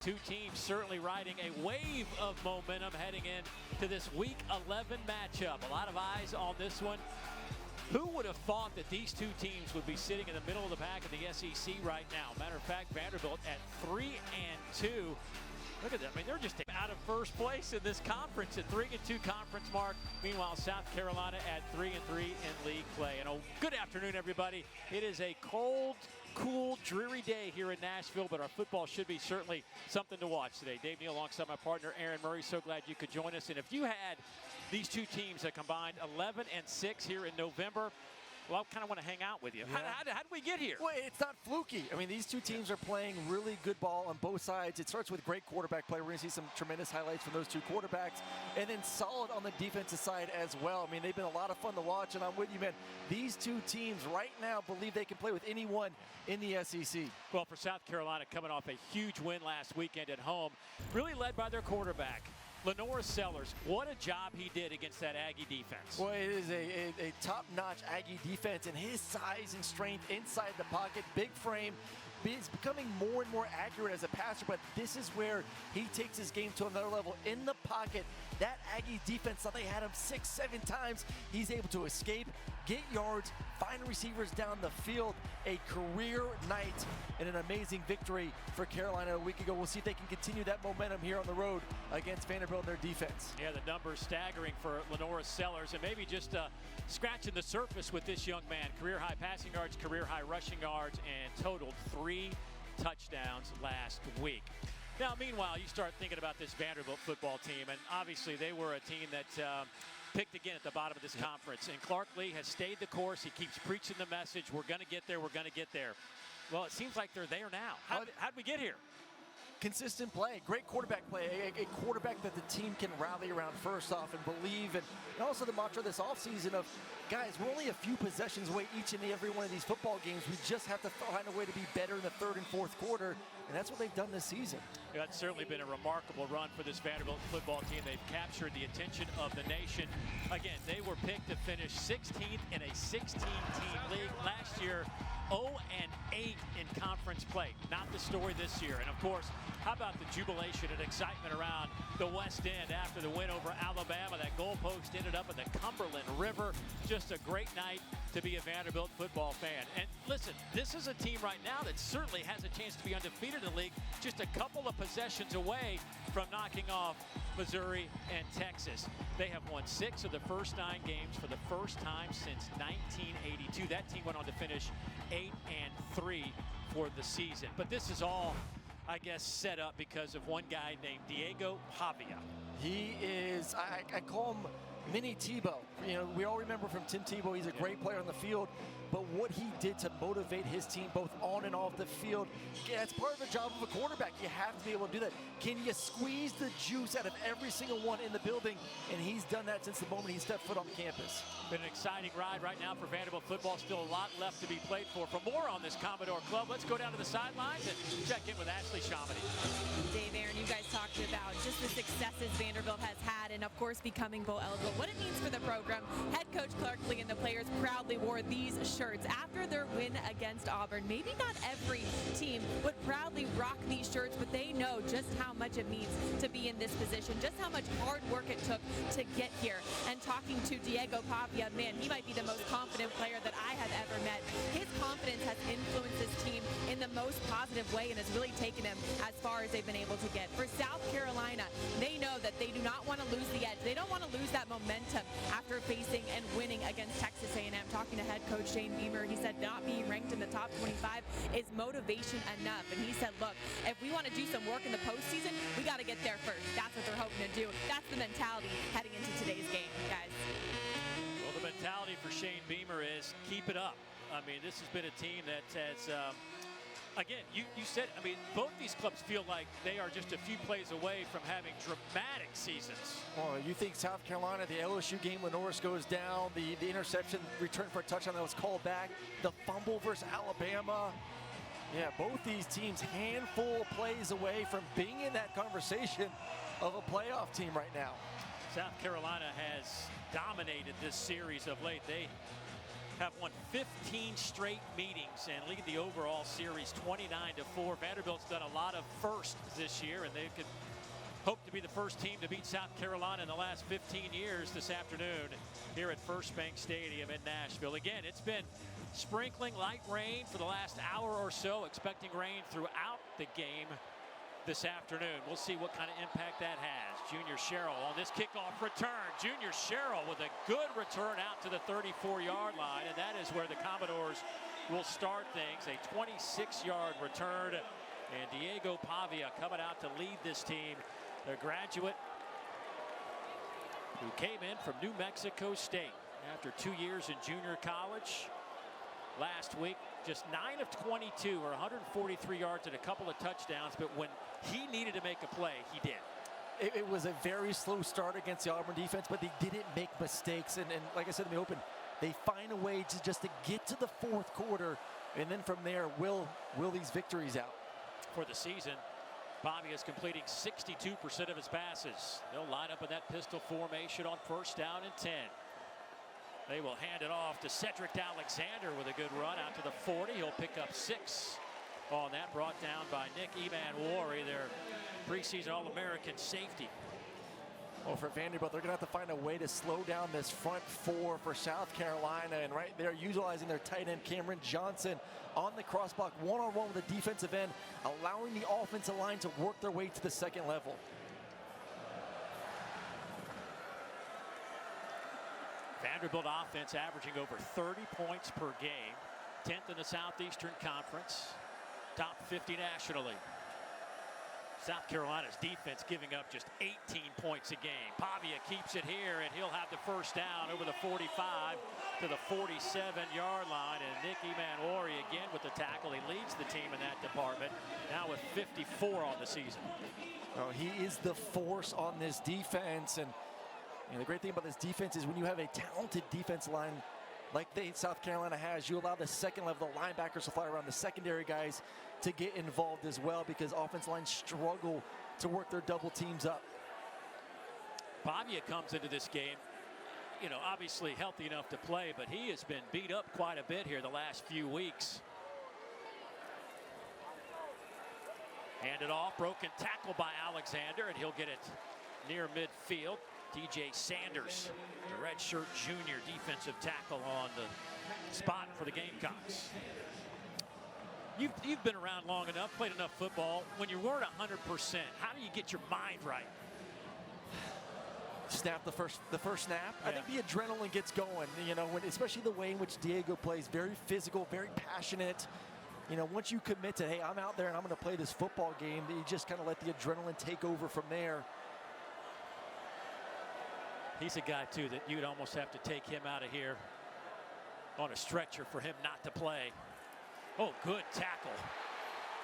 Two teams certainly riding a wave of momentum heading into this Week 11 matchup. A lot of eyes on this one. Who would have thought that these two teams would be sitting in the middle of the pack of the SEC right now? Matter of fact, Vanderbilt at 3-2. Look at that. I mean, they're just out of first place in this conference at 3-2 conference mark. Meanwhile, South Carolina at 3-3 in league play. And a good afternoon, everybody. It is a cold, cool, dreary day here in Nashville, but our football should be certainly something to watch today. Dave Neal alongside my partner, Aaron Murray. So glad you could join us. And if you had these two teams that combined 11-6 here in November, well, I kind of want to hang out with you. Yeah. How did we get here? Well, it's not fluky. I mean, these two teams are playing really good ball on both sides. It starts with great quarterback play. We're going to see some tremendous highlights from those two quarterbacks. And then solid on the defensive side as well. I mean, they've been a lot of fun to watch, and I'm with you, man. These two teams right now believe they can play with anyone in the SEC. Well, for South Carolina, coming off a huge win last weekend at home, really led by their quarterback, Lenora Sellers. What a job he did against that Aggie defense. Well, it is a top-notch Aggie defense, and his size and strength inside the pocket, big frame, is becoming more and more accurate as a passer, but this is where he takes his game to another level. In the pocket, that Aggie defense, thought they had him 6-7 times. He's able to escape, get yards, find receivers down the field. A career night and an amazing victory for Carolina a week ago. We'll see if they can continue that momentum here on the road against Vanderbilt and their defense. Yeah, the numbers staggering for Lenora Sellers, and maybe just scratching the surface with this young man. Career high passing yards, career high rushing yards, and totaled 3 touchdowns last week. Now, meanwhile, you start thinking about this Vanderbilt football team, and obviously they were a team that picked again at the bottom of this conference. And Clark Lee has stayed the course. He keeps preaching the message, we're going to get there, we're going to get there. Well, it seems like they're there now. How'd we get here? Consistent play, great quarterback play, a quarterback that the team can rally around first off and believe, and also the mantra this offseason of, guys, we're only a few possessions away each and every one of these football games. We just have to find a way to be better in the third and fourth quarter, and that's what they've done this season. Yeah, it's certainly been a remarkable run for this Vanderbilt football team. They've captured the attention of the nation. Again, they were picked to finish 16th in a 16-team league last year. 0-8 in conference play. Not the story this year. And of course, how about the jubilation and excitement around the West End after the win over Alabama? That goalpost ended up in the Cumberland River. Just a great night to be a Vanderbilt football fan. And listen, this is a team right now that certainly has a chance to be undefeated in the league, just a couple of possessions away from knocking off Missouri and Texas. They have won 6 of the first 9 games for the first time since 1982. That team went on to finish 8-3 for the season. But this is all, I guess, set up because of one guy named Diego Pavia. He is, I call him Mini Tebow. You know, we all remember from Tim Tebow, he's a great player on the field, but what he did to motivate his team both on and off the field, yeah, it's part of the job of a quarterback. You have to be able to do that. Can you squeeze the juice out of every single one in the building? And he's done that since the moment he stepped foot on campus. Been an exciting ride right now for Vanderbilt football. Still a lot left to be played for. For more on this Commodore Club, let's go down to the sidelines and check in with Ashley Shamedy. Dave, Aaron, you guys talked about just the successes Vanderbilt has had and, of course, becoming bowl eligible. What it means for the program. Head coach Clark Lee and the players proudly wore these shirts after their win against Auburn. Maybe not every team would proudly rock these shirts, but they know just how much it means to be in this position, just how much hard work it took to get here. And talking to Diego Pavia, man, he might be the most confident player that I have ever met. His confidence has influenced this team in the most positive way and has really taken him as far as they've been able to get. For South Carolina, they know that they do not want to lose the edge. They don't want to lose that momentum after facing and winning against Texas A&M. Talking to head coach Shane Beamer, he said not being ranked in the top 25 is motivation enough. And he said, look, if we want to do some work in the postseason, we got to get there first. That's what they're hoping to do. That's the mentality heading into today's game, guys. Well, the mentality for Shane Beamer is keep it up. I mean, this has been a team that has, again, you said, I mean, both these clubs feel like they are just a few plays away from having dramatic seasons. Well, you think South Carolina, the LSU game when Norris goes down, the interception return for a touchdown that was called back, the fumble versus Alabama. Yeah, both these teams handful of plays away from being in that conversation of a playoff team right now. South Carolina has dominated this series of late. They have won 15 straight meetings and lead the overall series 29-4. Vanderbilt's done a lot of firsts this year, and they could hope to be the first team to beat South Carolina in the last 15 years this afternoon here at First Bank Stadium in Nashville. Again, it's been sprinkling light rain for the last hour or so, expecting rain throughout the game this afternoon. We'll see what kind of impact that has. Junior Sherrill on this kickoff return. Junior Sherrill with a good return out to the 34-yard line, and that is where the Commodores will start things. A 26-yard return, and Diego Pavia coming out to lead this team. The graduate who came in from New Mexico State after 2 years in junior college. Last week, just 9 of 22, or 143 yards and a couple of touchdowns, but when he needed to make a play, he did. It was a very slow start against the Auburn defense, but they didn't make mistakes. And like I said in the open, they find a way to just to get to the fourth quarter, and then from there, will these victories out. For the season, Bobby is completing 62% of his passes. They'll line up in that pistol formation on first down and 10. They will hand it off to Cedric Alexander with a good run out to the 40. He'll pick up 6 on that, brought down by Nick Emanwari, their preseason All-American safety. Well, for Vanderbilt, they're going to have to find a way to slow down this front four for South Carolina. And right there, utilizing their tight end, Cameron Johnson, on the crossblock, one-on-one with the defensive end, allowing the offensive line to work their way to the second level. Vanderbilt offense averaging over 30 points per game, 10th in the Southeastern Conference, top 50 nationally. South Carolina's defense giving up just 18 points a game. Pavia keeps it here, and he'll have the first down over the 45 to the 47-yard line. And Nick Emanwari again with the tackle. He leads the team in that department, now with 54 on the season. Oh, he is the force on this defense. And the great thing about this defense is when you have a talented defense line like South Carolina has, you allow the second level, the linebackers to fly around, the secondary guys to get involved as well, because offense lines struggle to work their double teams up. Pavia comes into this game, obviously healthy enough to play, but he has been beat up quite a bit here the last few weeks. Handed off, broken tackle by Alexander, and he'll get it near midfield. DJ Sanders, the redshirt junior defensive tackle, on the spot for the Gamecocks. You've been around long enough, played enough football. When you weren't 100%, how do you get your mind right? Snap the first snap. Yeah. I think the adrenaline gets going, especially the way in which Diego plays, very physical, very passionate. Once you commit to, hey, I'm out there and I'm going to play this football game, you just kind of let the adrenaline take over from there. He's a guy, too, that you'd almost have to take him out of here on a stretcher for him not to play. Oh, good tackle.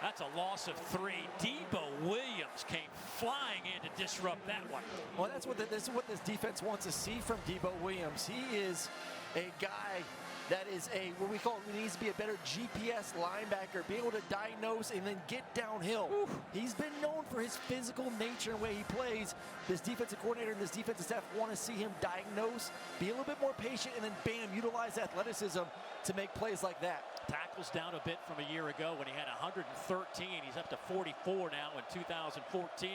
That's a loss of 3. Debo Williams came flying in to disrupt that one. Well, this is what this defense wants to see from Debo Williams. He is a guy that is what we call, he needs to be a better GPS linebacker, be able to diagnose and then get downhill. Oof. He's been known for his physical nature and the way he plays. This defensive coordinator and this defensive staff want to see him diagnose, be a little bit more patient, and then bam, utilize athleticism to make plays like that. Tackles down a bit from a year ago when he had 113. He's up to 44 now in 2014.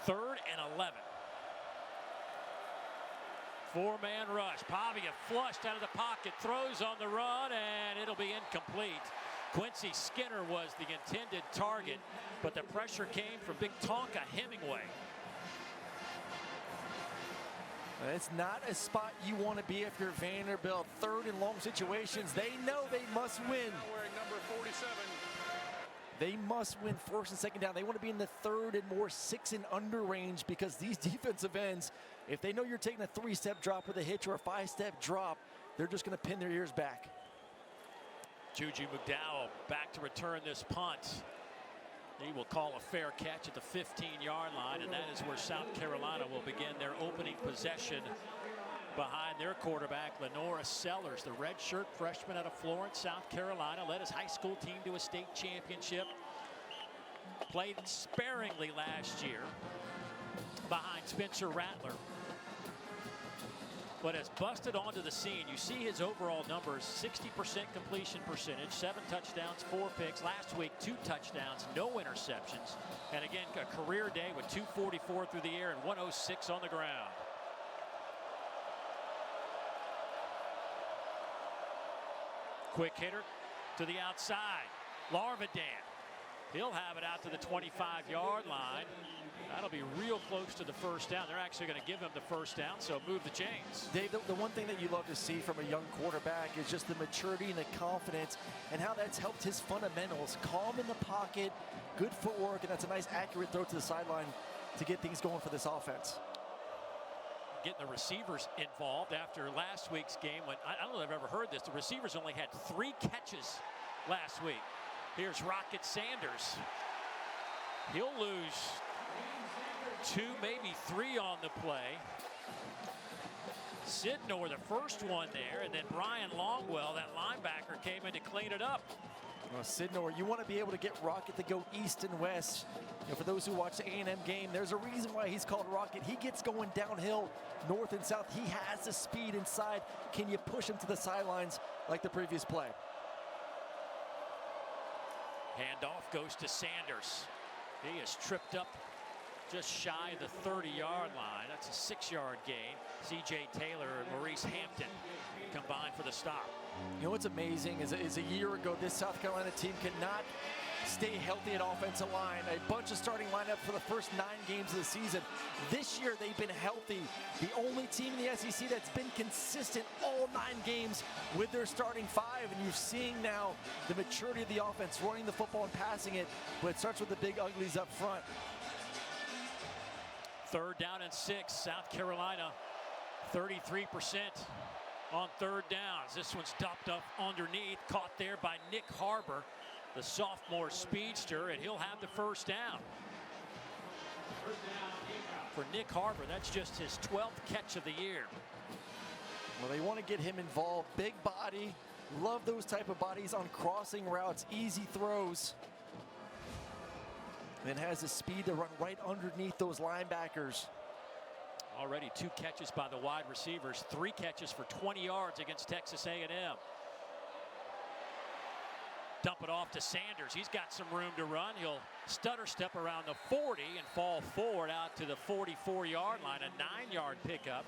3rd and 11. 4-man rush. Pavia flushed out of the pocket, throws on the run, and it'll be incomplete. Quincy Skinner was the intended target, but the pressure came from Big Tonka Hemingway. It's not a spot you want to be if you're Vanderbilt. 3rd and long situations, they know they must win. Wearing number 47. They must win 1st and 2nd down. They want to be in the 3rd and more 6 and under range, because these defensive ends, if they know you're taking a 3-step drop with a hitch or a 5-step drop, they're just going to pin their ears back. Juju McDowell back to return this punt. He will call a fair catch at the 15-yard line, and that is where South Carolina will begin their opening possession behind their quarterback, Lenora Sellers, the redshirt freshman out of Florence, South Carolina, led his high school team to a state championship. Played sparingly last year behind Spencer Rattler. but has busted onto the scene. You see his overall numbers: 60% completion percentage, 7 touchdowns, 4 picks. Last week, 2 touchdowns, no interceptions. And again, a career day with 244 through the air and 106 on the ground. Quick hitter to the outside. Larvadan. He'll have it out to the 25-yard line. That'll be real close to the first down. They're actually going to give him the first down, so move the chains. Dave, the one thing that you love to see from a young quarterback is just the maturity and the confidence and how that's helped his fundamentals. Calm in the pocket, good footwork, and that's a nice accurate throw to the sideline to get things going for this offense. Getting the receivers involved after last week's game. When I don't know if I've ever heard this. The receivers only had 3 catches last week. Here's Rocket Sanders. He'll lose 2, maybe 3 on the play. Sidnor, the first one there, and then Brian Longwell, that linebacker, came in to clean it up. Well, Sidnor, you want to be able to get Rocket to go east and west. For those who watch the A&M game, there's a reason why he's called Rocket. He gets going downhill, north and south. He has the speed inside. Can you push him to the sidelines like the previous play? Handoff goes to Sanders. He is tripped up just shy of the 30-yard line. That's a 6-yard gain. C.J. Taylor and Maurice Hampton combined for the stop. You know what's amazing is a year ago, this South Carolina team could not stay healthy at offensive line. A bunch of starting lineup for the first 9 games of the season. This year, they've been healthy. The only team in the SEC that's been consistent all 9 games with their starting 5. And you're seeing now the maturity of the offense, running the football and passing it. But it starts with the big uglies up front. 3rd down and 6. South Carolina, 33% on 3rd downs. This one's dumped up underneath, caught there by Nick Harbor, the sophomore speedster, and he'll have the first down. For Nick Harbor, that's just his 12th catch of the year. Well, they want to get him involved. Big body. Love those type of bodies on crossing routes, easy throws. And has the speed to run right underneath those linebackers. Already 2 catches by the wide receivers, 3 catches for 20 yards against Texas A&M. Dump it off to Sanders. He's got some room to run. He'll stutter step around the 40 and fall forward out to the 44-yard line. A 9-yard pickup.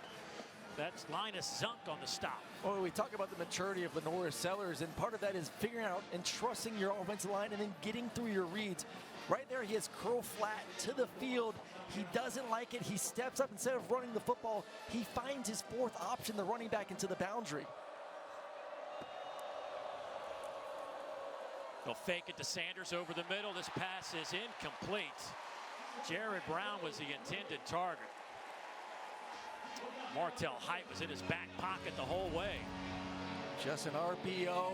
That's Linus Zunk on the stop. Well, we talk about the maturity of Lenora Sellers, and part of that is figuring out and trusting your offensive line and then getting through your reads. Right there, he has curl flat to the field. He doesn't like it. He steps up. Instead of running the football, he finds his 4th option, the running back, into the boundary. They'll fake it to Sanders over the middle. This pass is incomplete. Jared Brown was the intended target. Martell Height was in his back pocket the whole way. Just an RPO.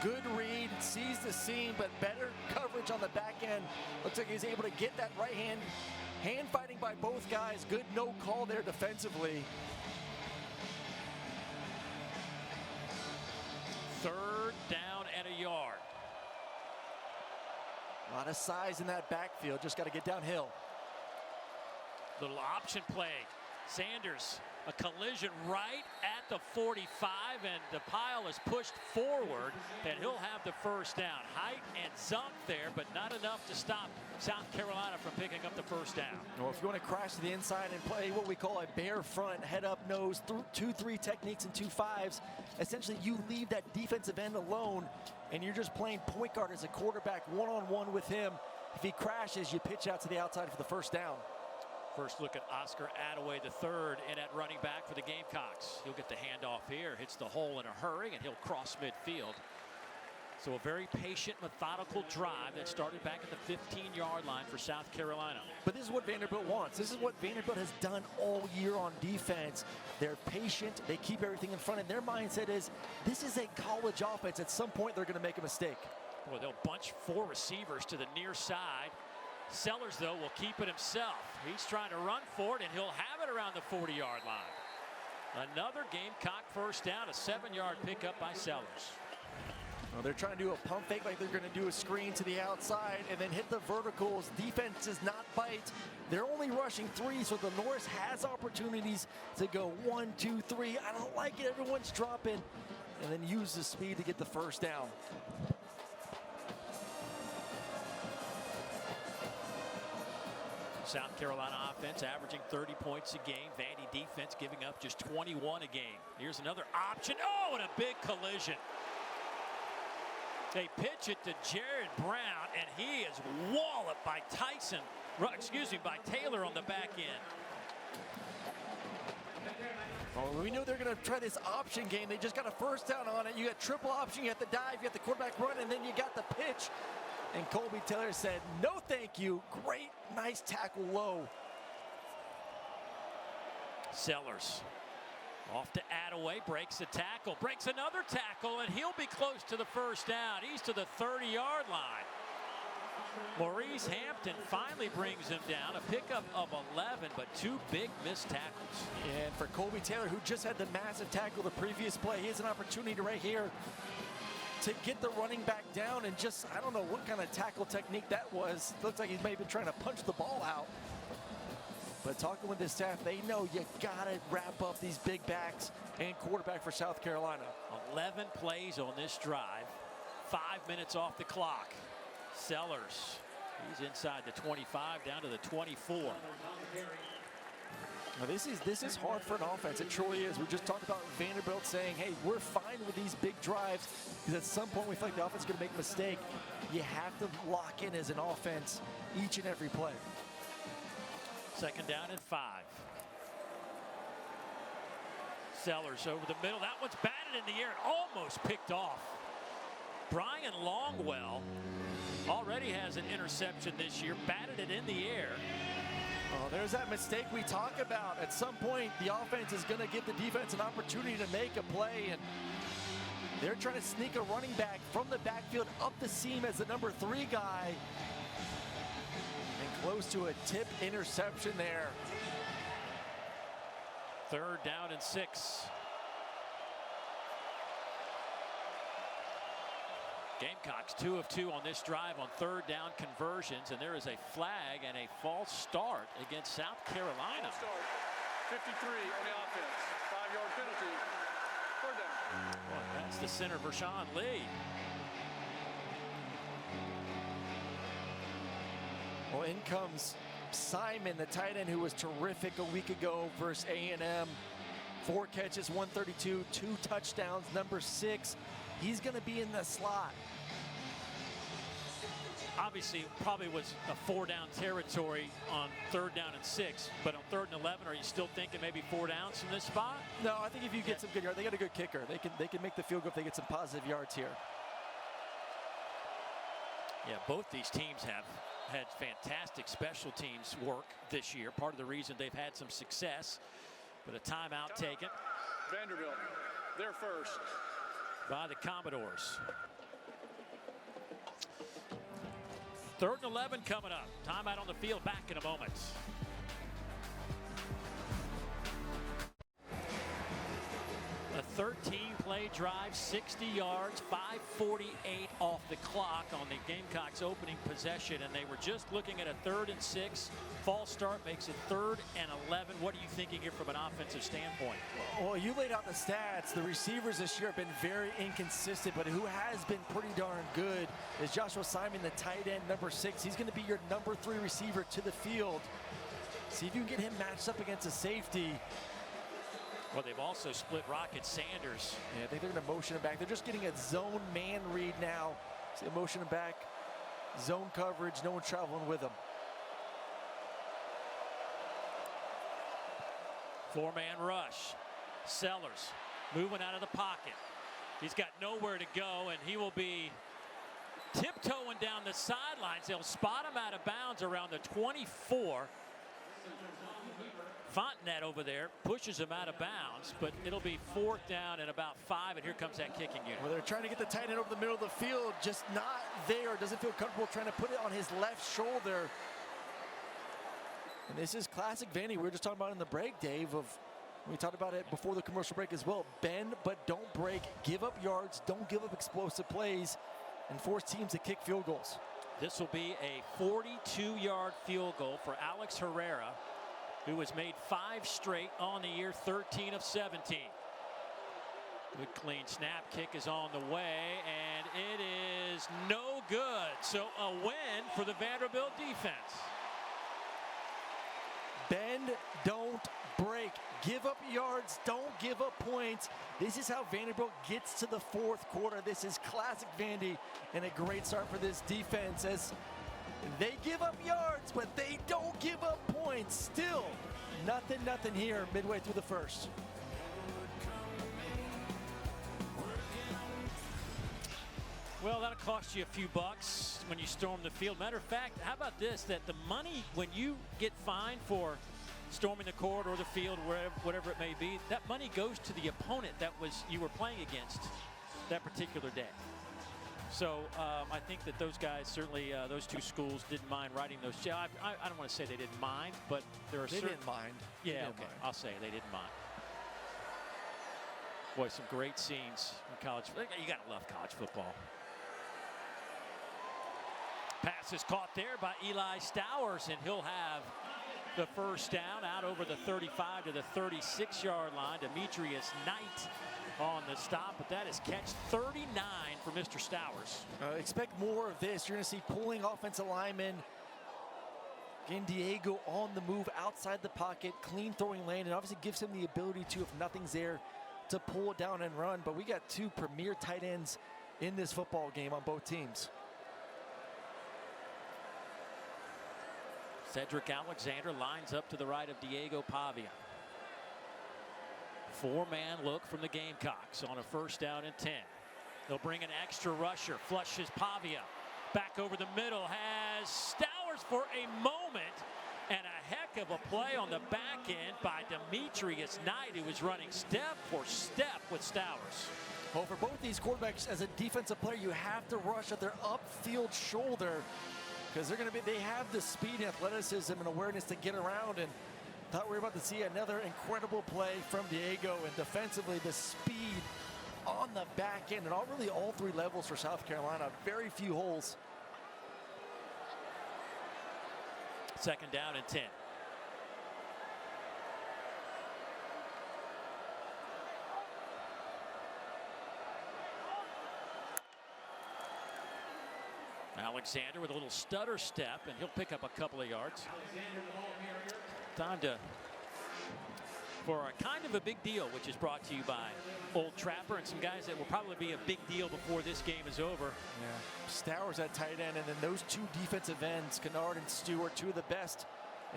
Good read, sees the seam, but better coverage on the back end. Looks like he's able to get that right hand. Hand fighting by both guys. Good no call there defensively. 3rd down and a yard. A lot of size in that backfield. Just got to get downhill. Little option play. Sanders, a collision right at the 45, and the pile is pushed forward, and he'll have the first down. Height and Zunk there, but not enough to stop South Carolina from picking up the first down. Well, if you want to crash to the inside and play what we call a bare front, head up, nose, 2-3 techniques and 2 5s, essentially you leave that defensive end alone, and you're just playing point guard as a quarterback one-on-one with him. If he crashes, you pitch out to the outside for the first down. First look at Oscar Attaway, the 3rd, in at running back for the Gamecocks. He'll get the handoff here, hits the hole in a hurry, and he'll cross midfield. So a very patient, methodical drive that started back at the 15-yard line for South Carolina. But this is what Vanderbilt wants. This is what Vanderbilt has done all year on defense. They're patient. They keep everything in front. And their mindset is, this is a college offense. At some point, they're going to make a mistake. Boy, they'll bunch 4 receivers to the near side. Sellers, though, will keep it himself. He's trying to run for it, and he'll have it around the 40-yard line. Another Gamecock first down, a 7-yard pickup by Sellers. Well, they're trying to do a pump fake like they're going to do a screen to the outside and then hit the verticals. Defense does not bite. They're only rushing 3, so the Norse has opportunities to go 1, 2, 3. I don't like it. Everyone's dropping. And then use the speed to get the first down. South Carolina offense averaging 30 points a game. Vandy defense giving up just 21 a game. Here's another option. Oh, and a big collision. They pitch it to Jared Brown, and he is walloped by by Taylor on the back end. Well, we knew they're going to try this option game. They just got a first down on it. You got triple option, you got the dive, you got the quarterback run, and then you got the pitch. And Colby Taylor said, no thank you. Great, nice tackle low. Sellers off to Attaway, breaks a tackle, breaks another tackle, and he'll be close to the first down. He's to the 30-yard line. Maurice Hampton finally brings him down. A pickup of 11, but 2 big missed tackles. And for Colby Taylor, who just had the massive tackle the previous play, he has an opportunity right here to get the running back down and just, I don't know what kind of tackle technique that was. Looks like he's maybe trying to punch the ball out. But talking with the staff, they know you got to wrap up these big backs and quarterback for South Carolina. 11 plays on this drive, 5 minutes off the clock. Sellers, he's inside the 25 down to the 24. Now this is hard for an offense. It truly is. We just talked about Vanderbilt saying, hey, we're fine with these big drives because at some point we feel like the offense is going to make a mistake. You have to lock in as an offense each and every play. Second down and 5. Sellers over the middle. That one's batted in the air and almost picked off. Brian Longwell already has an interception this year, batted it in the air. Oh, there's that mistake we talk about. At some point, the offense is going to give the defense an opportunity to make a play, and they're trying to sneak a running back from the backfield up the seam as the number 3 guy. And close to a tip interception there. Third down and 6. Gamecocks 2 of 2 on this drive on third down conversions, and there is a flag and a false start against South Carolina. False start, 53 on the offense, 5-yard penalty, third down. Well, that's the center, Vershawn Lee. Well, in comes Simon, the tight end who was terrific a week ago versus A&M. 4 catches, 132, 2 touchdowns, number 6. He's going to be in the slot. Obviously, probably was a 4-down territory on third down and 6, but on 3rd and 11, are you still thinking maybe 4 downs from this spot? No, I think if you get some good yards, they got a good kicker. They can make the field goal if they get some positive yards here. Yeah, both these teams have had fantastic special teams work this year. Part of the reason they've had some success, but a timeout taken. Vanderbilt, they're first. By the Commodores. 3rd and 11 coming up. Timeout on the field, back in a moment. A 13-play drive, 60 yards, 5:48 off the clock on the Gamecocks' opening possession, and they were just looking at a 3rd and 6. False start makes it 3rd and 11. What are you thinking here from an offensive standpoint? Well, you laid out the stats. The receivers this year have been very inconsistent, but who has been pretty darn good is Joshua Simon, the tight end, number 6. He's going to be your number 3 receiver to the field. See if you can get him matched up against a safety. Well, they've also split Rocket Sanders. Yeah, I think they're going to motion him back. They're just getting a zone man read now. See, motion him back. Zone coverage. No one traveling with him. 4-man rush. Sellers moving out of the pocket. He's got nowhere to go, and he will be tiptoeing down the sidelines. They'll spot him out of bounds around the 24. Fontenette over there pushes him out of bounds, but it'll be 4th down and about 5, and here comes that kicking unit. Well, they're trying to get the tight end over the middle of the field, just not there. Doesn't feel comfortable trying to put it on his left shoulder. And this is classic Vandy. We were just talking about in the break, Dave, of We talked about it before the commercial break as well. Bend, but don't break. Give up yards. Don't give up explosive plays and force teams to kick field goals. This will be a 42-yard field goal for Alex Herrera, who has made 5 straight on the year, 13 of 17. Good clean snap. Kick is on the way, and it is no good. So a win for the Vanderbilt defense. Bend, don't break. Give up yards, don't give up points. This is how Vanderbilt gets to the fourth quarter. This is classic Vandy, and a great start for this defense as they give up yards, but they don't give up points. Still, nothing here midway through the first. Well, that'll cost you a few bucks when you storm the field. Matter of fact, how about this, that the money, when you get fined for storming the court or the field, whatever it may be, that money goes to the opponent that you were playing against that particular day. So I think that those guys, certainly those two schools, didn't mind writing those. I don't want to say they didn't mind, but there are certain. They didn't mind. Yeah, okay. I'll say they didn't mind. Boy, some great scenes in college. You got to love college football. Pass is caught there by Eli Stowers, and he'll have the first down out over the 35 to the 36-yard line. Demetrius Knight on the stop, but that is catch 39 for Mr. Stowers. Expect more of this. You're going to see pulling offensive linemen. Again, Diego on the move outside the pocket, clean throwing lane, and obviously gives him the ability to, if nothing's there, to pull it down and run. But we got two premier tight ends in this football game on both teams. Cedric Alexander lines up to the right of Diego Pavia. 4-man look from the Gamecocks on a first down and 10. They'll bring an extra rusher, flushes Pavia. Back over the middle, has Stowers for a moment, and a heck of a play on the back end by Demetrius Knight, who was running step for step with Stowers. Well, for both these quarterbacks, as a defensive player, you have to rush at their upfield shoulder, because they have the speed and athleticism and awareness to get around. And thought we were about to see another incredible play from Diego, and defensively the speed on the back end and all three levels for South Carolina. Very few holes. Second down and 10. Alexander with a little stutter step, and he'll pick up a couple of yards. Time for a kind of a big deal, which is brought to you by Old Trapper and some guys that will probably be a big deal before this game is over. Yeah, Stowers at tight end, and then those two defensive ends, Kennard and Stewart, two of the best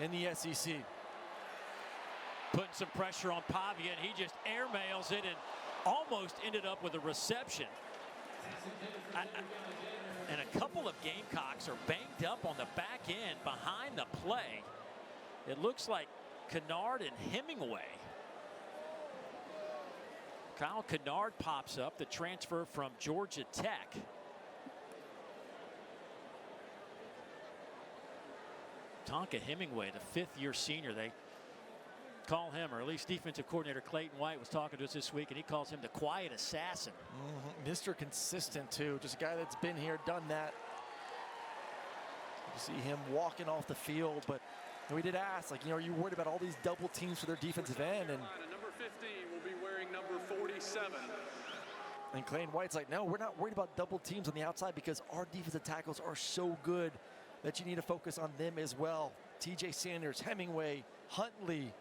in the SEC. Putting some pressure on Pavia, and he just airmails it and almost ended up with a reception. And a couple of Gamecocks are banged up on the back end behind the play. It looks like Kennard and Hemingway. Kyle Kennard pops up, the transfer from Georgia Tech. Tonka Hemingway, the fifth-year senior, they call him, or at least defensive coordinator Clayton White was talking to us this week, and he calls him the quiet assassin. Mr. Consistent, too. Just a guy that's been here, done that. You see him walking off the field, but we did ask, like, are you worried about all these double teams for their defensive end? And number 15 will be wearing number 47. And Clayton White's like, no, we're not worried about double teams on the outside because our defensive tackles are so good that you need to focus on them as well. TJ Sanders, Hemingway, Huntley.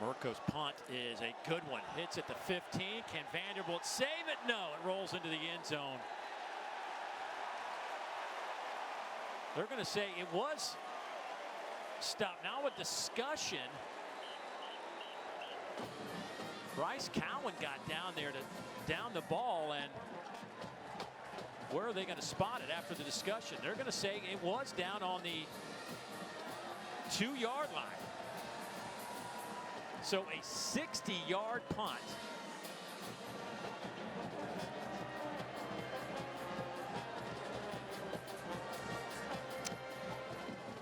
Murko's punt is a good one. Hits at the 15. Can Vanderbilt save it? No, it rolls into the end zone. They're going to say it was stopped. Now a discussion. Bryce Cowan got down there to down the ball, and where are they going to spot it after the discussion? They're going to say it was down on the 2-yard line. So a 60-yard punt.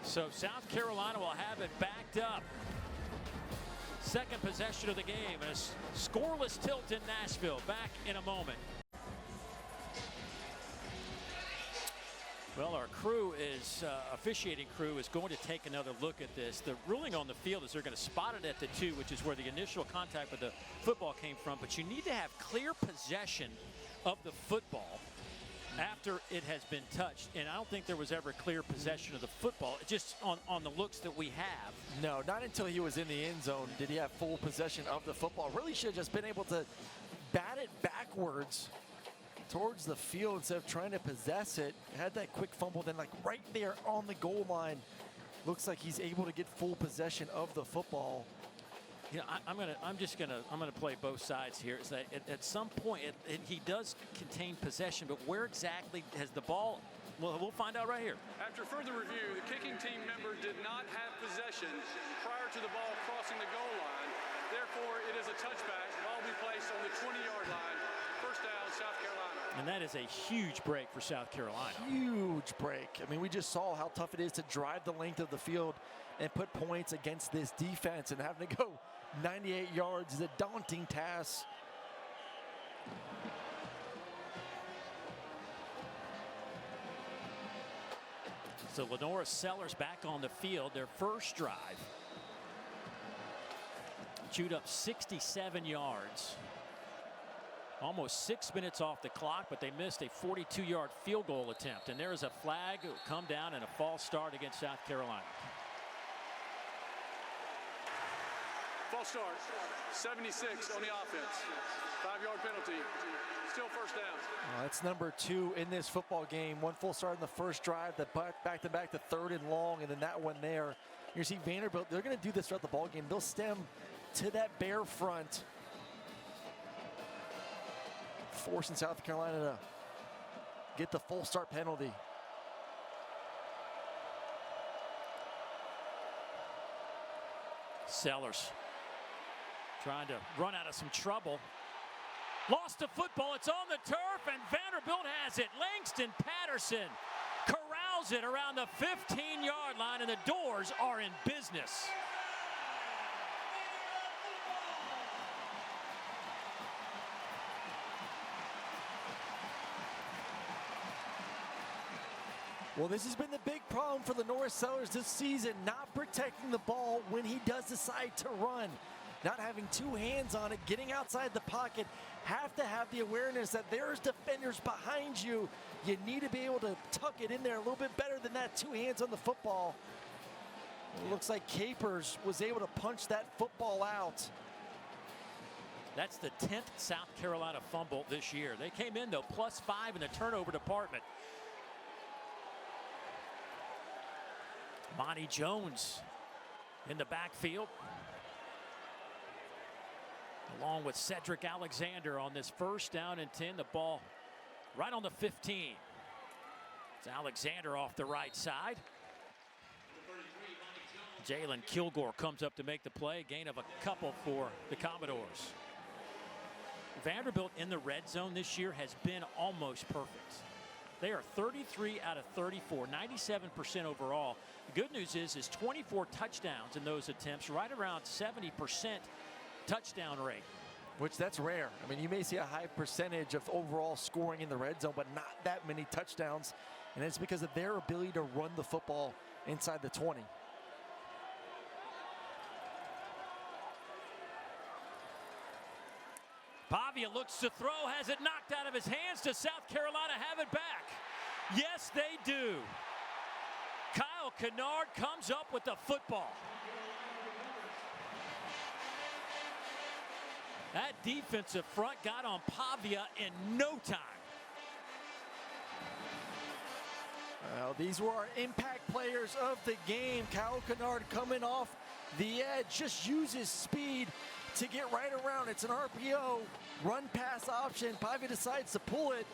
So South Carolina will have it backed up. Second possession of the game, and a scoreless tilt in Nashville. Back in a moment. Well, our crew is, officiating crew is going to take another look at this. The ruling on the field is they're going to spot it at the 2, which is where the initial contact with the football came from. But you need to have clear possession of the football after it has been touched. And I don't think there was ever clear possession of the football, just on the looks that we have. No, not until he was in the end zone did he have full possession of the football. Really should have just been able to bat it backwards towards the field instead of trying to possess it. Had that quick fumble, then like right there on the goal line. Looks like he's able to get full possession of the football. You know, I'm gonna play both sides here. Is that at some point he does contain possession, but where exactly has the ball? Well, we'll find out right here. After further review, the kicking team member did not have possession prior to the ball crossing the goal line. Therefore, it is a touchback. Ball will be placed on the 20-yard line. First down, South Carolina. And that is a huge break for South Carolina. Huge break. I mean, we just saw how tough it is to drive the length of the field and put points against this defense, and having to go 98 yards is a daunting task. So Lenora Sellers back on the field, their first drive. Chewed up 67 yards. Almost 6 minutes off the clock, but they missed a 42-yard field goal attempt. And there is a flag that will come down and a false start against South Carolina. False start, 76 on the offense. 5-yard penalty. Still first down. That's number 2 in this football game. One full start in the first drive, the back-to-back to 3rd and long, and then that one there. You see Vanderbilt, they're going to do this throughout the ball game. They'll stem to that bare front, forcing South Carolina to get the full start penalty. Sellers trying to run out of some trouble. Lost the football. It's on the turf, and Vanderbilt has it. Langston Patterson corrals it around the 15-yard line, and the Doors are in business. Well, this has been the big problem for the Lenora Sellers this season, not protecting the ball when he does decide to run. Not having 2 hands on it, getting outside the pocket. Have to have the awareness that there's defenders behind you. You need to be able to tuck it in there a little bit better than that 2 hands on the football. It looks like Capers was able to punch that football out. That's the 10th South Carolina fumble this year. They came in, though, +5 in the turnover department. Monty Jones in the backfield, along with Cedric Alexander on this first down and 10. The ball right on the 15. It's Alexander off the right side. Jalen Kilgore comes up to make the play. Gain of a couple for the Commodores. Vanderbilt in the red zone this year has been almost perfect. They are 33 out of 34, 97% overall. The good news is 24 touchdowns in those attempts, right around 70% touchdown rate. Which that's rare. I mean, you may see a high percentage of overall scoring in the red zone, but not that many touchdowns. And it's because of their ability to run the football inside the 20. Pavia looks to throw, has it knocked out of his hands. Does South Carolina have it back? Yes, they do. Kyle Kennard comes up with the football. That defensive front got on Pavia in no time. Well, these were our impact players of the game. Kyle Kennard coming off the edge, just uses speed to get right around. It's an RPO, run pass option. Pavia decides to pull it,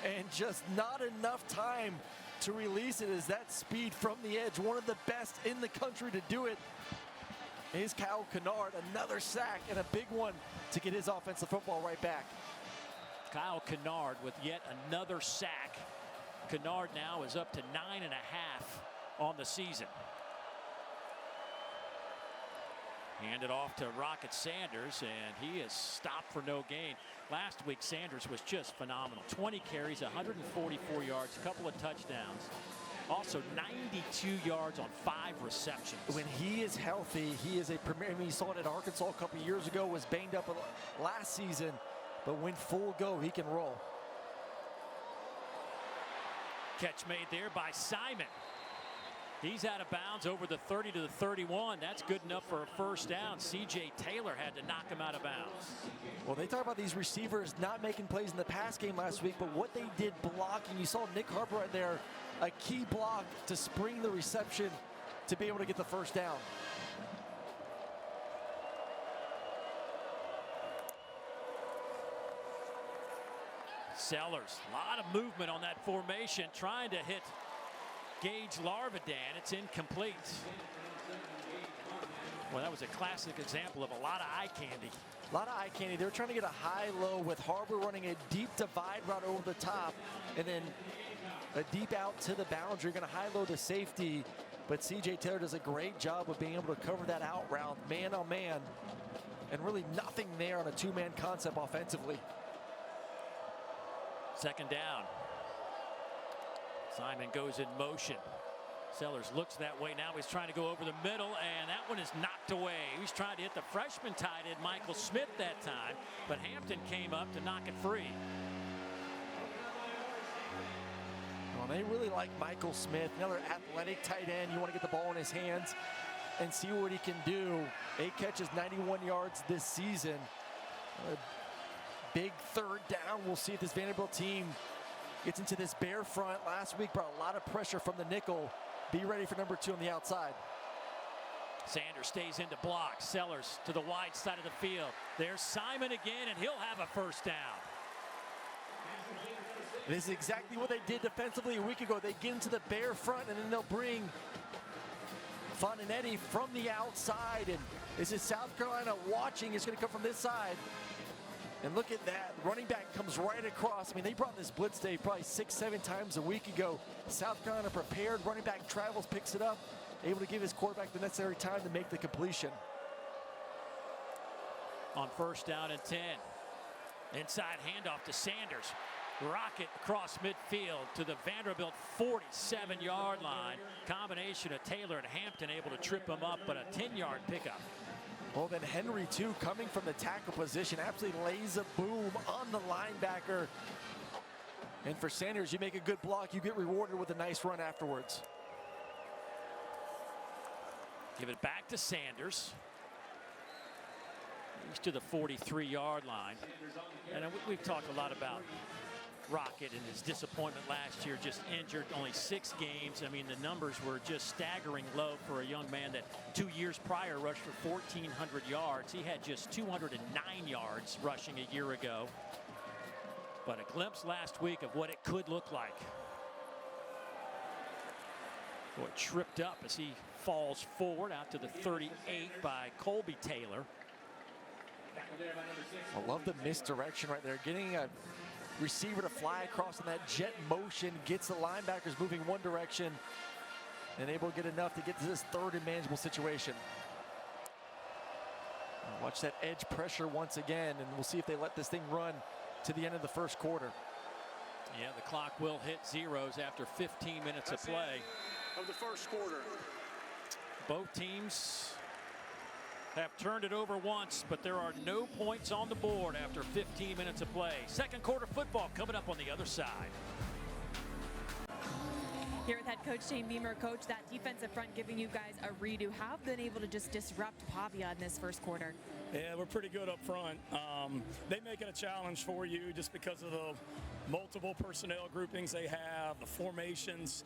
and just not enough time to release it as that speed from the edge. One of the best in the country to do it. is Kyle Kennard, another sack and a big one to get his offensive football right back. Kyle Kennard with yet another sack. Kennard now is up to 9.5 on the season. Handed off to Rocket Sanders, and he is stopped for no gain. Last week, Sanders was just phenomenal. 20 carries, 144 yards, a couple of touchdowns. Also 92 yards on 5 receptions. When he is healthy, he is a premier. I mean, you saw it at Arkansas a couple years ago, was banged up last season, but when full go, he can roll. Catch made there by Simon. He's out of bounds over the 30 to the 31. That's good enough for a first down. C.J. Taylor had to knock him out of bounds. Well, they talk about these receivers not making plays in the pass game last week, but what they did blocking, you saw Nick Harper right there, a key block to spring the reception to be able to get the first down. Sellers, a lot of movement on that formation, trying to hit Gage Larvadan. It's incomplete. Well, that was a classic example of a lot of eye candy. A lot of eye candy. They were trying to get a high-low with Harper running a deep divide route over the top, and then a deep out to the boundary. Going to high-low the safety, but C.J. Taylor does a great job of being able to cover that out route, man on man, and really nothing there on a two-man concept offensively. Second down. Simon goes in motion. Sellers looks that way. Now he's trying to go over the middle, and that one is knocked away. He's trying to hit the freshman tight end, Michael Smith, that time, but Hampton came up to knock it free. Well, they really like Michael Smith, another athletic tight end. You want to get the ball in his hands and see what he can do. 8 catches, 91 yards this season. A big third down. We'll see if this Vanderbilt team gets into this bear front. Last week brought a lot of pressure from the nickel. Be ready for number 2 on the outside. Sanders stays into block. Sellers to the wide side of the field. There's Simon again, and he'll have a first down. This is exactly what they did defensively a week ago. They get into the bear front, and then they'll bring Fontanetti from the outside. And this is South Carolina watching. It's going to come from this side. And look at that. Running back comes right across. I mean, they brought this blitz day probably 6-7 times a week ago. South Carolina prepared. Running back travels, picks it up, able to give his quarterback the necessary time to make the completion. On first down and 10. Inside handoff to Sanders. Rocket across midfield to the Vanderbilt 47-yard line. Combination of Taylor and Hampton able to trip him up, but a 10-yard pickup. Well, then Henry, too, coming from the tackle position, absolutely lays a boom on the linebacker. And for Sanders, you make a good block, you get rewarded with a nice run afterwards. Give it back to Sanders. He's to the 43-yard line. And we've talked a lot about Rocket and his disappointment last year, just injured, only 6 games. I mean, the numbers were just staggering low for a young man that 2 years prior rushed for 1,400 yards. He had just 209 yards rushing a year ago. But a glimpse last week of what it could look like. Boy, tripped up as he falls forward out to the 38 by Colby Taylor. I love the misdirection right there. Getting a receiver to fly across in that jet motion, gets the linebackers moving one direction, and able to get enough to get to this third and manageable situation. Watch that edge pressure once again, and we'll see if they let this thing run to the end of the first quarter. Yeah, the clock will hit zeros after 15 minutes of play. Of the first quarter. Both teams have turned it over once, but there are no points on the board after 15 minutes of play. Second quarter football coming up on the other side. Here with head coach Shane Beamer. Coach, that defensive front giving you guys a redo. How have been able to just disrupt Pavia in this first quarter? Yeah, we're pretty good up front. They make it a challenge for you just because of the multiple personnel groupings they have, the formations.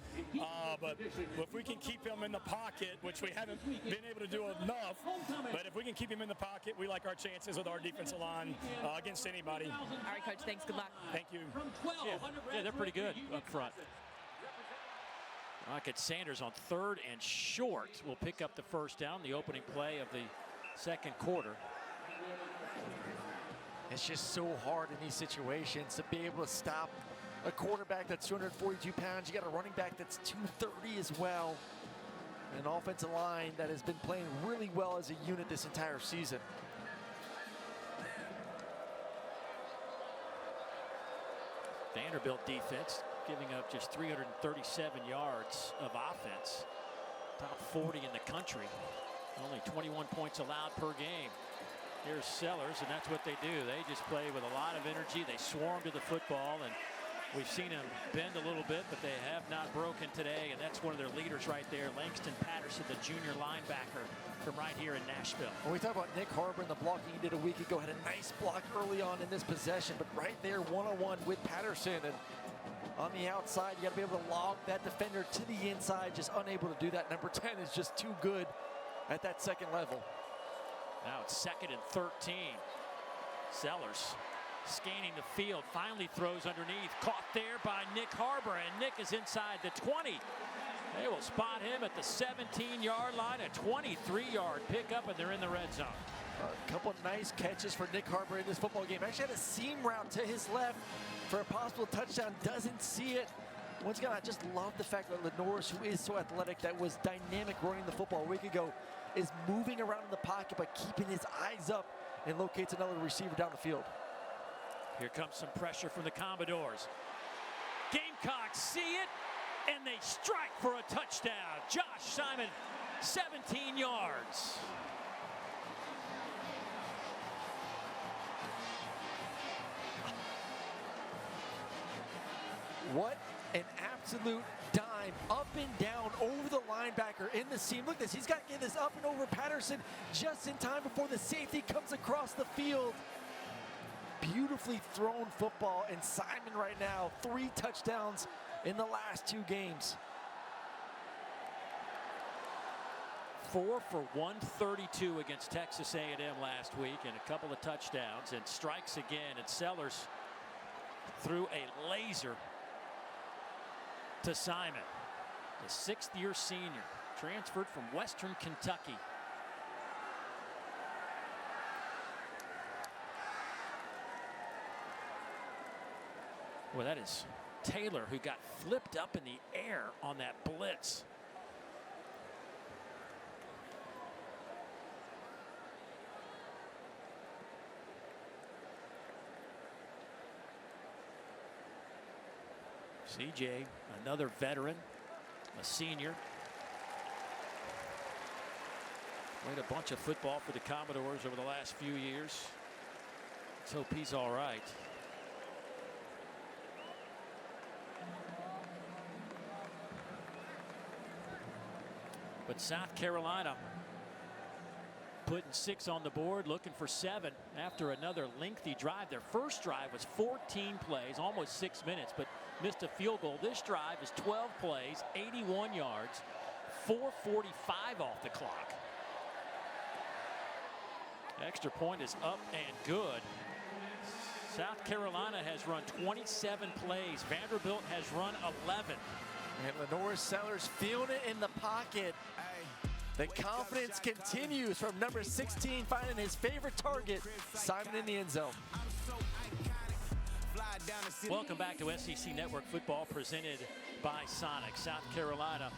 But if we can keep him in the pocket, which we haven't been able to do enough, but if we can keep him in the pocket, we like our chances with our defensive line against anybody. All right, Coach, thanks. Good luck. Thank you. Yeah, they're pretty good up front. Rocket Sanders on 3rd and short will pick up the first down, the opening play of the second quarter. It's just so hard in these situations to be able to stop a quarterback that's 242 pounds. You got a running back that's 230 as well. An offensive line that has been playing really well as a unit this entire season. Vanderbilt defense giving up just 337 yards of offense. Top 40 in the country. Only 21 points allowed per game. Here's Sellers, and that's what they do. They just play with a lot of energy. They swarm to the football, and we've seen them bend a little bit, but they have not broken today, and that's one of their leaders right there, Langston Patterson, the junior linebacker from right here in Nashville. When we talk about Nick Harbor and the blocking he did a week ago, had a nice block early on in this possession, but right there one-on-one with Patterson, and on the outside, you got to be able to log that defender to the inside, just unable to do that. Number 10 is just too good at that second level. Now it's 2nd and 13. Sellers scanning the field, finally throws underneath, caught there by Nick Harbor, and Nick is inside the 20. They will spot him at the 17-yard line, a 23-yard pickup, and they're in the red zone. A couple nice catches for Nick Harbor in this football game. Actually had a seam route to his left for a possible touchdown, doesn't see it. Once again, I just love the fact that Lenoris, who is so athletic, that was dynamic running the football a week ago, is moving around in the pocket but keeping his eyes up and locates another receiver down the field. Here comes some pressure from the Commodores. Gamecocks see it, and they strike for a touchdown. Josh Simon, 17 yards. What an absolute dime, up and down over the linebacker in the seam. Look at this, he's got to get this up and over Patterson just in time before the safety comes across the field. Beautifully thrown football, and Simon right now, 3 touchdowns in the last 2 games. 4 for 132 against Texas A&M last week, and a couple of touchdowns, and strikes again, and Sellers threw a laser to Simon, the 6th-year senior, transferred from Western Kentucky. Well, that is Taylor, who got flipped up in the air on that blitz. CJ, another veteran, a senior. Played a bunch of football for the Commodores over the last few years. Let's hope he's all right. But South Carolina putting 6 on the board, looking for 7 after another lengthy drive. Their first drive was 14 plays, almost 6 minutes, but missed a field goal. This drive is 12 plays, 81 yards, 4:45 off the clock. Extra point is up and good. South Carolina has run 27 plays. Vanderbilt has run 11. And Lenoris Sellers feeling it in the pocket. The confidence continues from number 16, finding his favorite target, Simon, in the end zone. Welcome back to SEC Network Football, presented by Sonic. South Carolina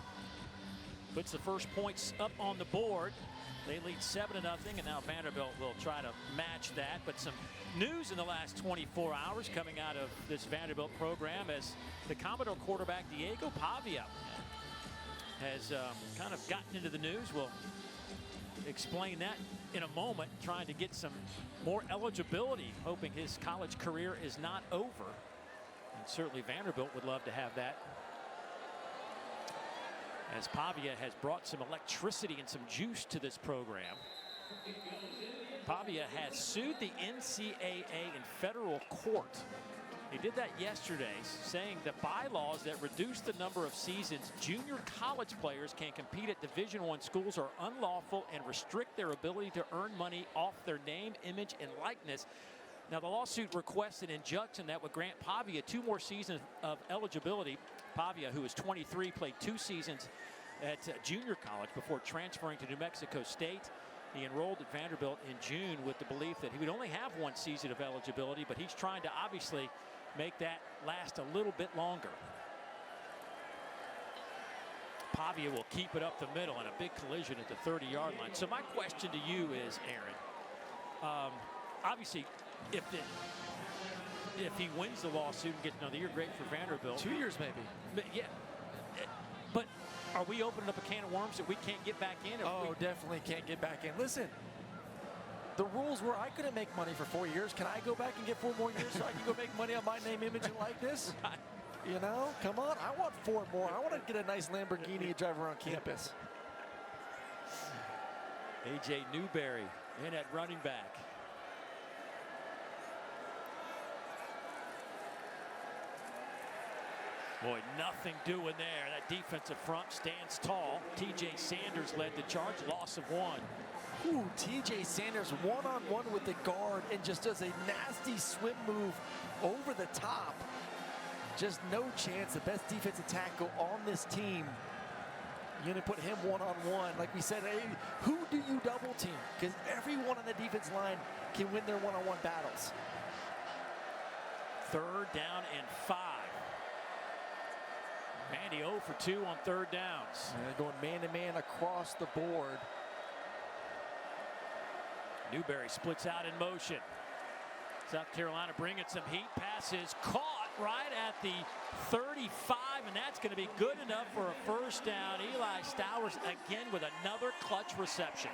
puts the first points up on the board. They lead 7-0, and now Vanderbilt will try to match that. But some news in the last 24 hours coming out of this Vanderbilt program, as the Commodore quarterback Diego Pavia has kind of gotten into the news. We'll explain that in a moment, trying to get some more eligibility, hoping his college career is not over. And certainly Vanderbilt would love to have that, as Pavia has brought some electricity and some juice to this program. Pavia has sued the NCAA in federal court. He did that yesterday, saying that bylaws that reduce the number of seasons junior college players can compete at Division I schools are unlawful and restrict their ability to earn money off their name, image, and likeness. Now, the lawsuit requests an injunction that would grant Pavia 2 more seasons of eligibility Pavia, who is 23, played 2 seasons at junior college before transferring to New Mexico State. He enrolled at Vanderbilt in June with the belief that he would only have 1 season of eligibility, but he's trying to obviously make that last a little bit longer. Pavia will keep it up the middle and a big collision at the 30-yard line. So my question to you is, Aaron, obviously, if he wins the lawsuit and gets another year, great for Vanderbilt. 2 years maybe. But, yeah, but are we opening up a can of worms that we can't get back in? Oh, definitely can't get back in. Listen, the rules were I couldn't make money for 4 years. Can I go back and get 4 more years so I can go make money on my name, image, and likeness? You know, come on. I want 4 more. I want to get a nice Lamborghini to drive around campus. A.J. Newberry in at running back. Boy, nothing doing there. That defensive front stands tall. T.J. Sanders led the charge, loss of 1. Ooh, T.J. Sanders one-on-one with the guard and just does a nasty swim move over the top. Just no chance. The best defensive tackle on this team. You're going to put him one-on-one. Like we said, hey, who do you double team? Because everyone on the defense line can win their one-on-one battles. 3rd down and 5. Vandy 0 for 2 on 3rd downs. And they're going man-to-man across the board. Newberry splits out in motion. South Carolina bringing some heat. Passes caught right at the 35, and that's going to be good enough for a 1st down. Eli Stowers again with another clutch reception.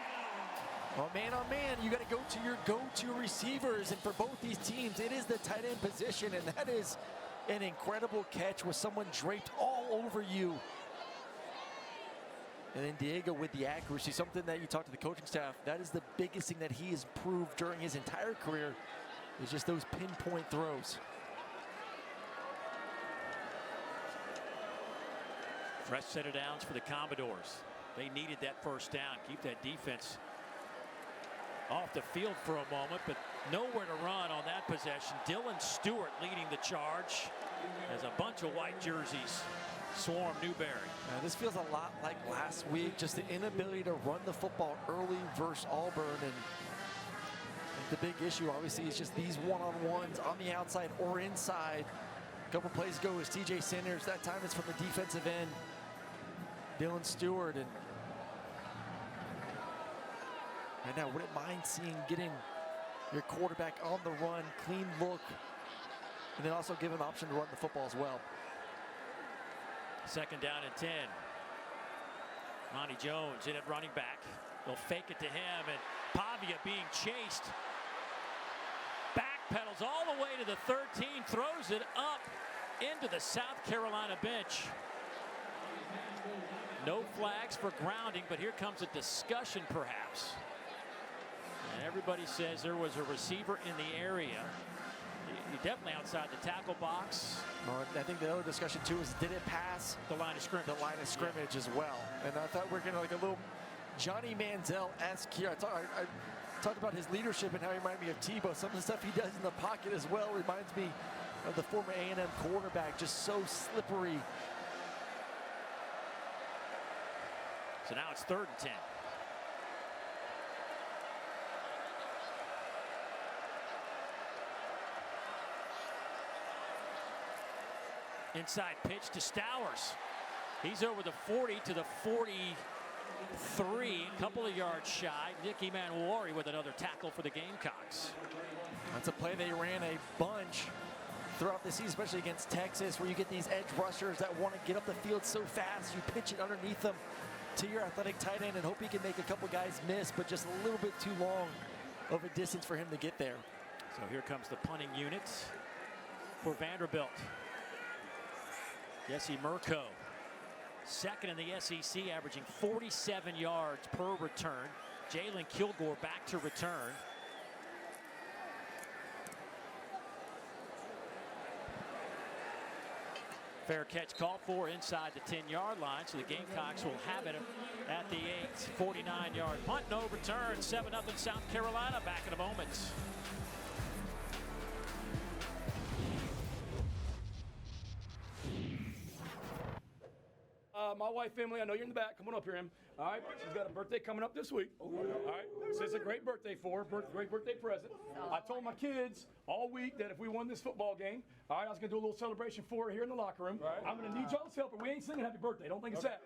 Well, man on man, you got to go to your go-to receivers, and for both these teams, it is the tight end position, and that is an incredible catch with someone draped all over you. And then Diego with the accuracy, something that you talk to the coaching staff, that is the biggest thing that he has proved during his entire career, is just those pinpoint throws. Fresh set of downs for the Commodores. They needed that 1st down. Keep that defense off the field for a moment, but nowhere to run on that possession. Dylan Stewart leading the charge as a bunch of white jerseys swarm Newberry. This feels a lot like last week, just the inability to run the football early versus Auburn. And the big issue, obviously, is just these one-on-ones on the outside or inside. A couple plays ago was T.J. Sanders. That time it's from the defensive end, Dylan Stewart. And right now, wouldn't mind seeing getting your quarterback on the run, clean look, and then also give an option to run the football as well. 2nd down and 10. Ronnie Jones in at running back. They'll fake it to him, and Pavia being chased. Backpedals all the way to the 13, throws it up into the South Carolina bench. No flags for grounding, but here comes a discussion perhaps. And everybody says there was a receiver in the area. Definitely outside the tackle box. Well, I think the other discussion too is, did it pass the line of scrimmage? The line of scrimmage as well. And I thought we're gonna like a little Johnny Manziel-esque here. I talked about his leadership and how he reminded me of Tebow. Some of the stuff he does in the pocket as well reminds me of the former A&M quarterback, just so slippery. So now it's 3rd and 10. Inside pitch to Stowers. He's over the 40 to the 43, a couple of yards shy. Nick Emanuori with another tackle for the Gamecocks. That's a play they ran a bunch throughout the season, especially against Texas, where you get these edge rushers that want to get up the field so fast. You pitch it underneath them to your athletic tight end and hope he can make a couple guys miss, but just a little bit too long of a distance for him to get there. So here comes the punting unit for Vanderbilt. Jesse Murko, 2nd in the SEC, averaging 47 yards per return. Jalen Kilgore back to return. Fair catch called for inside the 10-yard line, so the Gamecocks will have it at the 8. 49-yard punt, no return. 7-0 South Carolina. Back in a moment. my wife, Emily, I know you're in the back. Come on up here, Em. All right, she's got a birthday coming up this week. All right, so it's a great birthday for her, great birthday present. I told my kids all week that if we won this football game, all right, I was going to do a little celebration for her here in the locker room. Right. I'm going to need y'all's help, but we ain't singing happy birthday. Don't think it's that.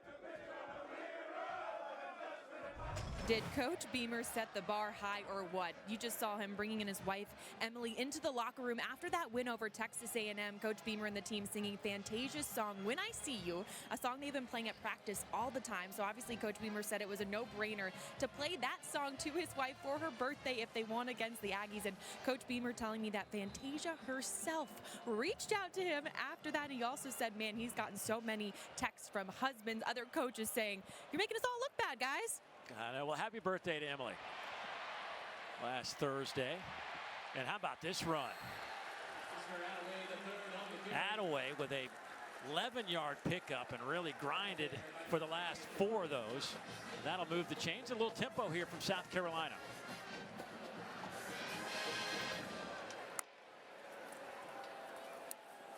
Did Coach Beamer set the bar high or what? You just saw him bringing in his wife, Emily, into the locker room after that win over Texas A&M. Coach Beamer and the team singing Fantasia's song, When I See You, a song they've been playing at practice all the time. So obviously Coach Beamer said it was a no-brainer to play that song to his wife for her birthday if they won against the Aggies. And Coach Beamer telling me that Fantasia herself reached out to him after that. He also said, man, he's gotten so many texts from husbands, other coaches saying, you're making us all look bad, guys. Well, happy birthday to Emily. Last Thursday. And how about this run? Attaway with a 11-yard pickup and really grinded for the last 4 of those. That'll move the chains. A little tempo here from South Carolina.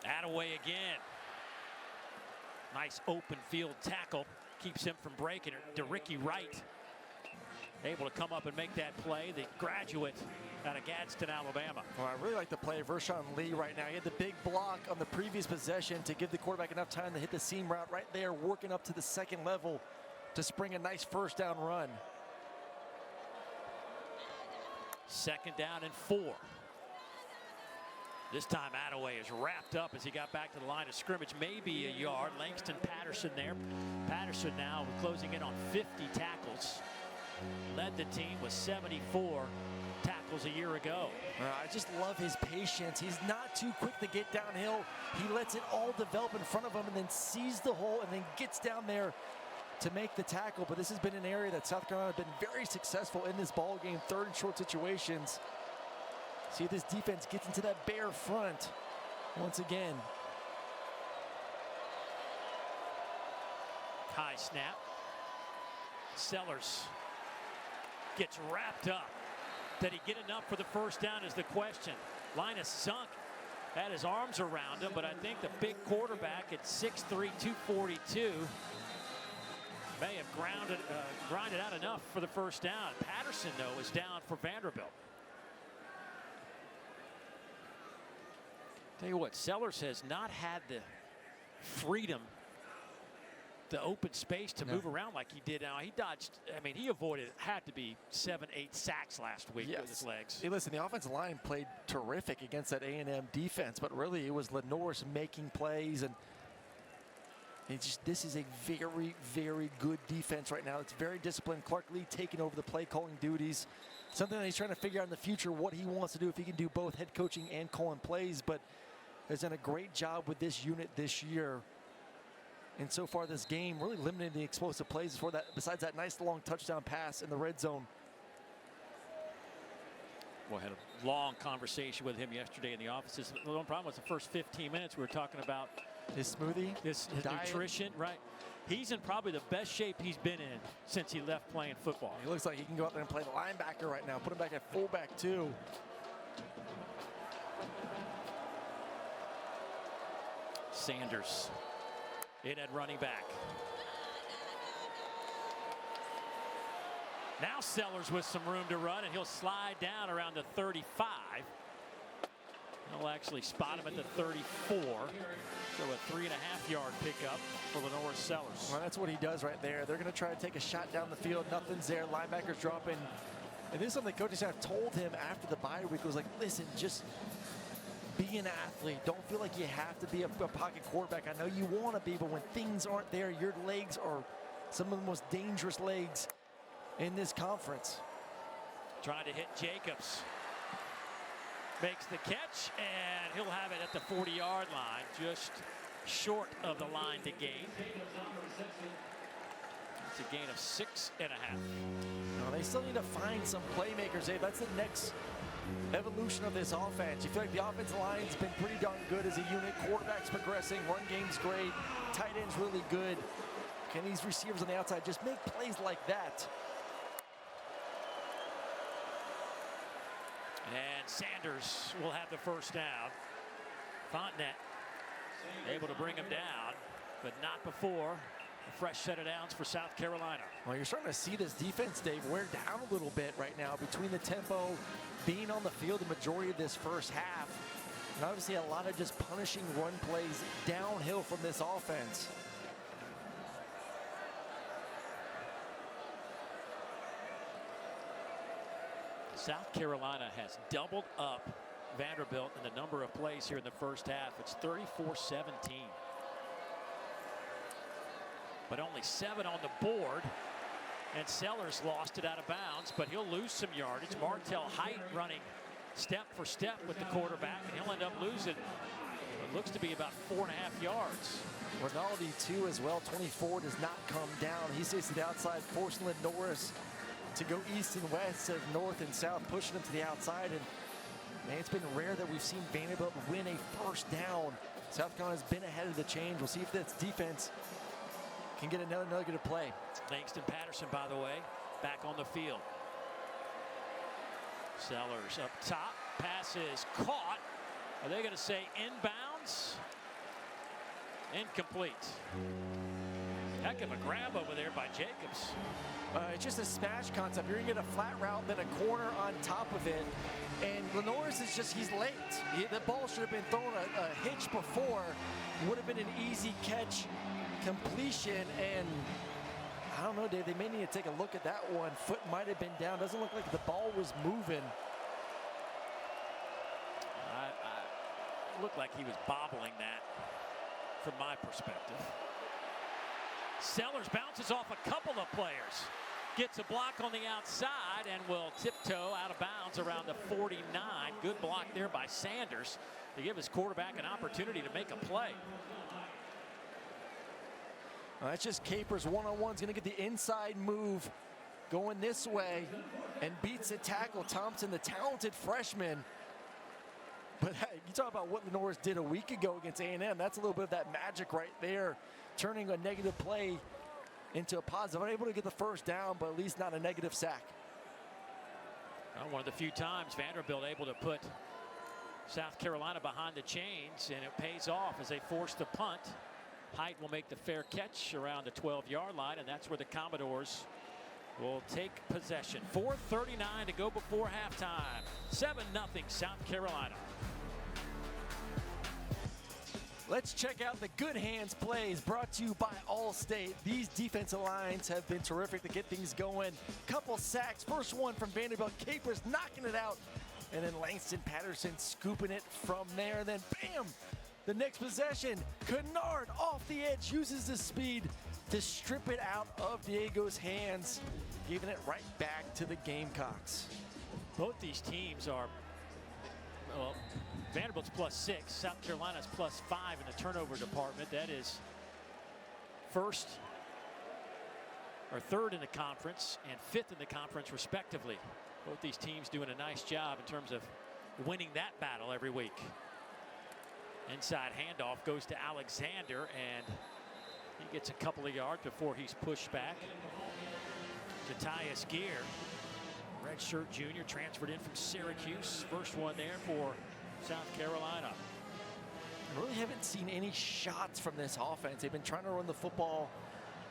Attaway again. Nice open field tackle. Keeps him from breaking it. DeRicky Wright able to come up and make that play. The graduate out of Gadsden, Alabama. Well, I really like the play of Vershawn Lee right now. He had the big block on the previous possession to give the quarterback enough time to hit the seam route right there, working up to the second level to spring a nice first down run. 2nd down and 4. This time Attaway is wrapped up as he got back to the line of scrimmage, maybe a yard. Langston Patterson there. Patterson now closing in on 50 tackles. Led the team with 74 tackles a year ago. I just love his patience. He's not too quick to get downhill. He lets it all develop in front of him and then sees the hole and then gets down there to make the tackle. But this has been an area that South Carolina has been very successful in this ball game, 3rd and short situations. See if this defense gets into that bare front once again. High snap. Sellers gets wrapped up. Did he get enough for the first down is the question. Linus Zunk had his arms around him, but I think the big quarterback at 6'3", 242 may have grinded out enough for the first down. Patterson, though, is down for Vanderbilt. Tell you what, Sellers has not had the freedom, the open space to move around like he did. Now he dodged, I mean, he avoided, had to be 7, 8 sacks last week with his legs. Hey, listen, the offensive line played terrific against that A&M defense, but really it was Lenoris making plays, and this is a very, very good defense right now. It's very disciplined. Clark Lee taking over the play calling duties. Something that he's trying to figure out in the future what he wants to do, if he can do both head coaching and calling plays, but has done a great job with this unit this year. And so far this game, really limiting the explosive plays before that, besides that nice long touchdown pass in the red zone. Well, I had a long conversation with him yesterday in the offices. The only problem was the first 15 minutes we were talking about his smoothie, his nutrition, right? He's in probably the best shape he's been in since he left playing football. He looks like he can go out there and play linebacker right now. Put him back at fullback too. Sanders in at running back. Now Sellers with some room to run, and he'll slide down around the 35. He'll actually spot him at the 34. So a 3.5-yard pickup for Lenoris Sellers. Well, that's what he does right there. They're going to try to take a shot down the field. Nothing's there. Linebackers dropping. And this is something the coaching staff told him after the bye week. It was like, listen, just be an athlete. Don't feel like you have to be a pocket quarterback. I know you want to be, but when things aren't there, your legs are some of the most dangerous legs in this conference. Trying to hit Jacobs. Makes the catch, and he'll have it at the 40-yard line, just short of the line to gain. It's a gain of 6.5. No, they still need to find some playmakers, Dave. That's the next evolution of this offense. You feel like the offensive line's been pretty darn good as a unit. Quarterback's progressing, run game's great, tight end's really good. Can these receivers on the outside just make plays like that? And Sanders will have the first down. Fontenette able to bring him down, but not before the fresh set of downs for South Carolina. Well, you're starting to see this defense, Dave, wear down a little bit right now between the tempo, being on the field the majority of this first half, and obviously a lot of just punishing run plays downhill from this offense. South Carolina has doubled up Vanderbilt in the number of plays here in the first half. It's 34-17. But only 7 on the board. And Sellers lost it out of bounds, but he'll lose some yardage. Martell Height running step for step with the quarterback, and he'll end up losing what looks to be about 4.5 yards. Rinaldi, too, as well. 24 does not come down. He stays to the outside, forcing Norris to go east and west instead of north and south, pushing him to the outside. And man, it's been rare that we've seen Vanderbilt win a first down. South Carolina's been ahead of the change. We'll see if this defense can get another good play. Langston Patterson, by the way, back on the field. Sellers up top. Pass is caught. Are they going to say inbounds? Incomplete. Heck of a grab over there by Jacobs. It's just a smash concept. You're going to get a flat route, then a corner on top of it. And Norris is just, he's late. The ball should have been thrown a hitch before. Would have been an easy catch completion. And I don't know, Dave, they may need to take a look at that one. Foot might have been down. Doesn't look like the ball was moving. It looked like he was bobbling that from my perspective. Sellers bounces off a couple of players. Gets a block on the outside and will tiptoe out of bounds around the 49. Good block there by Sanders to give his quarterback an opportunity to make a play. That's just Capers one-on-one. Going to get the inside move going this way and beats the tackle. Thompson, the talented freshman. But hey, you talk about what Norris did a week ago against A&M. That's a little bit of that magic right there, turning a negative play into a positive. Unable to get the first down, but at least not a negative sack. Well, one of the few times Vanderbilt able to put South Carolina behind the chains, and it pays off as they force the punt. Height will make the fair catch around the 12-yard line, and that's where the Commodores will take possession. 4:39 to go before halftime. 7-0 South Carolina. Let's check out the good hands plays brought to you by Allstate. These defensive lines have been terrific to get things going. Couple sacks. First one from Vanderbilt. Capers knocking it out. And then Langston Patterson scooping it from there. Then bam! The next possession. Kennard off the edge uses the speed to strip it out of Diego's hands, giving it right back to the Gamecocks. Both these teams are, well, Vanderbilt's +6, South Carolina's +5 in the turnover department. That is first or third in the conference and fifth in the conference respectively. Both these teams doing a nice job in terms of winning that battle every week. Inside handoff goes to Alexander, and he gets a couple of yards before he's pushed back. Jatius Gear, redshirt junior, transferred in from Syracuse. First one there for South Carolina. I really haven't seen any shots from this offense. They've been trying to run the football,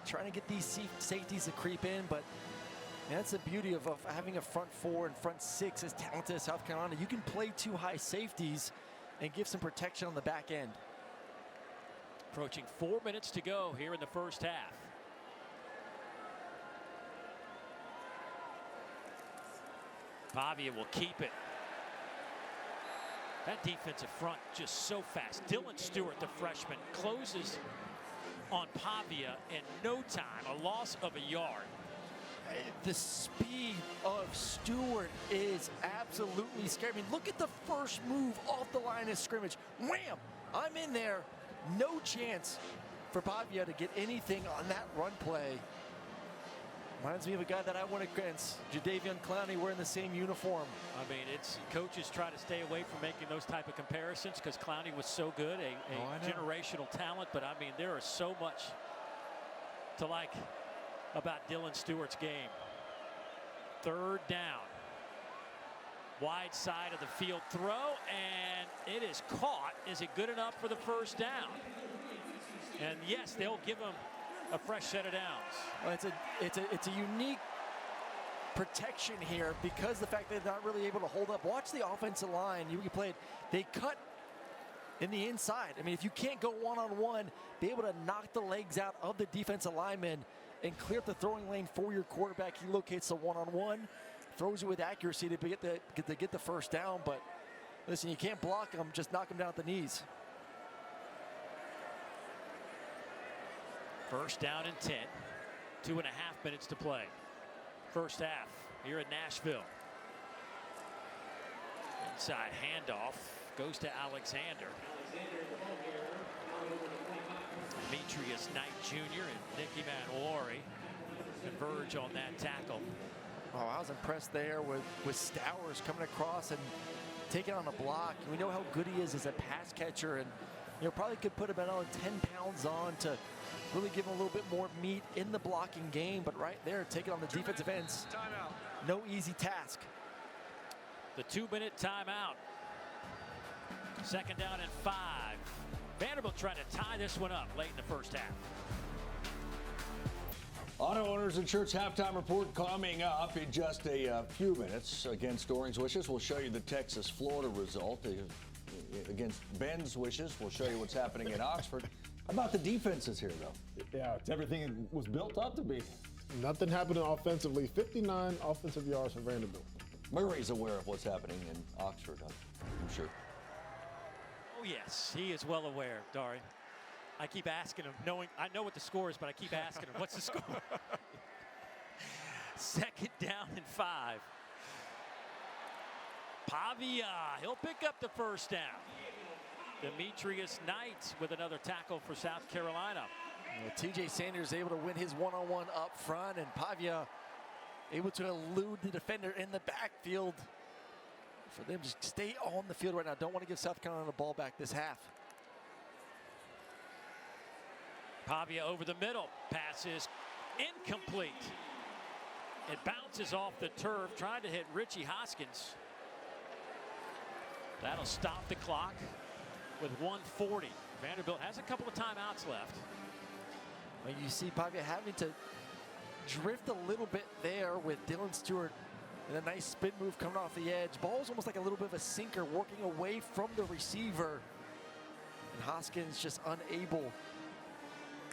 trying to get these safeties to creep in, but that's the beauty of having a front four and front six as talented as South Carolina. You can play two high safeties and give some protection on the back end. Approaching 4 minutes to go here in the first half. Pavia will keep it. That defensive front just so fast. Dylan Stewart, the freshman, closes on Pavia in no time. A loss of a yard. The speed of Stewart is absolutely scary. I mean, look at the first move off the line of scrimmage. Wham! I'm in there. No chance for Pavia to get anything on that run play. Reminds me of a guy that I went against, Jadeveon Clowney. We're in the same uniform. I mean, it's coaches try to stay away from making those type of comparisons because Clowney was so good, a generational talent. But I mean, there is so much to like about Dylan Stewart's game. Third down. Wide side of the field throw, and it is caught. Is it good enough for the first down? And yes, they'll give him a fresh set of downs. Well, it's a unique protection here because the fact that they're not really able to hold up. Watch the offensive line. You play it. They cut in the inside. I mean, if you can't go one-on-one, be able to knock the legs out of the defensive lineman and clear up the throwing lane for your quarterback. He locates the one-on-one, throws it with accuracy to get the first down. But listen, you can't block him. Just knock him down at the knees. First down and 10. 2.5 minutes to play. First half here in Nashville. Inside handoff goes to Alexander. Demetrius Knight Jr. and Nicky Manwari converge on that tackle. Oh, I was impressed there with Stowers coming across and taking on a block. We know how good he is as a pass catcher, and probably could put about another 10 pounds on to really give him a little bit more meat in the blocking game. But right there, taking on the defensive ends, no easy task. The 2-minute timeout. Second down and 5. Vanderbilt trying to tie this one up late in the first half. Auto Owners Insurance halftime report coming up in just a few minutes. Against Orange Wishes, we'll show you the Texas-Florida result. Against Ben's Wishes, we'll show you what's happening in Oxford. How about the defenses here, though? Yeah, it's everything it was built up to be. Nothing happening offensively. 59 offensive yards for Vanderbilt. Murray's aware of what's happening in Oxford, I'm sure. Oh, yes, he is well aware, Dari. I keep asking him, I know what the score is, but I keep asking him, what's the score? Second down and 5. Pavia, he'll pick up the first down. Demetrius Knight with another tackle for South Carolina. TJ Sanders able to win his one-on-one up front, and Pavia able to elude the defender in the backfield. For them to stay on the field right now. Don't want to give South Carolina the ball back this half. Pavia over the middle. Pass is incomplete. It bounces off the turf, trying to hit Richie Hoskins. That'll stop the clock with 1:40. Vanderbilt has a couple of timeouts left. Well, you see Pavia having to drift a little bit there with Dylan Stewart and a nice spin move coming off the edge. Ball's almost like a little bit of a sinker working away from the receiver. And Hoskins just unable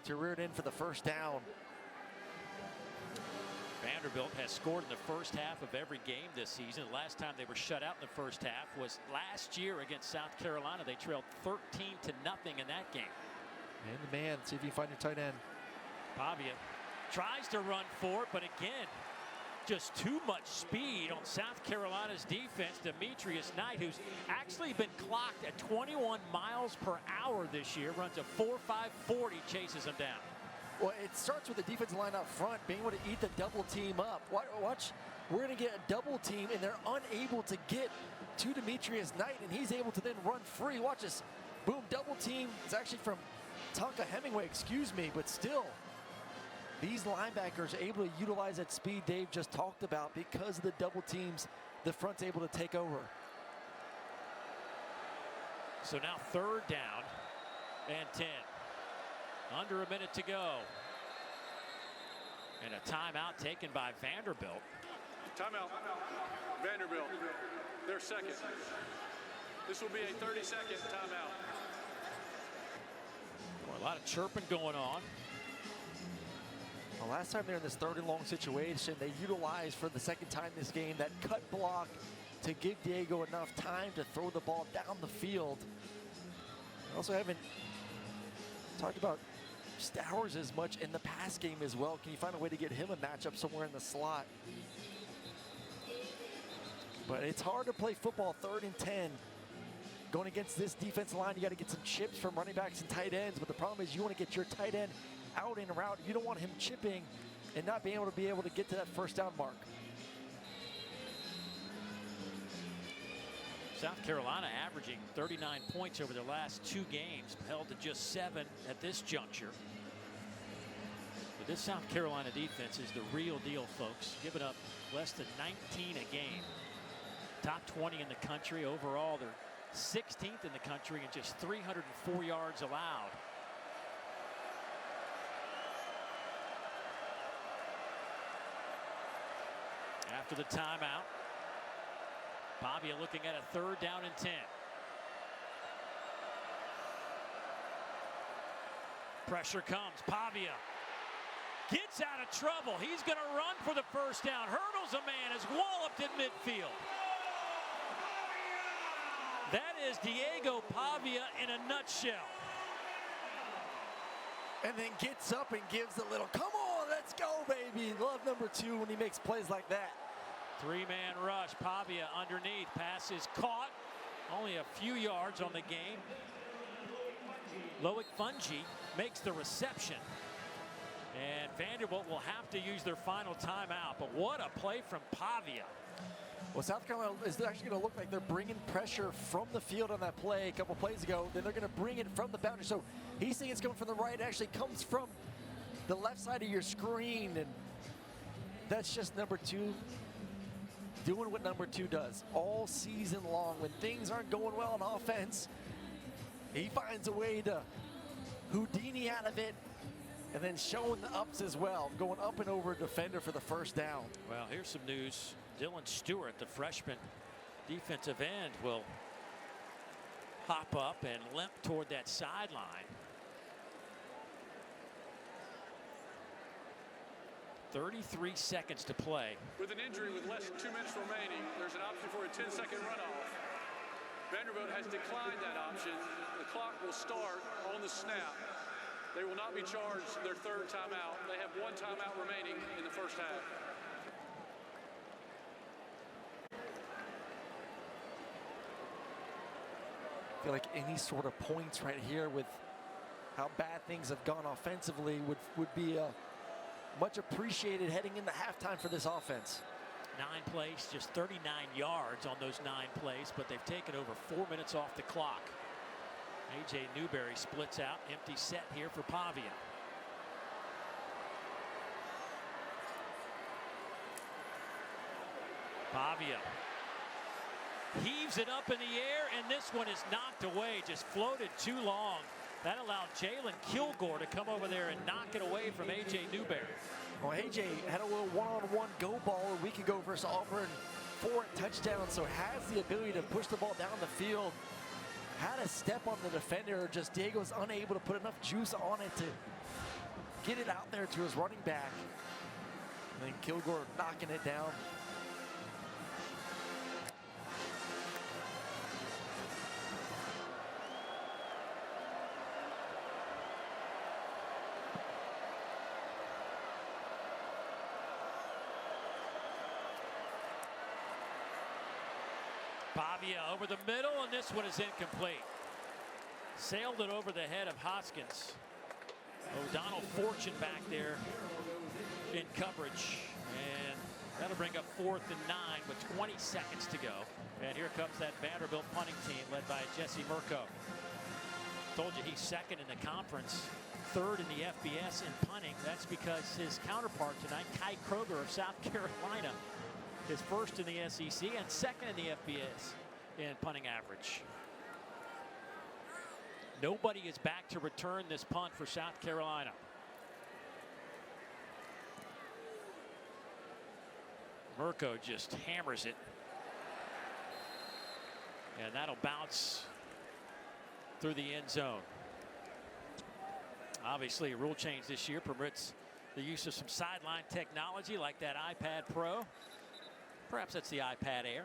to rear it in for the first down. Vanderbilt has scored in the first half of every game this season. The last time they were shut out in the first half was last year against South Carolina. They trailed 13-0 in that game. Man to man, see if you can find your tight end. Pavia tries to run for it, but again, just too much speed on South Carolina's defense. Demetrius Knight, who's actually been clocked at 21 miles per hour this year, runs a 4.5 chases him down. Well, it starts with the defensive line up front being able to eat the double team up. Watch, we're going to get a double team, and they're unable to get to Demetrius Knight, and he's able to then run free. Watch this. Boom, double team. It's actually from Tonka Hemingway, excuse me, but still, these linebackers are able to utilize that speed Dave just talked about because of the double teams. The front's able to take over. So now third down and 10. Under a minute to go. And a timeout taken by Vanderbilt. Timeout. Vanderbilt. Their second. This will be a 30-second timeout. Boy, a lot of chirping going on. Well, last time they're in this third and long situation, they utilized for the second time this game that cut block to give Diego enough time to throw the ball down the field. I also haven't talked about Stowers as much in the pass game as well. Can you find a way to get him a matchup somewhere in the slot? But it's hard to play football 3rd and 10. Going against this defensive line, you got to get some chips from running backs and tight ends. But the problem is you want to get your tight end out and route. You don't want him chipping and not being able to get to that first down mark. South Carolina averaging 39 points over their last 2 games, held to just 7 at this juncture. But this South Carolina defense is the real deal, folks. Giving up less than 19 a game. Top 20 in the country. Overall, they're 16th in the country and just 304 yards allowed. after the timeout. Pavia looking at a 3rd down and 10. Pressure comes. Pavia gets out of trouble. He's going to run for the 1st down. Hurdles a man, is walloped at midfield. That is Diego Pavia in a nutshell. And then gets up and gives a little, come on, let's go, baby. Love number 2 when he makes plays like that. 3-man rush. Pavia underneath. Pass is caught. Only a few yards on the game. Loic Fungi makes the reception. And Vanderbilt will have to use their final timeout. But what a play from Pavia. Well, South Carolina is actually going to look like they're bringing pressure from the field on that play a couple plays ago. Then they're going to bring it from the boundary. So he's saying it's coming from the right. It actually comes from the left side of your screen. And that's just number 2 doing what number 2 does all season long. When things aren't going well on offense, he finds a way to Houdini out of it. And then showing the ups as well, going up and over a defender for the 1st down. Well, here's some news. Dylan Stewart, the freshman defensive end, will hop up and limp toward that sideline. 33 seconds to play. With an injury with less than 2 minutes remaining, there's an option for a 10-second runoff. Vanderbilt has declined that option. The clock will start on the snap. They will not be charged their 3rd timeout. They have 1 timeout remaining in the 1st half. I feel like any sort of points right here with how bad things have gone offensively would be much appreciated heading into halftime for this offense. 9 plays, just 39 yards on those 9 plays, but they've taken over 4 minutes off the clock. A.J. Newberry splits out. Empty set here for Pavia. Pavia heaves it up in the air, and this one is knocked away. Just floated too long. That allowed Jalen Kilgore to come over there and knock it away from A.J. Newberry. Well, A.J. had a little one-on-one go ball a week ago versus Auburn for a touchdown, so has the ability to push the ball down the field. Had a step on the defender, just Diego's unable to put enough juice on it to get it out there to his running back. And then Kilgore knocking it down. Pavia over the middle, and this one is incomplete. Sailed it over the head of Hoskins. O'Donnell Fortune back there in coverage, and that'll bring up 4th and 9 with 20 seconds to go. And here comes that Vanderbilt punting team led by Jesse Murko. Told you he's 2nd in the conference, 3rd in the FBS in punting. That's because his counterpart tonight, Kai Kroger of South Carolina, is 1st in the SEC and 2nd in the FBS in punting average. Nobody is back to return this punt for South Carolina. Murko just hammers it. And that'll bounce through the end zone. Obviously, a rule change this year permits the use of some sideline technology like that iPad Pro. Perhaps that's the iPad Air,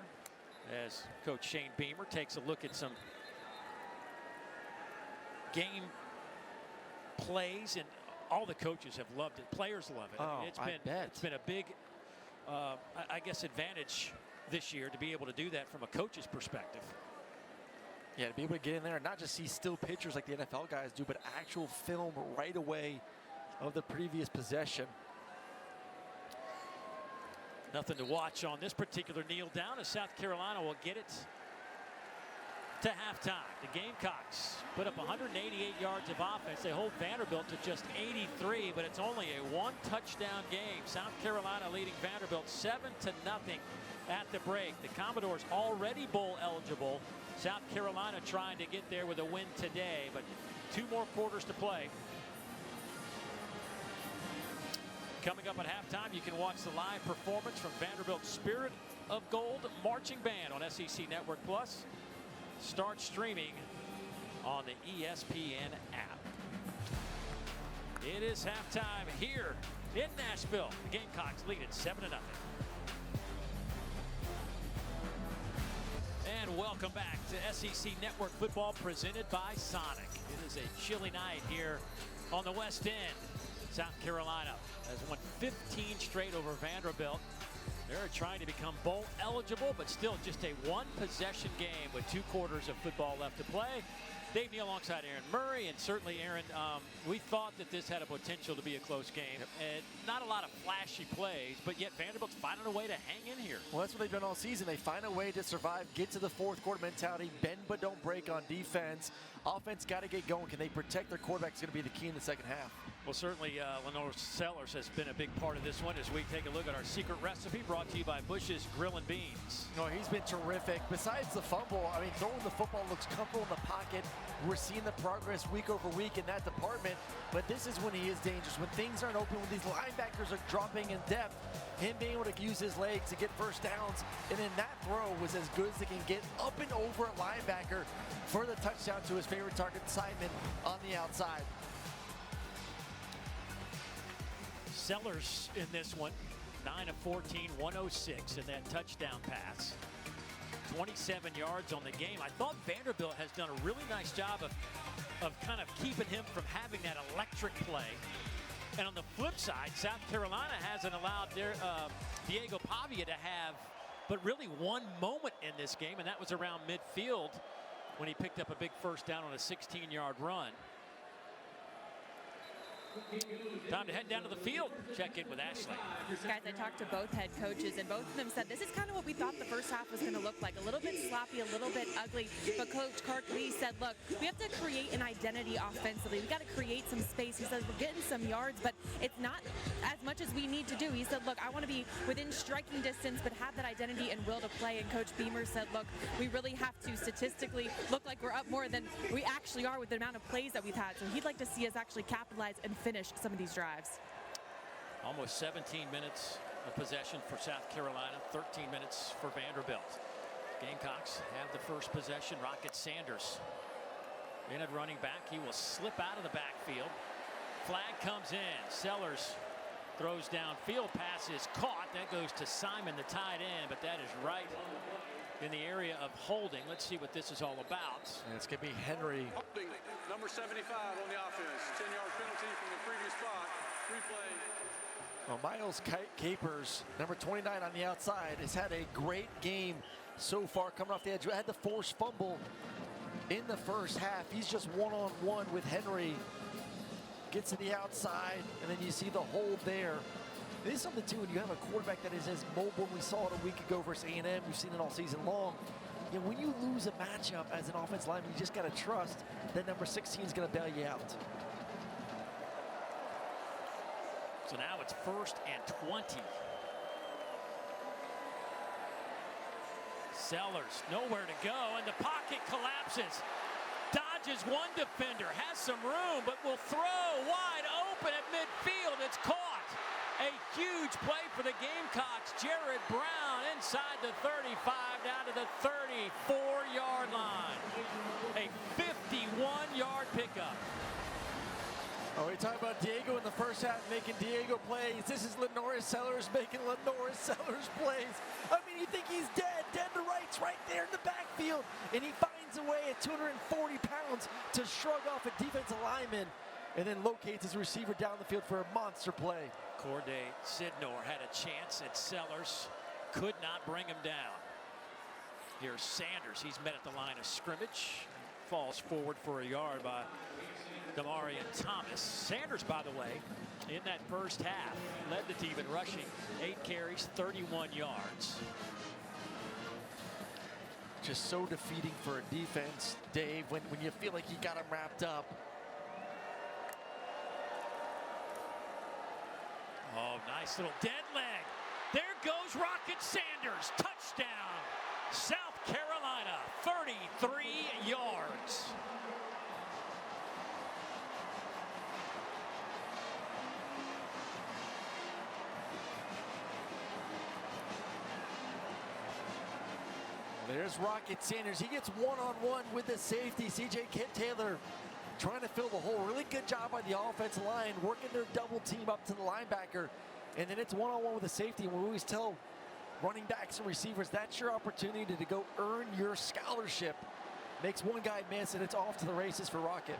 as Coach Shane Beamer takes a look at some game plays, and all the coaches have loved it. Players love it. I mean, it's been a big, I guess, advantage this year to be able to do that from a coach's perspective. Yeah, to be able to get in there and not just see still pictures like the NFL guys do, but actual film right away of the previous possession. Nothing to watch on this particular kneel down as South Carolina will get it to halftime. The Gamecocks put up 188 yards of offense. They hold Vanderbilt to just 83, but it's only a 1-touchdown game. South Carolina leading Vanderbilt 7-0 at the break. The Commodores already bowl eligible. South Carolina trying to get there with a win today, but 2 more quarters to play. Coming up at halftime, you can watch the live performance from Vanderbilt's Spirit of Gold Marching Band on SEC Network Plus. Start streaming on the ESPN app. It is halftime here in Nashville. The Gamecocks lead it 7-0. And welcome back to SEC Network Football presented by Sonic. It is a chilly night here on the West End. South Carolina has won 15 straight over Vanderbilt. They're trying to become bowl eligible, but still just a one-possession game with 2 quarters of football left to play. Dave Neal alongside Aaron Murray, and certainly, Aaron, we thought that this had a potential to be a close game. And not a lot of flashy plays, but yet Vanderbilt's finding a way to hang in here. Well, that's what they've done all season. They find a way to survive, get to the fourth quarter mentality, bend but don't break on defense. Offense got to get going. Can they protect their quarterback? Is going to be the key in the second half. Well, certainly Lenore Sellers has been a big part of this one as we take a look at our secret recipe brought to you by Bush's Grill and Beans. No, he's been terrific. Besides the fumble, I mean, throwing the football looks comfortable in the pocket. We're seeing the progress week over week in that department, but this is when he is dangerous. When things aren't open, when these linebackers are dropping in depth, him being able to use his legs to get first downs, and then that throw was as good as they can get up and over a linebacker for the touchdown to his favorite target, Simon, on the outside. Sellers in this one, 9 of 14, 106 in that touchdown pass. 27 yards on the game. I thought Vanderbilt has done a really nice job of kind of keeping him from having that electric play. And on the flip side, South Carolina hasn't allowed Diego Pavia to have but really one moment in this game, and that was around midfield when he picked up a big first down on a 16-yard run. Time to head down to the field. Check in with Ashley. Guys, I talked to both head coaches, and both of them said this is kind of what we thought the first half was going to look like. A little bit sloppy, a little bit ugly. But Coach Clark Lee said, look, we have to create an identity offensively. We got to create some space. He says we're getting some yards, but it's not as much as we need to do. He said, look, I want to be within striking distance, but have that identity and will to play. And Coach Beamer said, look, we really have to statistically look like we're up more than we actually are with the amount of plays that we've had. So he'd like to see us actually capitalize and finish some of these drives. Almost 17 minutes of possession for South Carolina, 13 minutes for Vanderbilt. Gamecocks have the first possession. Rocket Sanders in at running back. He will slip out of the backfield. Flag comes in. Sellers throws downfield. Pass is caught. That goes to Simon, the tight end, but that is right in the area of holding. Let's see what this is all about. And it's going to be Henry. Holding, number 75 on the offense. 10-yard penalty from the previous spot. Replay. Well, Miles Capers, number 29 on the outside, has had a great game so far coming off the edge. Had the forced fumble in the first half. He's just one-on-one with Henry. Gets to the outside, and then you see the hold there. It is something, too, when you have a quarterback that is as mobile. We saw it a week ago versus A&M. We've seen it all season long. You know, when you lose a matchup as an offensive lineman, you just got to trust that number 16 is going to bail you out. So now it's 1st and 20. Sellers nowhere to go, and the pocket collapses. Dodges one defender, has some room, but will throw wide open at midfield. It's caught. A huge play for the Gamecocks. Jared Brown inside the 35 down to the 34-yard line. A 51-yard pickup. Oh, we talk about Diego in the first half making Diego plays. This is Lenore Sellers making Lenore Sellers plays. I mean, you think he's dead to rights right there in the backfield. And he finds a way at 240 pounds to shrug off a defensive lineman and then locates his receiver down the field for a monster play. Corday Sidnor had a chance at Sellers. Could not bring him down. Here's Sanders. He's met at the line of scrimmage. Falls forward for a yard by Damarian Thomas. Sanders, by the way, in that first half, led the team in rushing. 8 carries, 31 yards. Just so defeating for a defense, Dave, when you feel like you got him wrapped up. Oh, nice little dead leg. There goes Rocket Sanders. Touchdown. South Carolina, 33 yards. There's Rocket Sanders. He gets one-on-one with the safety, C.J. Taylor, trying to fill the hole. Really good job by the offensive line, working their double team up to the linebacker. And then it's one-on-one with the safety. And we always tell running backs and receivers, that's your opportunity to go earn your scholarship. Makes one guy miss, and it's off to the races for Rocket.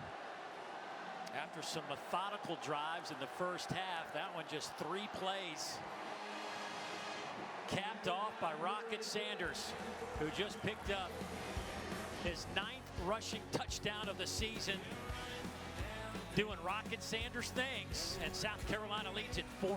After some methodical drives in the first half, that one just 3 plays. Capped off by Rocket Sanders, who just picked up his 9th rushing touchdown of the season. Doing Rocket Sanders things, and South Carolina leads it 14-0.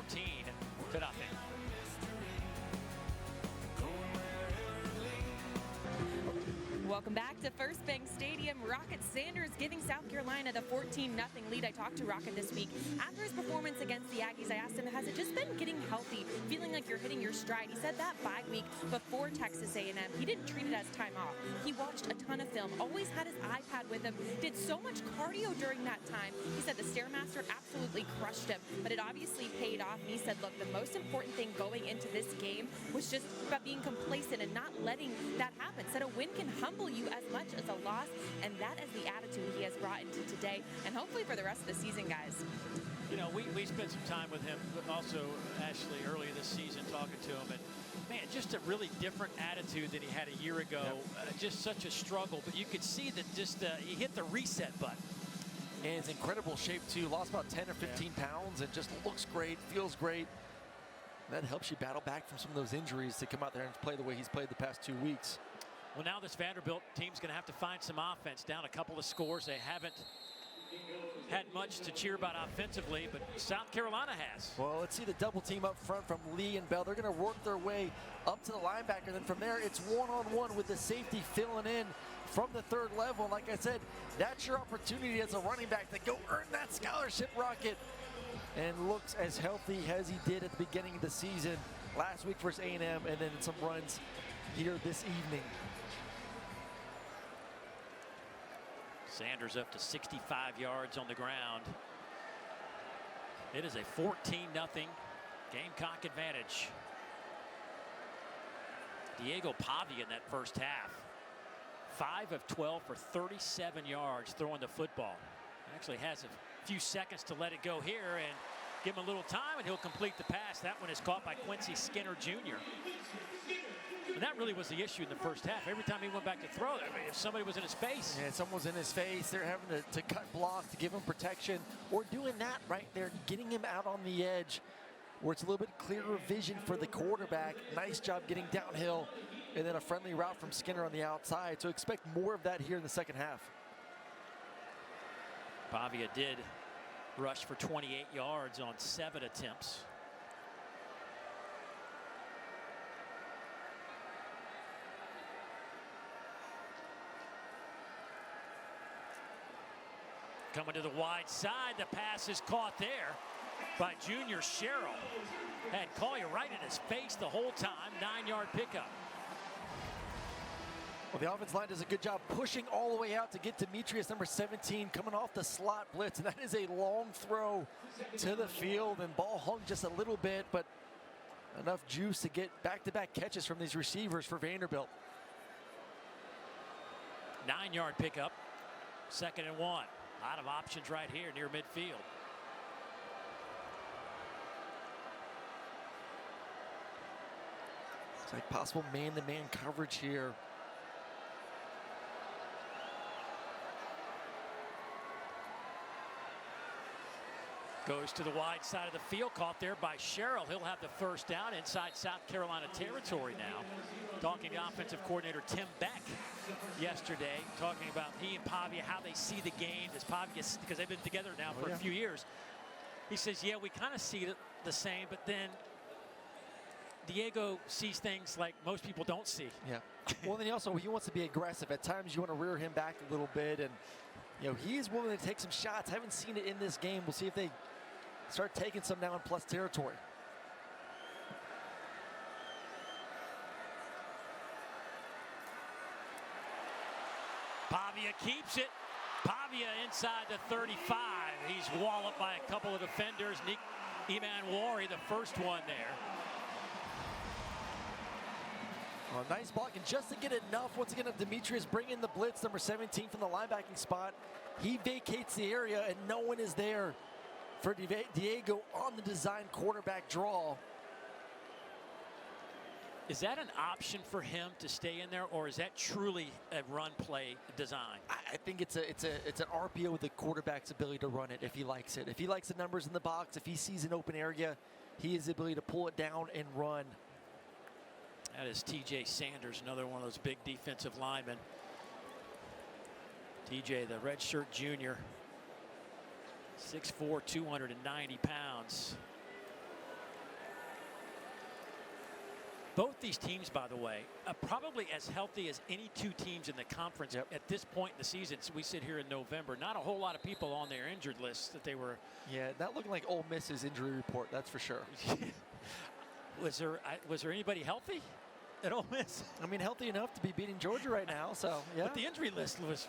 Welcome back to First Bank Stadium. Rocket Sanders giving South Carolina the 14-0 lead. I talked to Rocket this week. After his performance against the Aggies, I asked him, has it just been getting healthy, feeling like you're hitting your stride? He said that bye week before Texas A&M, he didn't treat it as time off. He watched a ton of film, always had his iPad with him, did so much cardio during that time. He said the Stairmaster absolutely crushed him, but it obviously paid off. And he said, look, the most important thing going into this game was just about being complacent and not letting that happen. Said a win can humble you as much as a loss, and that is the attitude he has brought into today, and hopefully for the rest of the season, guys. You know, we spent some time with him, but also Ashley earlier this season talking to him, and man, just a really different attitude than he had a year ago. Yep. Just such a struggle, but you could see that just he hit the reset button. And he's in incredible shape too. Lost about 10 or 15 pounds and just looks great, feels great. That helps you battle back from some of those injuries to come out there and play the way he's played the past 2 weeks. Well, now this Vanderbilt team's going to have to find some offense. Down a couple of scores. They haven't had much to cheer about offensively, but South Carolina has. Well, let's see the double team up front from Lee and Bell. They're going to work their way up to the linebacker. Then from there, it's one-on-one with the safety filling in from the 3rd level. And like I said, that's your opportunity as a running back to go earn that scholarship, Rocket. And looks as healthy as he did at the beginning of the season last week versus A&M, and then some runs here this evening. Sanders up to 65 yards on the ground. It is a 14-0 Gamecock advantage. Diego Pavia in that first half. 5 of 12 for 37 yards throwing the football. Actually has a few seconds to let it go here and give him a little time, and he'll complete the pass. That one is caught by Quincy Skinner Jr. And that really was the issue in the first half. Every time he went back to throw, if somebody was in his face. Yeah, someone was in his face. They're having to cut block to give him protection, or doing that right there, getting him out on the edge where it's a little bit clearer vision for the quarterback. Nice job getting downhill, and then a friendly route from Skinner on the outside. So expect more of that here in the second half. Pavia did rush for 28 yards on 7 attempts. Coming to the wide side, the pass is caught there by Junior Sherrill. Had Collier right in his face the whole time. 9-yard pickup. Well, the offense line does a good job pushing all the way out to get Demetrius, number 17, coming off the slot blitz. And that is a long throw to the field, and ball hung just a little bit, but enough juice to get back-to-back catches from these receivers for Vanderbilt. 9-yard pickup. 2nd and 1. A lot of options right here near midfield. It's like possible man-to-man coverage here. Goes to the wide side of the field, caught there by Sherrill. He'll have the first down inside South Carolina territory now. Talking to offensive coordinator Tim Beck yesterday, talking about he and Pavia, how they see the game. Does Pavia, because they've been together now for a few years. He says, yeah, we kind of see it the same, but then Diego sees things like most people don't see. Yeah. Well, then he wants to be aggressive. At times you want to rear him back a little bit, and he is willing to take some shots. Haven't seen it in this game. We'll see if they start taking some now in plus territory. Pavia keeps it. Pavia inside the 35. He's walloped by a couple of defenders. Eman Wari, the first one there. Well, nice block, and just to get enough, once again, Demetrius bring in the blitz, number 17 from the linebacking spot. He vacates the area, and no one is there for Diego on the design quarterback draw. Is that an option for him to stay in there, or is that truly a run play design? I think it's an RPO with the quarterback's ability to run it if he likes it. If he likes the numbers in the box, if he sees an open area, he has the ability to pull it down and run. That is TJ Sanders, another one of those big defensive linemen. TJ, the redshirt junior, 6'4", 290 pounds. Both these teams, by the way, are probably as healthy as any two teams in the conference at this point in the season. So we sit here in November. Not a whole lot of people on their injured list that they were. Yeah, not looking like Ole Miss's injury report, that's for sure. Was there anybody healthy at Ole Miss? I mean, healthy enough to be beating Georgia right now, so yeah. But the injury list was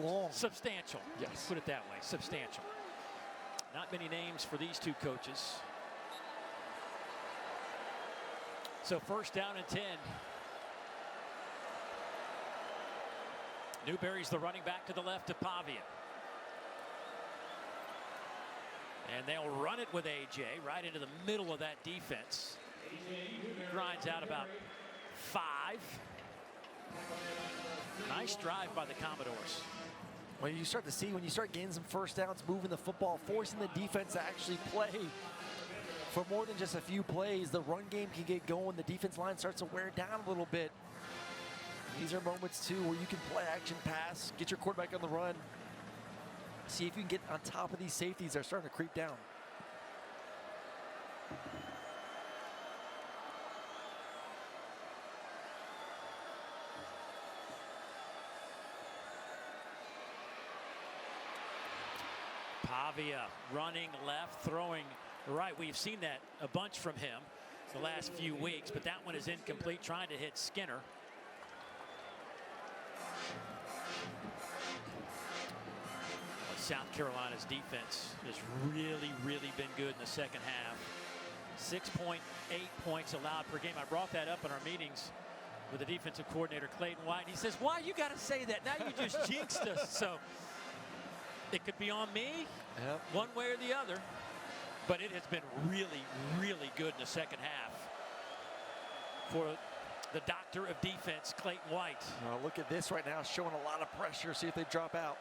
long. Substantial. Yes. Put it that way, substantial. Not many names for these two coaches. So first down and 10. Newberry's the running back to the left of Pavia. And they'll run it with AJ right into the middle of that defense. Grinds out about 5. Nice drive by the Commodores. Well, you start to see when you start getting some first downs, moving the football, forcing the defense to actually play for more than just a few plays. The run game can get going. The defense line starts to wear down a little bit. These are moments, too, where you can play action pass, get your quarterback on the run, see if you can get on top of these safeties that are starting to creep down. Pavia running left, throwing right. We've seen that a bunch from him the last few weeks, but that one is incomplete, trying to hit Skinner. South Carolina's defense has really, really been good in the second half. 6.8 points allowed per game. I brought that up in our meetings with the defensive coordinator, Clayton White. He says, why you got to say that? Now you just jinxed us. So it could be on me, one way or the other. But it has been really, really good in the second half for the doctor of defense, Clayton White. Look at this right now, showing a lot of pressure. See if they drop out.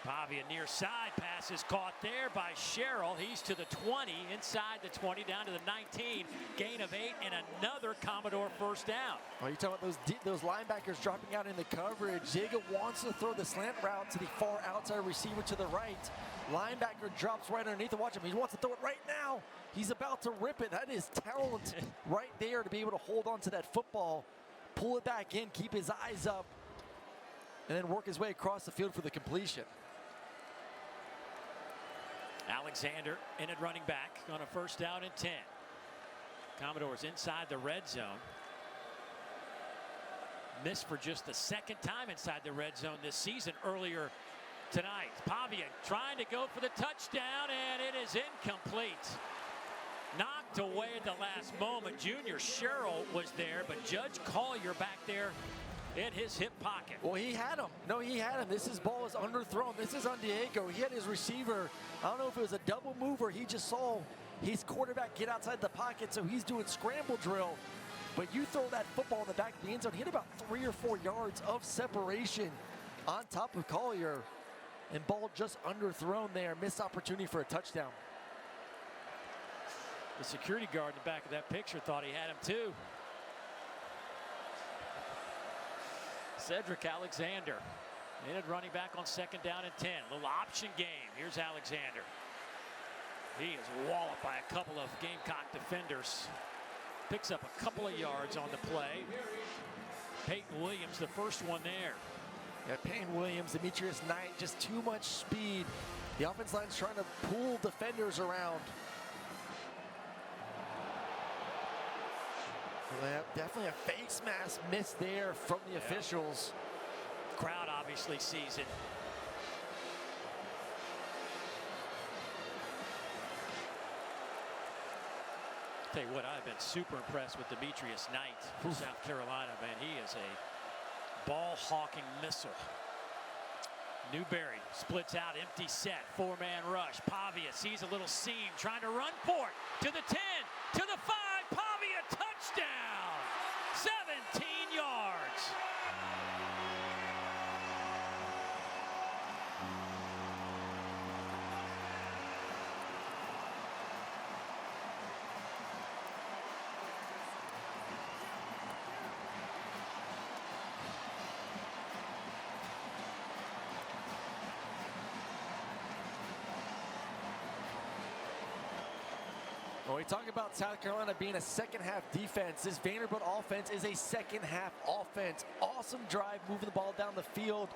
Pavia near side pass is caught there by Sherrill. He's to the 20, inside the 20, down to the 19. Gain of 8 and another Commodore first down. Well, you're talking about those linebackers dropping out in the coverage. Ziega wants to throw the slant route to the far outside receiver to the right. Linebacker drops right underneath him. Watch him. He wants to throw it right now. He's about to rip it. That is talent right there to be able to hold on to that football, pull it back in, keep his eyes up, and then work his way across the field for the completion. Alexander in at running back on a first down and 10. Commodores inside the red zone. Missed for just the second time inside the red zone this season earlier tonight. Pavia trying to go for the touchdown, and it is incomplete. Knocked away at the last moment. Junior Sherrill was there, but Judge Collier back there in his hip pocket. Well, he had him. No, he had him. This ball is underthrown. This is on Diego. He had his receiver. I don't know if it was a double move or he just saw his quarterback get outside the pocket, so he's doing scramble drill. But you throw that football in the back of the end zone, hit about 3 or 4 yards of separation on top of Collier, and ball just underthrown there. Missed opportunity for a touchdown. The security guard in the back of that picture thought he had him too. Cedric Alexander in at running back on second down and 10. Little option game. Here's Alexander. He is walloped by a couple of Gamecock defenders. Picks up a couple of yards on the play. Peyton Williams, the first one there. Yeah, Payne Williams, Demetrius Knight, just too much speed. The offense line's trying to pull defenders around. Well, definitely a face mask miss there from the officials. Crowd obviously sees it. Tell you what, I've been super impressed with Demetrius Knight from South Carolina, man. He is a ball-hawking missile. Newberry splits out, empty set, four-man rush. Pavia sees a little seam, trying to run for it. To the 10, to the 5, Pavia, touchdown! 17 yards. When we talk about South Carolina being a second-half defense, this Vanderbilt offense is a second-half offense. Awesome drive, moving the ball down the field.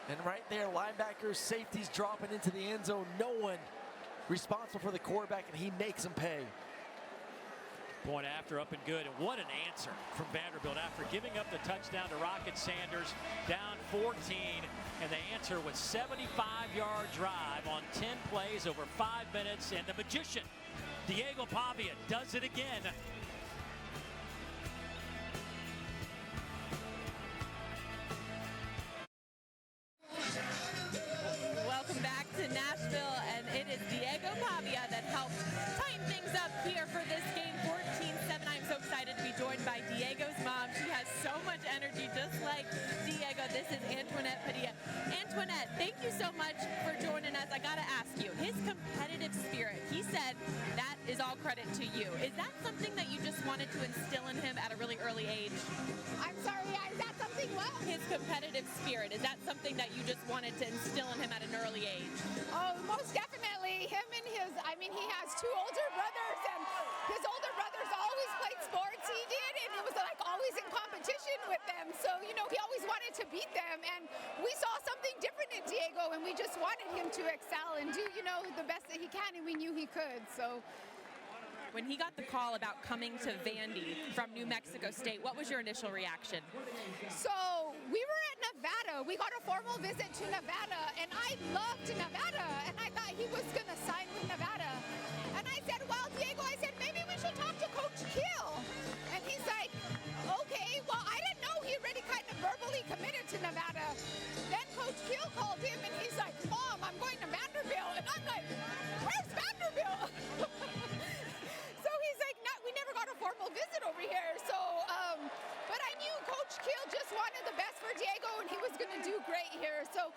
And right there, linebackers, safeties dropping into the end zone. No one responsible for the quarterback, and he makes them pay. Point after, up and good. And what an answer from Vanderbilt after giving up the touchdown to Rocket Sanders, down 14. And the answer was 75-yard drive on 10 plays over 5 minutes. And the magician, Diego Pavia, does it again. Welcome back to Nashville, and it is Diego Pavia that helped tighten things up here for this game, 14-7. I'm so excited to be joined by Diego's mom. She has so much energy, just like Diego. This is Antoinette Padilla. Antoinette, thank you so much for joining us. I gotta ask you, his competitive spirit, he said that is all credit to you. Is that something that you just wanted to instill in him at a really early age? I'm sorry, is that something what? His competitive spirit, is that something that you just wanted to instill in him at an early age? Oh, most definitely. Him and his, he has two older brothers, and his older brothers always played sports. He did, and it was like always in competition with them. So, he always wanted to beat them, and we saw something different in Diego, and we just wanted him to excel and do, the best that he can, and we knew he could, so. When he got the call about coming to Vandy from New Mexico State, what was your initial reaction? So we were at Nevada. We got a formal visit to Nevada, and I loved Nevada, and I thought he was going to sign with Nevada. And I said, well, Diego, maybe we should talk to Coach Kill. And he's like, okay, well, I didn't know he already kind of verbally committed to Nevada. Then Coach Kill called him, and he's like, Mom, I'm going to Vanderbilt. And I'm like, where's Vanderbilt? So he's like, no, we never got a formal visit over here. So, but I knew Coach Kill just wanted the best for Diego, and he was going to do great here. So,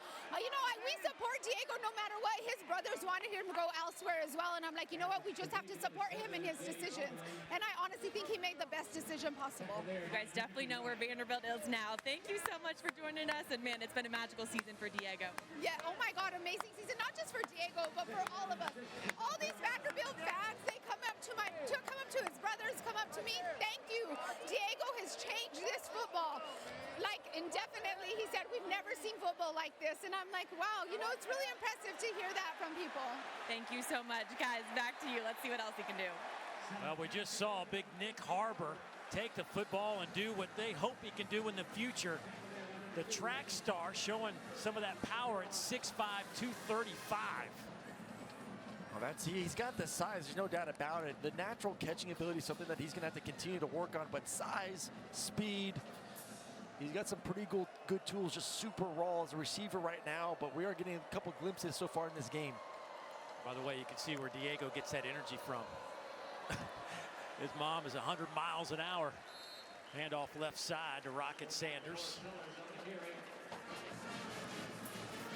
we support Diego no matter what. His brothers wanted him to go elsewhere as well, and I'm like, you know what? We just have to support him in his decisions. And I honestly think he made the best decision possible. You guys definitely know where Vanderbilt is now. Thank you so much for joining us, and man, it's been a magical season for Diego. Yeah, oh my God, amazing season, not just for Diego, but for all of us. All these Vanderbilt fans, they come up to his brothers, come up to me. Thank you. Diego has changed this football. Like, indefinitely. He said, we've never seen football like this. And I'm like, wow, it's really impressive to hear that from people. Thank you so much. Guys, back to you. Let's see what else he can do. Well, we just saw big Nick Harbor take the football and do what they hope he can do in the future. The track star showing some of that power at 6'5", 235. Well, he's got the size, there's no doubt about it. The natural catching ability is something that he's going to have to continue to work on, but size, speed, he's got some pretty good tools, just super raw as a receiver right now, but we are getting a couple glimpses so far in this game. By the way, you can see where Diego gets that energy from. His mom is 100 miles an hour. Handoff left side to Rocket Sanders.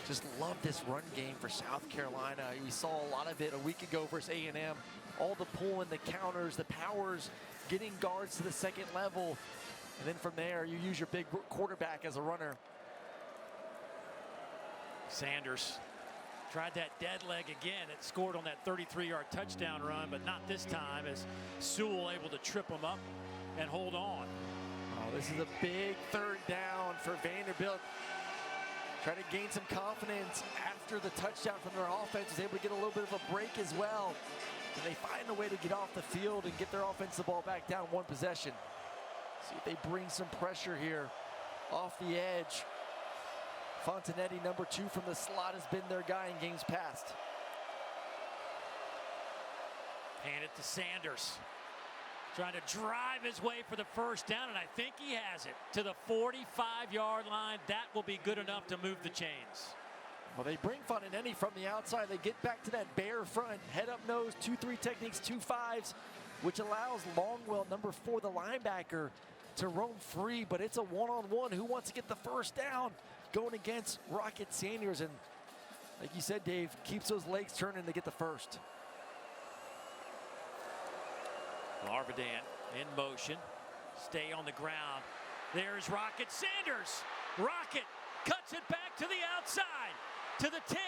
Just love this run game for South Carolina. We saw a lot of it a week ago versus A&M. All the pulling, the counters, the powers, getting guards to the second level. And then from there, you use your big quarterback as a runner. Sanders tried that dead leg again. It scored on that 33-yard touchdown run, but not this time as Sewell able to trip him up and hold on. Oh, this is a big third down for Vanderbilt. Trying to gain some confidence after the touchdown from their offense. Was able to get a little bit of a break as well. And they find a way to get off the field and get their offensive ball back down one possession. See if they bring some pressure here off the edge. Fontanetti, number 2 from the slot, has been their guy in games past. Hand it to Sanders. Trying to drive his way for the first down, and I think he has it to the 45-yard line. That will be good enough to move the chains. Well, they bring Fontanelli from the outside. They get back to that bear front, head up nose, 2-3 techniques, 2-5s, which allows Longwell, number 4, the linebacker, to roam free. But it's a one-on-one. Who wants to get the first down? Going against Rocket Sanders, and like you said, Dave, keeps those legs turning to get the first. Larvadan in motion. Stay on the ground. There's Rocket Sanders. Rocket cuts it back to the outside. To the 10.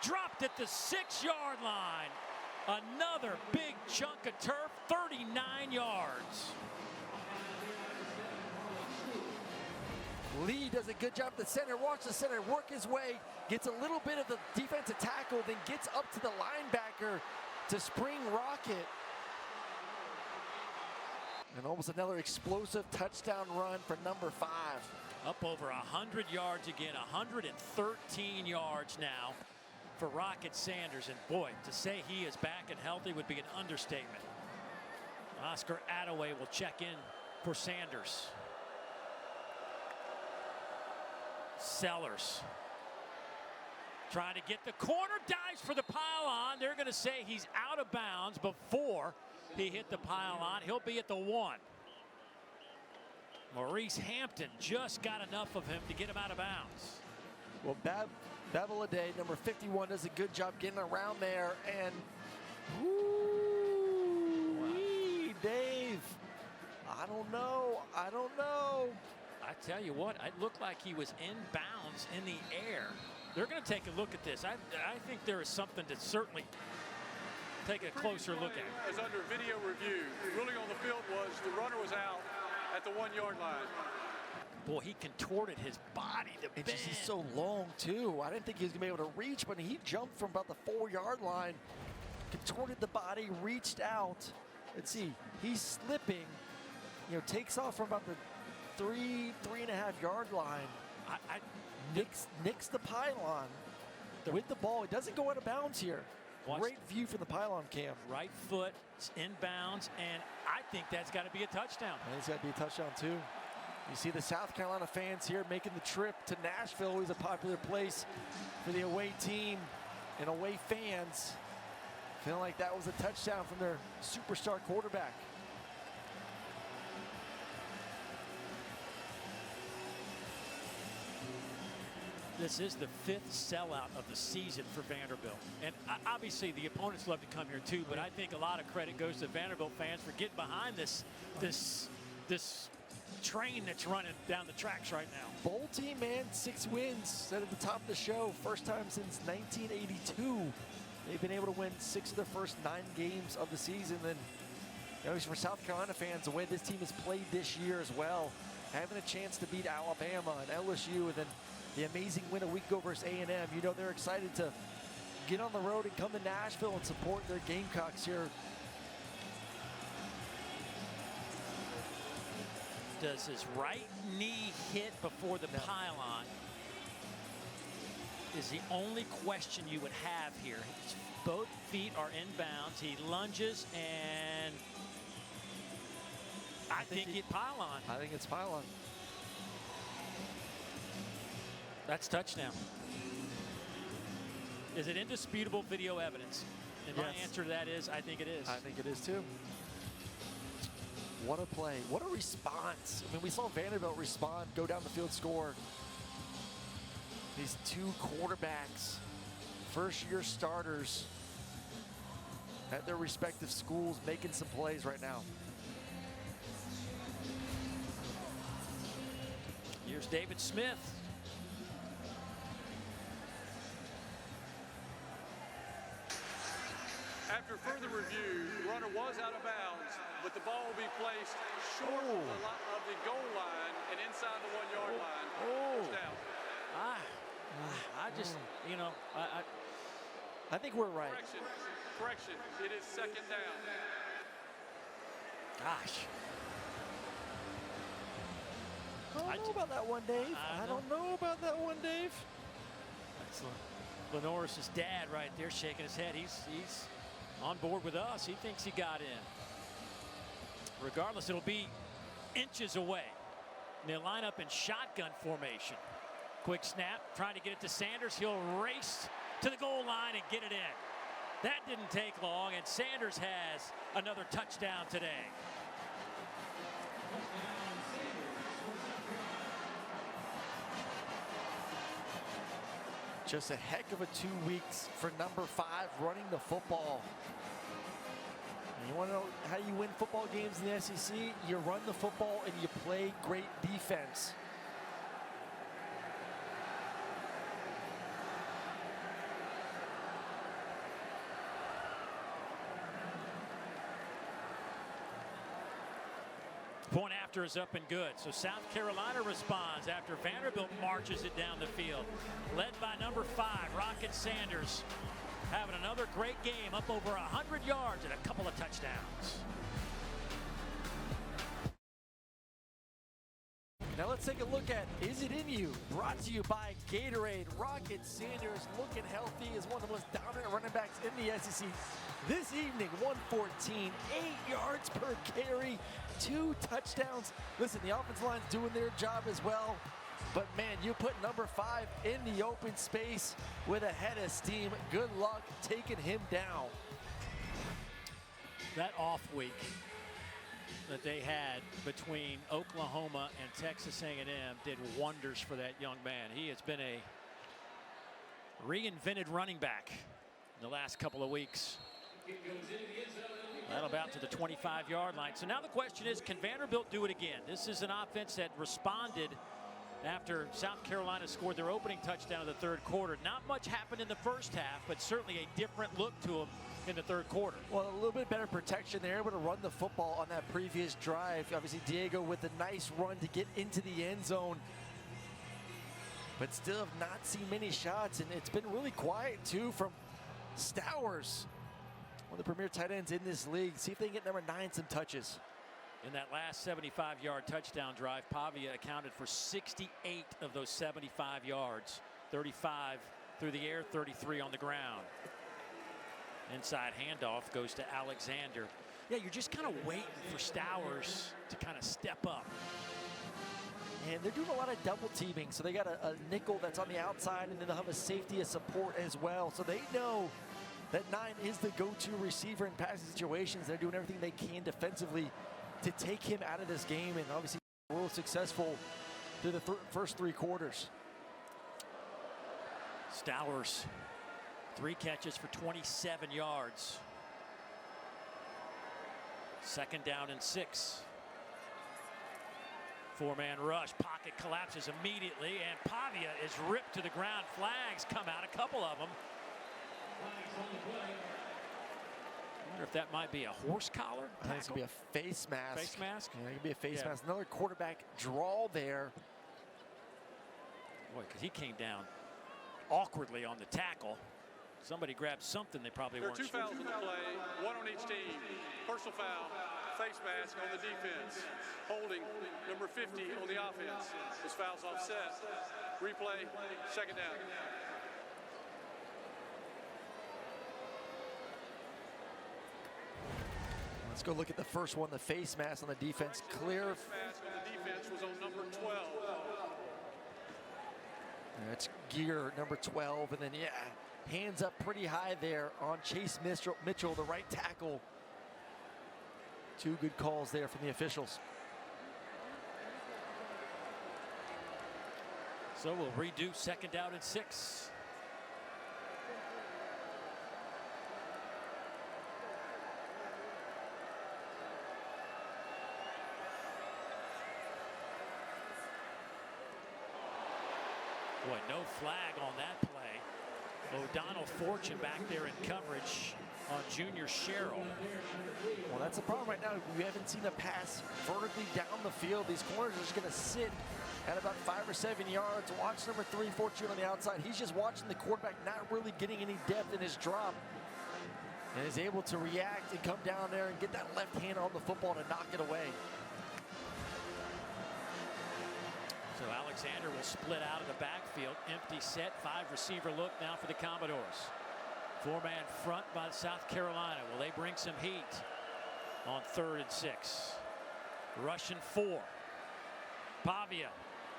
Dropped at the 6-yard line. Another big chunk of turf. 39 yards. Lee does a good job at the center. Watch the center work his way. Gets a little bit of the defensive tackle. Then gets up to the linebacker to spring Rocket. And almost another explosive touchdown run for number 5. Up over 100 yards again, 113 yards now for Rocket Sanders. And boy, to say he is back and healthy would be an understatement. Oscar Attaway will check in for Sanders. Sellers trying to get the corner, dives for the pylon. They're going to say he's out of bounds before he hit the pylon. He'll be at the 1. Maurice Hampton just got enough of him to get him out of bounds. Well, Babalade, number 51, does a good job getting around there. And woo-wee, Dave, I don't know. I tell you what, it looked like he was in bounds in the air. They're going to take a look at this. I think there is something to certainly take a closer look at. As under video review, the ruling on the field was the runner was out at the 1-yard line. Boy, he contorted his body to bend. He's so long, too. I didn't think he was going to be able to reach, but he jumped from about the 4-yard line, contorted the body, reached out. Let's see, he's slipping, takes off from about the 3.5-yard line. Nicks the pylon with the ball. It doesn't go out of bounds here. Great view from the pylon cam. Right foot in bounds, and I think that's got to be a touchdown. And it's got to be a touchdown, too. You see the South Carolina fans here making the trip to Nashville, always a popular place for the away team and away fans. Feeling like that was a touchdown from their superstar quarterback. This is the 5th sellout of the season for Vanderbilt. And obviously the opponents love to come here too, but I think a lot of credit goes to Vanderbilt fans for getting behind this train that's running down the tracks right now. Bowl team, man, 6 wins. Said at the top of the show, first time since 1982. They've been able to win 6 of their first 9 games of the season. And for South Carolina fans, the way this team has played this year as well, having a chance to beat Alabama and LSU, and then the amazing win a week ago versus A&M. They're excited to get on the road and come to Nashville and support their Gamecocks here. Does his right knee hit before the pylon? Is the only question you would have here. Both feet are in bounds. He lunges, and I think it's pylon. I think it's pylon. That's touchdown. Is it indisputable video evidence? And my answer to that is, I think it is. I think it is too. What a play. What a response. I mean, we saw Vanderbilt respond, go down the field, score. These 2 quarterbacks, first-year starters at their respective schools, making some plays right now. Here's David Smith. After further review, the runner was out of bounds, but the ball will be placed short of the goal line and inside the 1-yard line. First down. I just, I think we're right. Correction. It is 2nd down. Gosh. I don't know about that one, Dave. I don't know about that one, Dave. That's Lenoris' dad right there shaking his head. He's on board with us. He thinks he got in. Regardless, it'll be inches away. And they'll line up in shotgun formation. Quick snap, trying to get it to Sanders. He'll race to the goal line and get it in. That didn't take long, and Sanders has another touchdown today. Just a heck of a 2 weeks for number 5 running the football. And you want to know how you win football games in the SEC? You run the football and you play great defense. Point after is up and good. So South Carolina responds after Vanderbilt marches it down the field. Led by number 5, Rocket Sanders. Having another great game, up over 100 yards and a couple of touchdowns. Now let's take a look at Is It In You? Brought to you by Gatorade. Rocket Sanders, looking healthy, is one of the most dominant running backs in the SEC. This evening, 114, 8 yards per carry, 2 touchdowns. Listen, the offensive line's doing their job as well. But man, you put number 5 in the open space with a head of steam. Good luck taking him down. That off week that they had between Oklahoma and Texas A&M did wonders for that young man. He has been a reinvented running back in the last couple of weeks. That'll about to the 25-yard line. So now the question is, can Vanderbilt do it again? This is an offense that responded after South Carolina scored their opening touchdown in the third quarter. Not much happened in the first half, but certainly a different look to them in the third quarter. Well, a little bit better protection. They're able to run the football on that previous drive. Obviously, Diego with a nice run to get into the end zone, but still have not seen many shots, and it's been really quiet too from Stowers, one of the premier tight ends in this league. See if they can get number 9 some touches. In that last 75-yard touchdown drive, Pavia accounted for 68 of those 75 yards. 35 through the air, 33 on the ground. Inside handoff goes to Alexander. Yeah, you're just kind of waiting for Stowers to kind of step up. And they're doing a lot of double teaming. So they got a nickel that's on the outside, and then they'll have a safety, a support as well. So they know that 9 is the go-to receiver in passing situations. They're doing everything they can defensively to take him out of this game, and obviously real successful through the first 3 quarters. Stowers, 3 catches for 27 yards. Second down and 6. 4-man rush. Pocket collapses immediately, and Pavia is ripped to the ground. Flags come out, a couple of them. I wonder if that might be a horse collar. I think it's going to be a face mask. Face mask? Yeah, it could be a face mask. Another quarterback draw there. Boy, because he came down awkwardly on the tackle. Somebody grabbed something they probably weren't sure. There are 2 fouls in the play, 1 on each team. Personal foul, face mask on the defense. Holding number 50 on the offense. This foul's offset. Replay, second down. Let's go look at the first one, the face mask on the defense. Clear. The face mask on the defense was on number 12. That's gear number 12, and then hands up pretty high there on Chase Mitchell, the right tackle. 2 good calls there from the officials. So we'll redo second down and 6. Boy, no flag on that play. O'Donnell Fortune back there in coverage on Junior Sherrill. Well, that's the problem right now. We haven't seen a pass vertically down the field. These corners are just going to sit at about 5 or 7 yards. Watch number 3, Fortune on the outside. He's just watching the quarterback, not really getting any depth in his drop, and is able to react and come down there and get that left hand on the football to knock it away. So Alexander will split out of the backfield. Empty set, 5 receiver look now for the Commodores. 4-man front by South Carolina. Will they bring some heat on 3rd and 6? Russian 4. Pavia,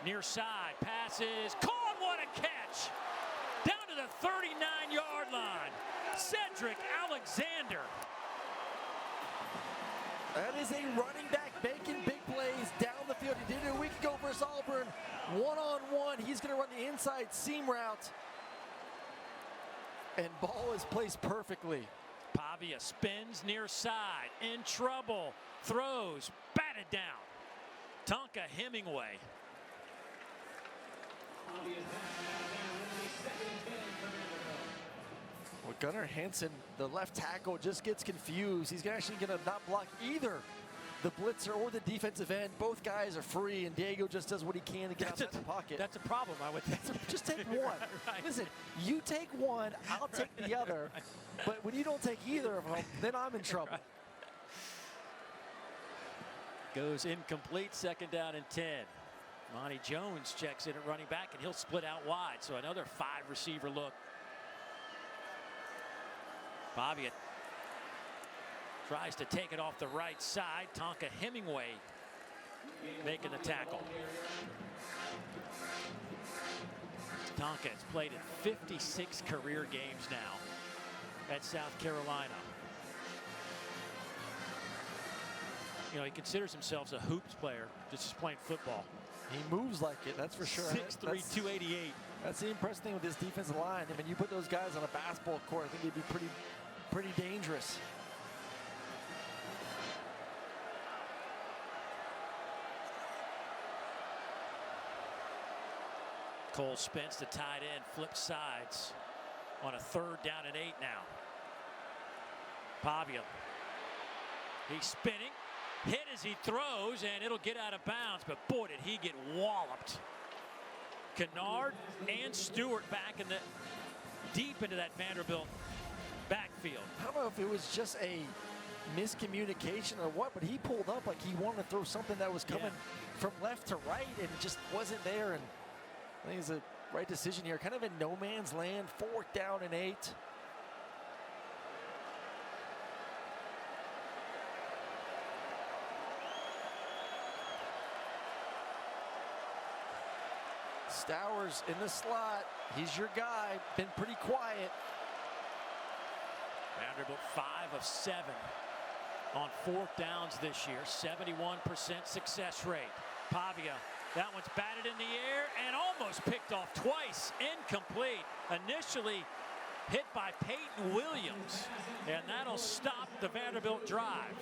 near side, passes, caught, what a catch! Down to the 39-yard line, Cedric Alexander. That is a running back making big plays down the field. He did it a week ago versus Auburn. One-on-one, he's going to run the inside seam route. And ball is placed perfectly. Pavia spins near side, in trouble, throws, batted down. Tonka Hemingway. Well, Gunnar Hansen, the left tackle, just gets confused. He's actually going to not block either the blitzer or the defensive end. Both guys are free, and Diego just does what he can to get outside the pocket. That's a problem, I would think. Just take one. Right. Listen, you take one, I'll take the other. But when you don't take either of them, then I'm in trouble. Right. Goes incomplete, second down and 10. Monty Jones checks in at running back, and he'll split out wide. So another 5-receiver look. Pavia tries to take it off the right side. Tonka Hemingway making the tackle. Tonka has played in 56 career games now at South Carolina. You know, he considers himself a hoops player, just playing football. He moves like it, that's for sure. 6'3", 288. That's the impressive thing with this defensive line. I mean, you put those guys on a basketball court, I think it'd be pretty dangerous. Cole Spence, the tight end, flips sides on a 3rd down and 8 now. Pavia. He's spinning. Hit as he throws, and it'll get out of bounds, but boy, did he get walloped. Kennard and Stewart back in the deep into that Vanderbilt backfield. I don't know if it was just a miscommunication or what, but he pulled up like he wanted to throw something that was coming from left to right and just wasn't there. And I think it's a right decision here. Kind of in no man's land, 4th down and 8. Stowers in the slot. He's your guy. Been pretty quiet. Vanderbilt 5 of 7 on 4th downs this year. 71% success rate. Pavia, that one's batted in the air and almost picked off twice. Incomplete. Initially hit by Peyton Williams, and that'll stop the Vanderbilt drive.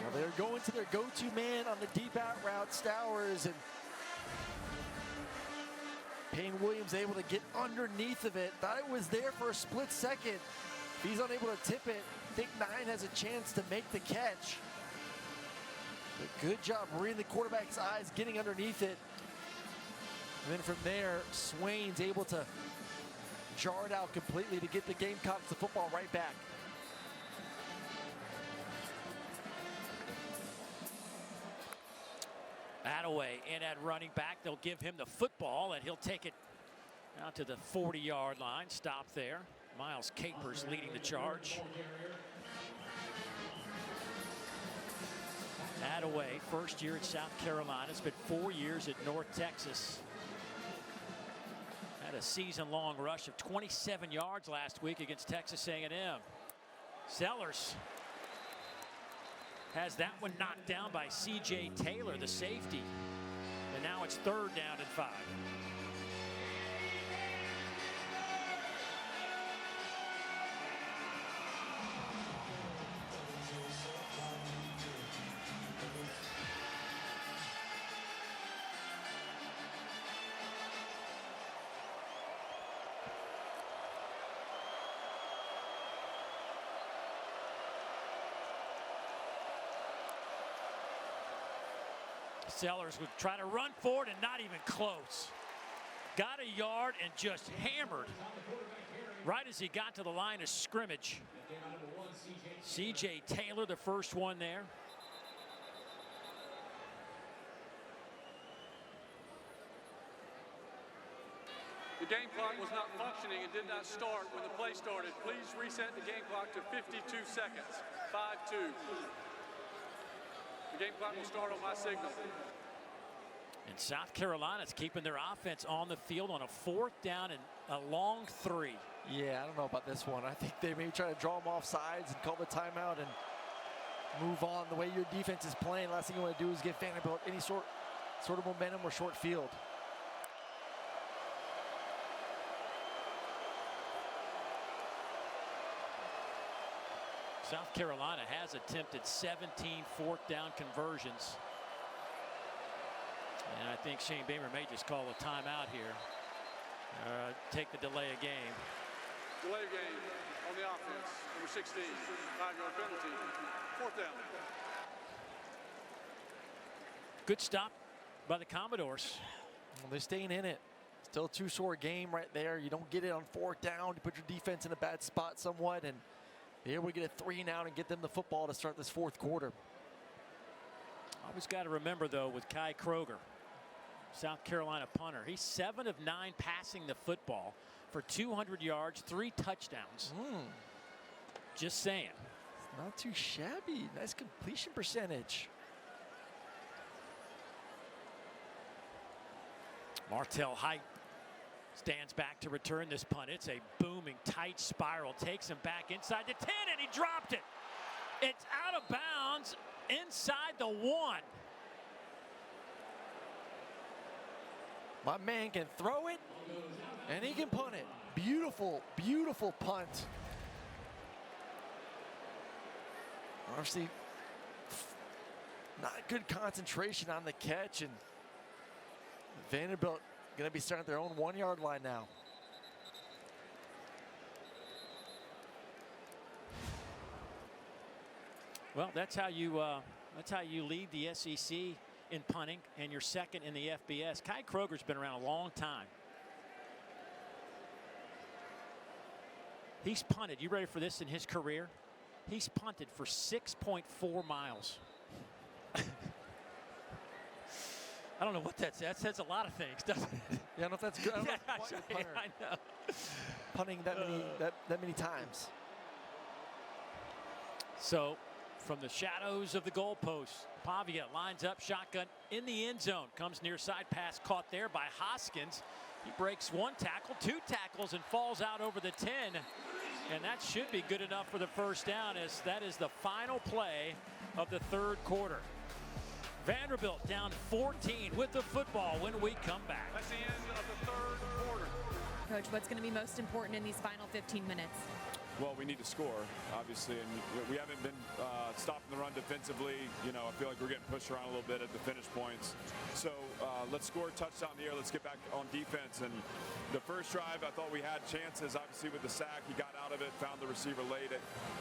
Well, they're going to their go-to man on the deep out route, Stowers, and Payne Williams able to get underneath of it. Thought it was there for a split second. If he's unable to tip it, I think 9 has a chance to make the catch. But good job reading the quarterback's eyes, getting underneath it. And then from there, Swain's able to jar it out completely to get the Gamecocks the football right back. Attaway in at running back. They'll give him the football, and he'll take it out to the 40-yard line. Stop there. Miles Capers leading the charge. Attaway, first year at South Carolina. It's been 4 years at North Texas. Had a season-long rush of 27 yards last week against Texas A&M. Sellers has that one knocked down by C.J. Taylor, the safety. And now it's 3rd down and 5. Sellers would try to run forward and not even close. Got a yard and just hammered right as he got to the line of scrimmage. C.J. Taylor, the first one there. The game clock was not functioning and did not start when the play started. Please reset the game clock to 52 seconds. 5-2. The game clock will start on my signal. And South Carolina's keeping their offense on the field on a 4th down and a long 3. Yeah, I don't know about this one. I think they may try to draw them off sides and call the timeout and move on. The way your defense is playing, last thing you want to do is give Vanderbilt any sort of momentum or short field. South Carolina has attempted 17 4th down conversions. And I think Shane Beamer may just call a timeout here. Take the delay of game. Delay of game on the offense. Number 16, 5-yard penalty. 4th down. Good stop by the Commodores. Well, they're staying in it. Still a 2-score game right there. You don't get it on 4th down. You put your defense in a bad spot somewhat, and here we get a 3 and out and get them the football to start this 4th quarter. Always got to remember, though, with Kai Kroger, South Carolina punter, he's 7 of 9 passing the football for 200 yards, 3 touchdowns. Just saying. It's not too shabby. Nice completion percentage. Martell Height stands back to return this punt. It's a booming, tight spiral. Takes him back inside the 10, and he dropped it. It's out of bounds inside the 1. My man can throw it, and he can punt it. Beautiful, beautiful punt. Obviously, not good concentration on the catch, and Vanderbilt going to be starting at their own 1-yard line now. Well, that's how you lead the SEC in punting, and you're second in the FBS. Kai Kroger's been around a long time. He's punted. You ready for this in his career? He's punted for 6.4 miles. I don't know what that says. That says a lot of things, doesn't it? Yeah, I don't know if that's good. I don't know Yeah, I know. Punting that many times. So, from the shadows of the goalposts, Pavia lines up shotgun in the end zone. Comes near side pass caught there by Hoskins. He breaks 1 tackle, 2 tackles, and falls out over the 10. And that should be good enough for the first down, as that is the final play of the 3rd quarter. Vanderbilt down 14 with the football when we come back. That's the end of the 3rd quarter. Coach, what's going to be most important in these final 15 minutes? Well, we need to score, obviously, and we haven't been stopping the run defensively. You know, I feel like we're getting pushed around a little bit at the finish points. So let's score a touchdown here. Let's get back on defense. And the first drive, I thought we had chances. Obviously, with the sack, he got out of it, found the receiver late.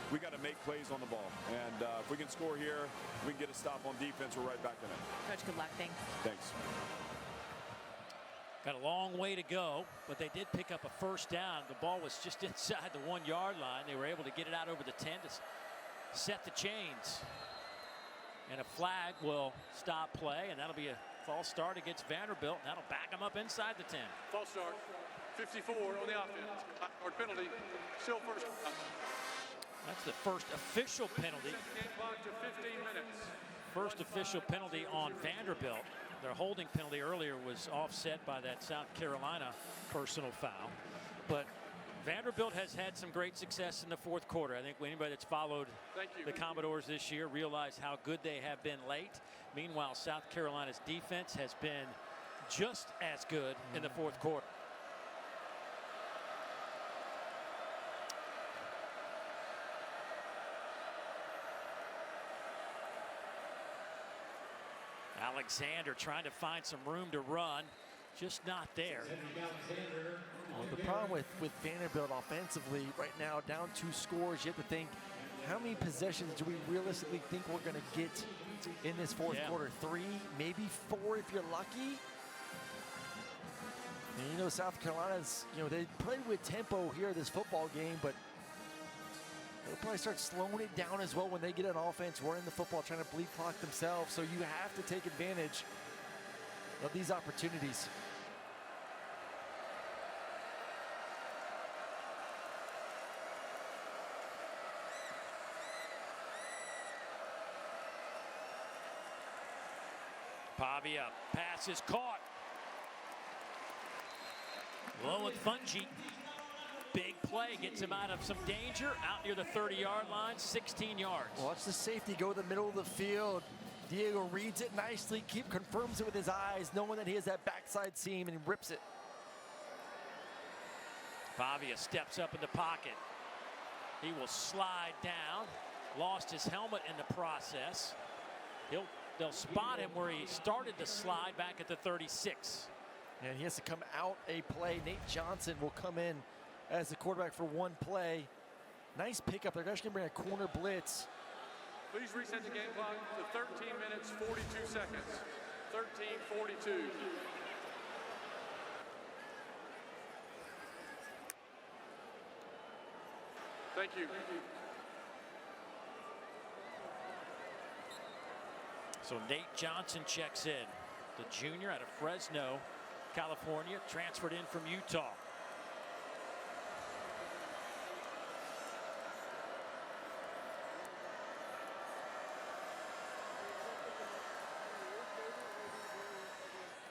We got to make plays on the ball. And if we can score here, we can get a stop on defense. We're right back in it. Coach, good luck. Thanks. Thanks. Got a long way to go, but they did pick up a first down. The ball was just inside the 1-yard line. They were able to get it out over the 10 to set the chains. And a flag will stop play, and that'll be a false start against Vanderbilt. And that'll back them up inside the 10. False start. 54 on the offense. Or penalty. Still first. That's the first official penalty. Game clock to 15 minutes. First official penalty on Vanderbilt. Their holding penalty earlier was offset by that South Carolina personal foul. But Vanderbilt has had some great success in the 4th quarter. I think anybody that's followed the Commodores this year realized how good they have been late. Meanwhile, South Carolina's defense has been just as good in the 4th quarter. Alexander trying to find some room to run, just not there. Well, the problem with Vanderbilt offensively right now, down 2 scores, you have to think, how many possessions do we realistically think we're going to get in this 4th quarter? 3, maybe 4 if you're lucky. And you know, South Carolina's, they played with tempo here this football game, but they'll probably start slowing it down as well when they get an offense running the football, trying to bleed clock themselves. So you have to take advantage of these opportunities. Pavia, pass is caught. Low and Fungi. Big play, gets him out of some danger, out near the 30-yard line, 16 yards. Watch the safety go to the middle of the field. Diego reads it nicely, confirms it with his eyes, knowing that he has that backside seam, and he rips it. Pavia steps up in the pocket. He will slide down. Lost his helmet in the process. They'll spot him where he started to slide back at the 36. And he has to come out a play. Nate Johnson will come in as the quarterback for one play. Nice pickup. They're actually going to bring a corner blitz. Please reset the game clock to 13 minutes, 42 seconds. 13:42. Thank you. So Nate Johnson checks in. The junior out of Fresno, California, transferred in from Utah.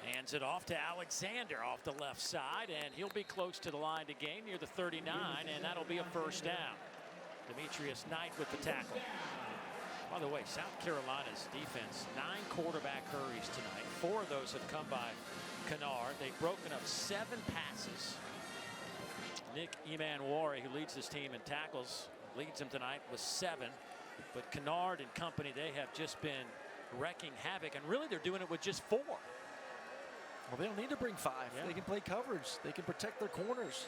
Hands it off to Alexander off the left side, and he'll be close to the line to gain near the 39, and that'll be a first down. Demetrius Knight with the tackle. By the way, South Carolina's defense, 9 quarterback hurries tonight. 4 of those have come by Kennard. They've broken up 7 passes. Nick Emanwari, who leads this team in tackles, leads them tonight with 7. But Kennard and company, they have just been wrecking havoc, and really they're doing it with just 4. Well, they don't need to bring 5. Yeah. They can play coverage. They can protect their corners.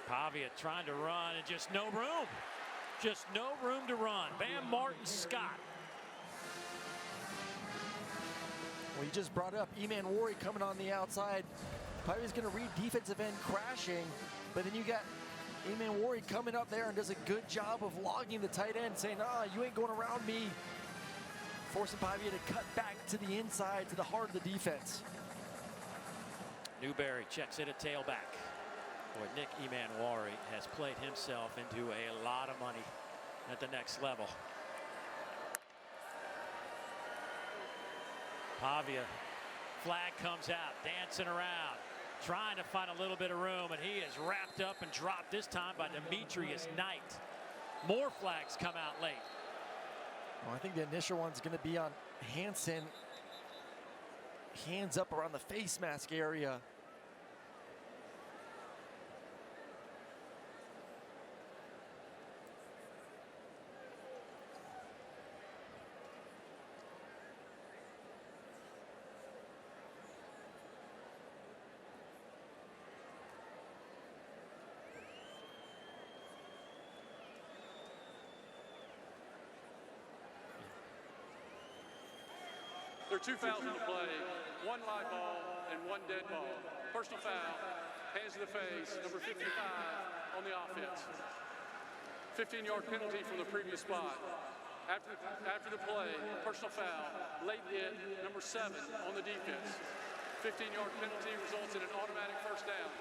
Pavia trying to run and just no room. Just no room to run. Bam Martin Scott. Well, you just brought up Emanwari coming on the outside. Pavia's going to read defensive end crashing, but then you got Emanwari coming up there and does a good job of logging the tight end, saying, you ain't going around me. Forcing Pavia to cut back to the inside, to the heart of the defense. Newberry checks in at tailback. Boy, Nick Emanwari has played himself into a lot of money at the next level. Pavia, flag comes out, dancing around, trying to find a little bit of room, and he is wrapped up and dropped this time by Demetrius Knight. More flags come out late. Well, I think the initial one's going to be on Hansen. Hands up around the face mask area. There are 2 fouls in the play, 1 live ball and 1 dead ball. Personal foul, hands to the face, number 55 on the offense. 15-yard penalty from the previous spot. After the play, personal foul, late hit, number 7 on the defense. 15-yard penalty results in an automatic first down.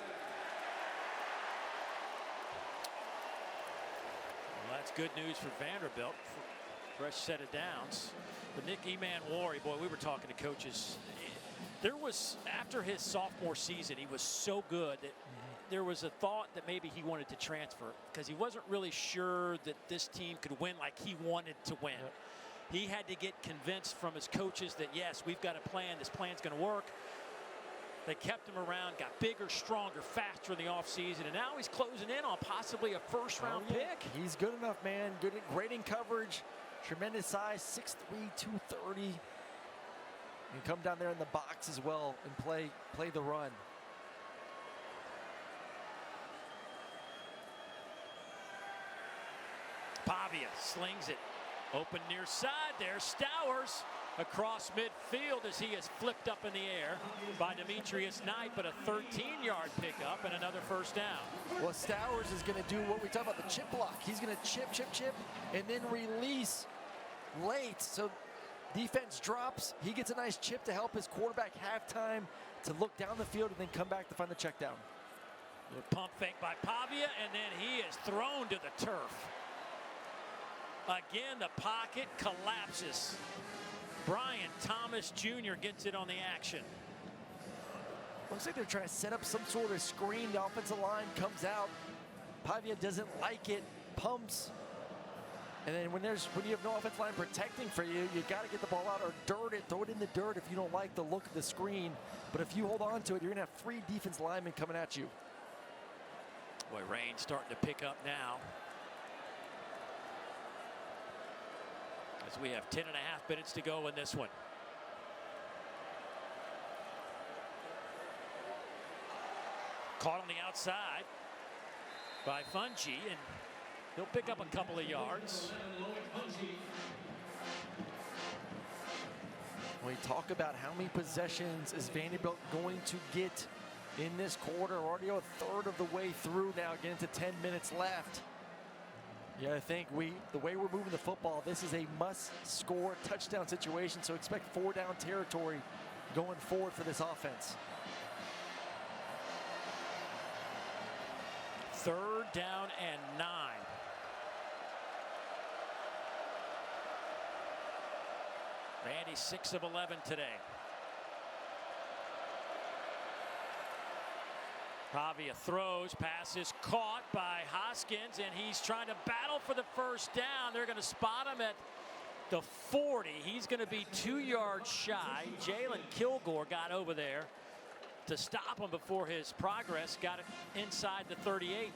Well, that's good news for Vanderbilt. Fresh set of downs. But Nick Emanwari, boy, we were talking to coaches. There was, after his sophomore season, he was so good that there was a thought that maybe he wanted to transfer because he wasn't really sure that this team could win like he wanted to win. He had to get convinced from his coaches that, yes, we've got a plan. This plan's going to work. They kept him around, got bigger, stronger, faster in the offseason, and now he's closing in on possibly a first-round pick. He's good enough, man. Great in coverage. Tremendous size, 6'3", 230. You can come down there in the box as well and play the run. Pavia slings it. Open near side. There's Stowers across midfield as he is flipped up in the air by Demetrius Knight, but a 13-yard pickup and another first down. Well, Stowers is going to do what we talk about, the chip block. He's going to chip, and then release late. So defense drops. He gets a nice chip to help his quarterback have time to look down the field and then come back to find the check down. Pump fake by Pavia, and then he is thrown to the turf. Again, the pocket collapses. Brian Thomas Jr. gets it on the action. Looks like they're trying to set up some sort of screen. The offensive line comes out. Pavia doesn't like it, pumps. And then when you have no offensive line protecting for you, you got to get the ball out or dirt it, throw it in the dirt if you don't like the look of the screen. But if you hold on to it, you're going to have 3 defense linemen coming at you. Boy, rain starting to pick up now. As we have 10.5 minutes to go in this one. Caught on the outside by Fungi, and he'll pick up a couple of yards. We talk about how many possessions is Vanderbilt going to get in this quarter. We're already a third of the way through now, getting to 10 minutes left. Yeah, I think the way we're moving the football, this is a must-score touchdown situation, so expect 4-down territory going forward for this offense. 3rd down and 9. Vandy 6 of 11 today. Pavia throws, pass is caught by Hoskins, and he's trying to battle for the first down. They're going to spot him at the 40. He's going to be 2 yards shy. Jalen Kilgore got over there to stop him before his progress got it inside the 38.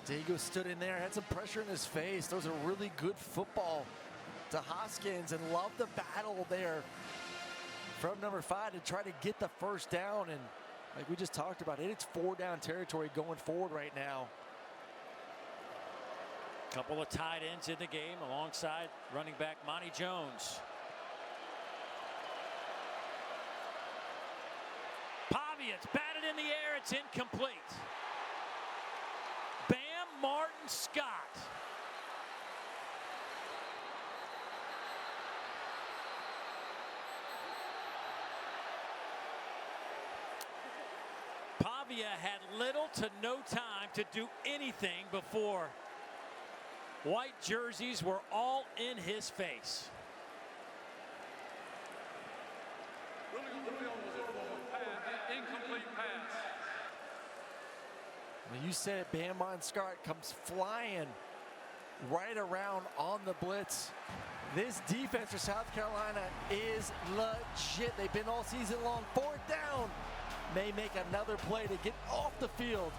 Diego stood in there, had some pressure in his face. Those are really good football to Hoskins, and love the battle there from number 5 to try to get the first down. And like we just talked about, it's 4-down territory going forward right now. Couple of tight ends in the game alongside running back Monty Jones. Pavia, it's batted in the air, it's incomplete. Bam Martin Scott. Pavia had little to no time to do anything before white jerseys were all in his face. Incomplete pass. Well, you said it, Bam Martin Scott comes flying right around on the blitz. This defense for South Carolina is legit. They've been all season long. 4th down. May make another play to get off the field.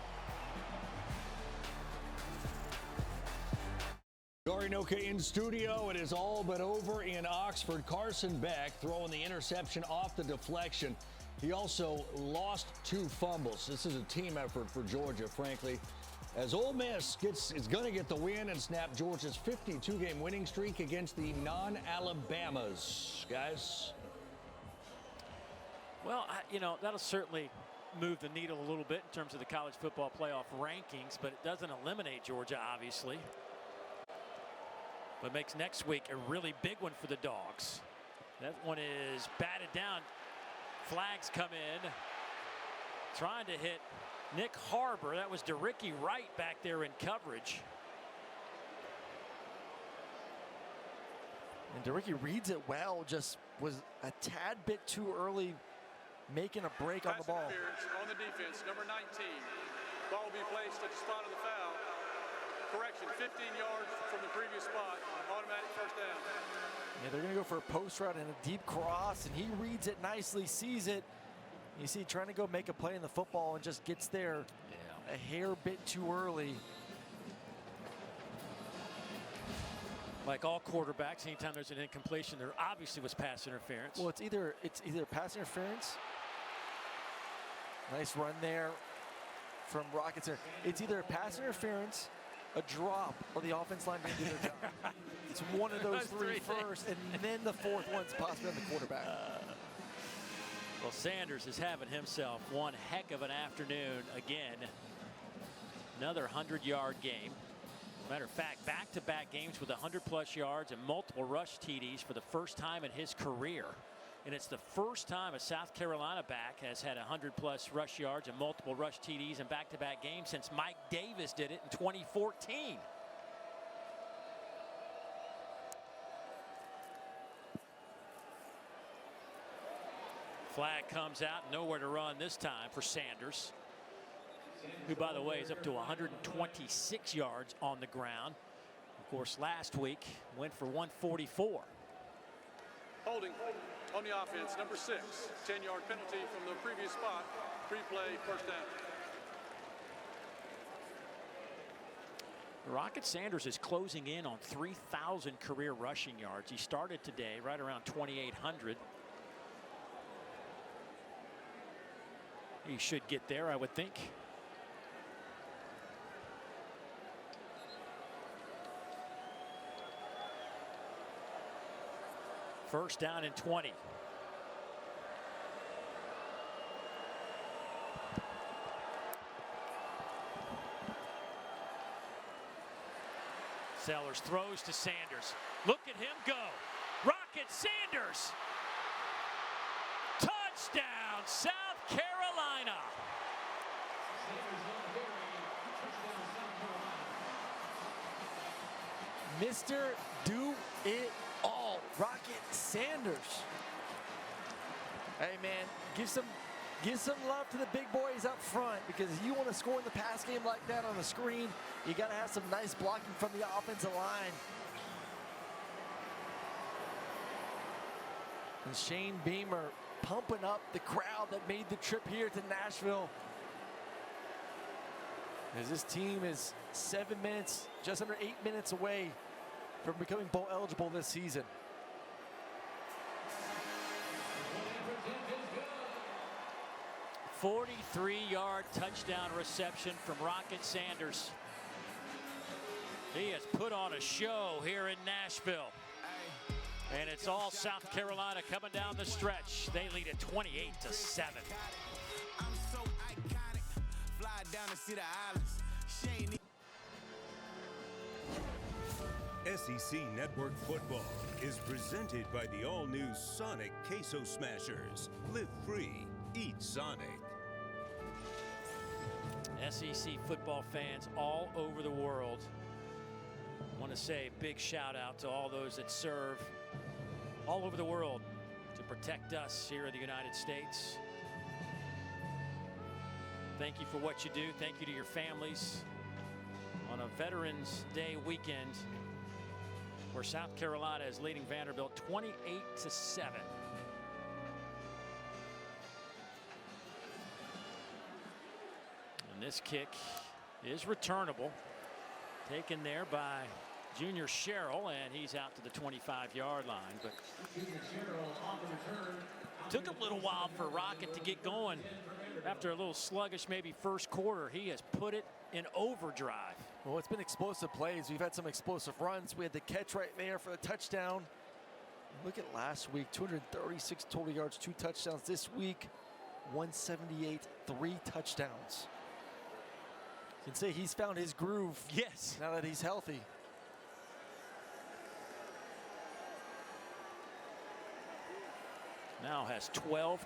Yorinoka in studio. It is all but over in Oxford. Carson Beck throwing the interception off the deflection. He also lost 2 fumbles. This is a team effort for Georgia, frankly. As Ole Miss is going to get the win and snap Georgia's 52-game winning streak against the non-Alabamas. Guys? Well, that'll certainly move the needle a little bit in terms of the college football playoff rankings, but it doesn't eliminate Georgia, obviously. But makes next week a really big one for the Dogs. That one is batted down. Flags come in. Trying to hit Nick Harbor. That was DeRicky Wright back there in coverage. And DeRicky reads it well, just was a tad bit too early making a break on the ball. On the defense, number 19. Ball will be placed at the spot of the foul. Correction, 15 yards from the previous spot. Automatic first down. Yeah, they're going to go for a post route and a deep cross, and he reads it nicely, sees it. You see, trying to go make a play in the football and just gets there a hair bit too early. Like all quarterbacks, anytime there's an incompletion, there obviously was pass interference. Well, it's either pass interference. Nice run there from Rockets. It's either pass interference, a drop, or the offense line didn't do their job. It's one of those three first, and then the 4th one's possibly on the quarterback. Well, Sanders is having himself one heck of an afternoon again. Another 100-yard game. Matter of fact, back-to-back games with 100-plus yards and multiple rush TDs for the first time in his career. And it's the first time a South Carolina back has had 100-plus rush yards and multiple rush TDs in back-to-back games since Mike Davis did it in 2014. Flag comes out, nowhere to run this time for Sanders, who, by the way, is up to 126 yards on the ground. Of course, last week went for 144. Holding on the offense, number 6, 10-yard penalty from the previous spot. Replay, first down. Rocket Sanders is closing in on 3,000 career rushing yards. He started today right around 2,800. He should get there, I would think. First down and 20. Sellers throws to Sanders. Look at him go. Rocket Sanders. Touchdown, South Carolina. Mr. Do It All, Rocket Sanders. Hey man, give some love to the big boys up front, because if you want to score in the pass game like that on the screen, you got to have some nice blocking from the offensive line. And Shane Beamer pumping up the crowd that made the trip here to Nashville, as this team is 7 minutes, just under 8 minutes away from becoming bowl eligible this season. A 43-yard touchdown reception from Rocket Sanders. He has put on a show here in Nashville. And it's all South Carolina coming down the stretch. They lead at 28-7. I'm so iconic. Fly down to see the islands. SEC Network Football is presented by the all-new Sonic Queso Smashers. Live free, eat Sonic. SEC football fans all over the world, I want to say a big shout out to all those that serve all over the world to protect us here in the United States. Thank you for what you do. Thank you to your families on a Veterans Day weekend where South Carolina is leading Vanderbilt 28-7. And this kick is returnable, taken there by Junior Sherrill, and he's out to the 25-yard line. But took a little while for Rocket to get going. After a little sluggish maybe first quarter, he has put it in overdrive. Well, it's been explosive plays. We've had some explosive runs. We had the catch right there for the touchdown. Look at last week, 236 total yards, 2 touchdowns. This week, 178, 3 touchdowns. You can say he's found his groove. Yes. Now that he's healthy. Now has 12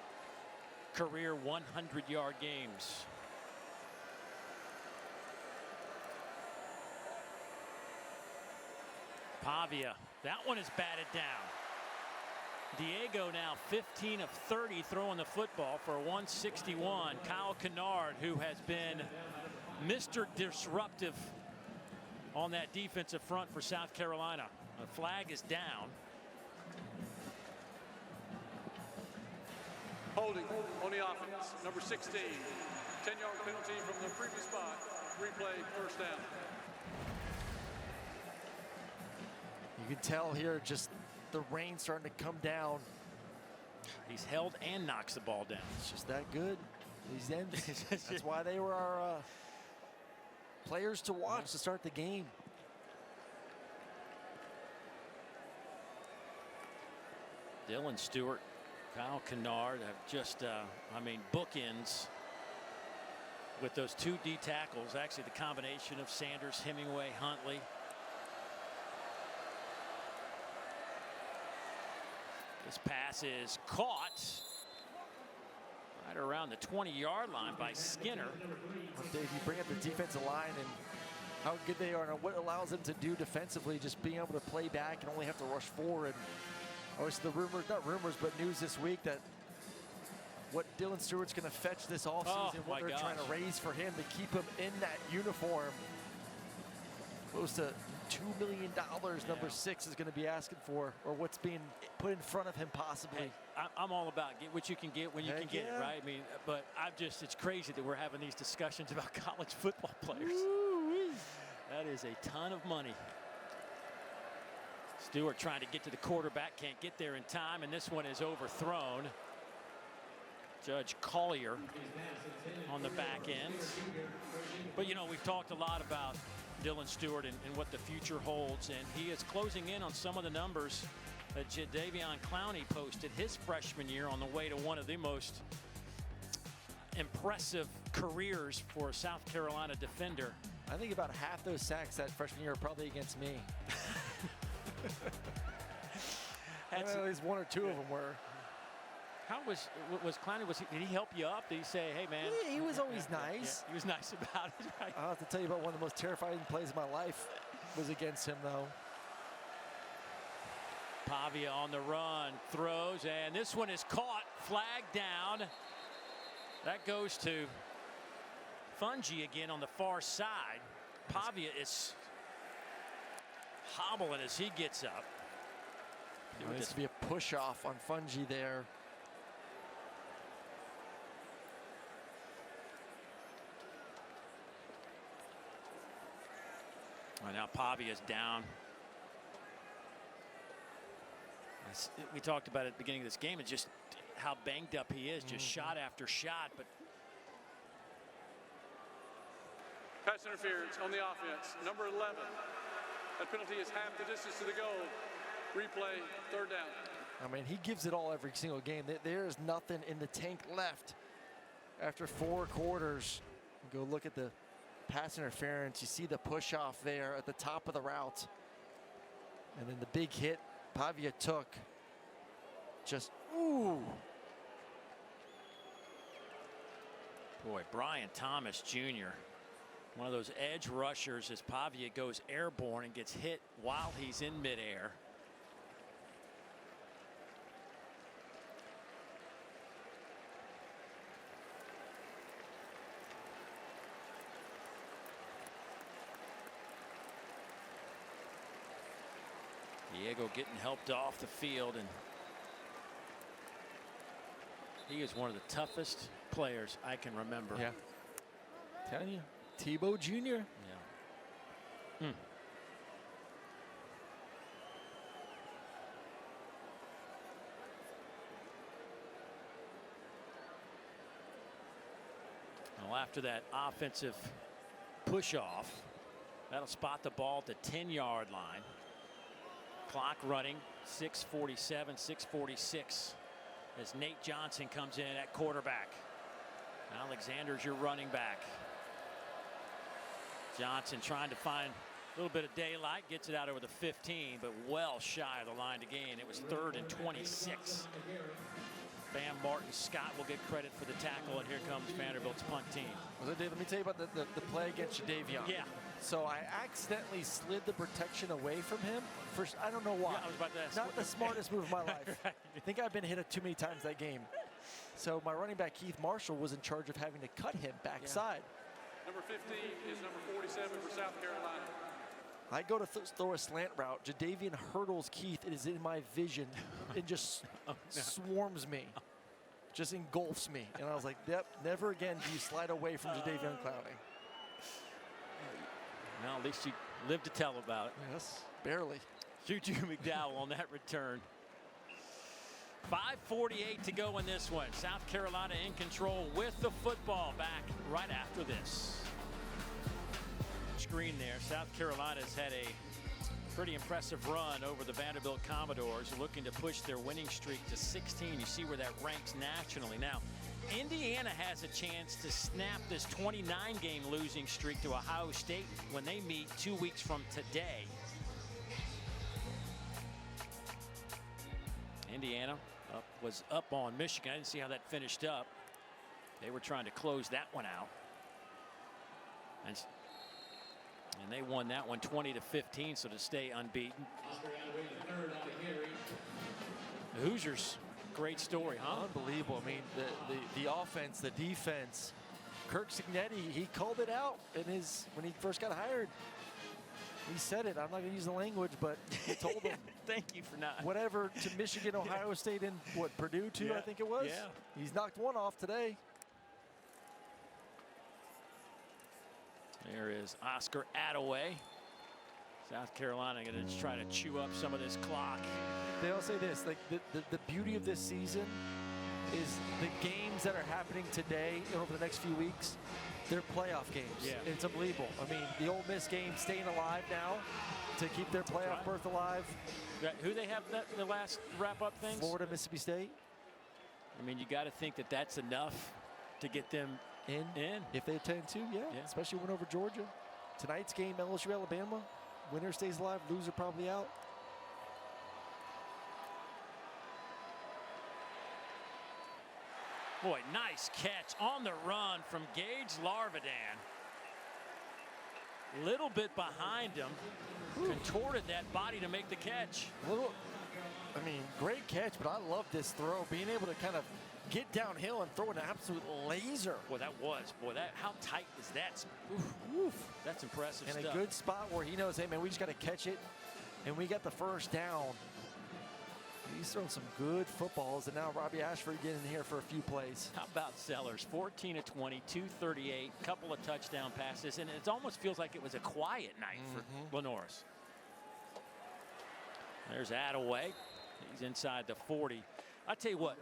career 100-yard games. Pavia, that one is batted down. Diego now 15 of 30 throwing the football for 161. Kyle Kennard, who has been Mr. Disruptive on that defensive front for South Carolina. The flag is down. Holding on the offense, number 16, 10-yard penalty from the previous spot. Replay, first down. You can tell here just the rain starting to come down. He's held and knocks the ball down. It's just that good. These ends. That's why they were our players to watch to start the game. Dylan Stewart, Kyle Kennard have just, bookends with those 2 D tackles. Actually, the combination of Sanders, Hemingway, Huntley. This pass is caught right around the 20-yard line by Skinner. Dave, you bring up the defensive line and how good they are and what allows them to do defensively, just being able to play back and only have to rush forward. Obviously, the rumors, not rumors, but news this week that what Dylan Stewart's going to fetch this offseason, Oh, what they're trying to raise for him to keep him in that uniform. Close to $2 million, number 6 is going to be asking for, or what's being put in front of him possibly. Hey, I'm all about get what you can get when you can get it, right? I mean, but it's crazy that we're having these discussions about college football players. That is a ton of money. Stewart trying to get to the quarterback, can't get there in time, and this one is overthrown. Judge Collier on the back end. But, you know, we've talked a lot about Dylan Stewart and what the future holds, and he is closing in on some of the numbers that Jadeveon Clowney posted his freshman year on the way to one of the most impressive careers for a South Carolina defender. I think about half those sacks that freshman year are probably against me. At least 1 or 2 of them were. How was Clowney? Did he help you up? Did he say, "Hey, man"? Yeah, he was always nice. Yeah, he was nice about it. Right? I'll have to tell you about one of the most terrifying plays of my life was against him, though. Pavia on the run, throws, and this one is caught, flagged down. That goes to Fungi again on the far side. Pavia is hobbling as he gets up. This to be a push off on Fungi there. Well, now Pavia is down. We talked about it at the beginning of this game. It's just how banged up he is, just shot after shot. But Pass interference on the offense, number 11. That penalty is half the distance to the goal. Replay, 3rd down. I mean, he gives it all every single game. There is nothing in the tank left after 4 quarters. Go look at the pass interference. You see the push off there at the top of the route. And then the big hit Pavia took. Just, ooh. Boy, Brian Thomas Jr., one of those edge rushers as Pavia goes airborne and gets hit while he's in midair. Diego getting helped off the field, and he is one of the toughest players I can remember. Yeah. Telling you, Tebow Jr. Yeah. Well, after that offensive push off, that'll spot the ball at the 10-yard line. Clock running, 6:47, 6:46 as Nate Johnson comes in at quarterback. Alexander's your running back. Johnson trying to find a little bit of daylight, gets it out over the 15, but well shy of the line to gain. It was 3rd and 26. Bam Martin Scott will get credit for the tackle, and here comes Vanderbilt's punt team. Well, Dave, let me tell you about the play against Jadeveon. Yeah. So I accidentally slid the protection away from him. First, I don't know why. Yeah, I was about to ask. Not the smartest move of my life. Right. I think I've been hit too many times that game. So my running back Keith Marshall was in charge of having to cut him backside. Number 15 is number 47 for South Carolina. I go to throw a slant route. Jadeveon hurdles Keith. It is in my vision. It just swarms me. Just engulfs me. And I was like, yep, never again do you slide away from Jadeveon Clowney. Well, at least you lived to tell about it. Yes, barely. Juju McDowell on that return. 5:48 to go in this one. South Carolina in control with the football. Back right after this. Screen there. South Carolina's had a pretty impressive run over the Vanderbilt Commodores, looking to push their winning streak to 16. You see where that ranks nationally. Now, Indiana has a chance to snap this 29-game losing streak to Ohio State when they meet 2 weeks from today. Indiana was up on Michigan. I didn't see how that finished up. They were trying to close that one out. And they won that one 20-15, so to stay unbeaten. The Hoosiers great story, huh? Unbelievable. I mean, the offense, the defense. Kirk Cignetti, he called it out when he first got hired. He said it. I'm not going to use the language, but he told them. Thank you for not. Whatever to Michigan, Ohio State, and Purdue too, I think it was. Yeah. He's knocked one off today. There is Oscar Attaway. South Carolina going to try to chew up some of this clock. They all say this, like the beauty of this season is the games that are happening today and over the next few weeks, they're playoff games. Yeah. It's unbelievable. I mean, the Ole Miss game staying alive now to keep their playoff berth alive. Right. Who they have the last wrap-up things? Florida, Mississippi State. I mean, you got to think that that's enough to get them in. If they attend to, yeah. Especially win over Georgia. Tonight's game, LSU, Alabama. Winner stays alive, loser probably out. Boy, nice catch on the run from Gage Larvidan. Little bit behind him. Contorted that body to make the catch. I mean, great catch, but I love this throw. Being able to kind of get downhill and throw an absolute laser. Boy, how tight is that? That's impressive and stuff. A good spot where he knows, hey, man, we just got to catch it, and we got the first down. He's throwing some good footballs, and now Robbie Ashford getting in here for a few plays. How about Sellers? 14 of 20, 238, couple of touchdown passes, and it almost feels like it was a quiet night for Lenoris. There's Attaway. He's inside the 40. I tell you what,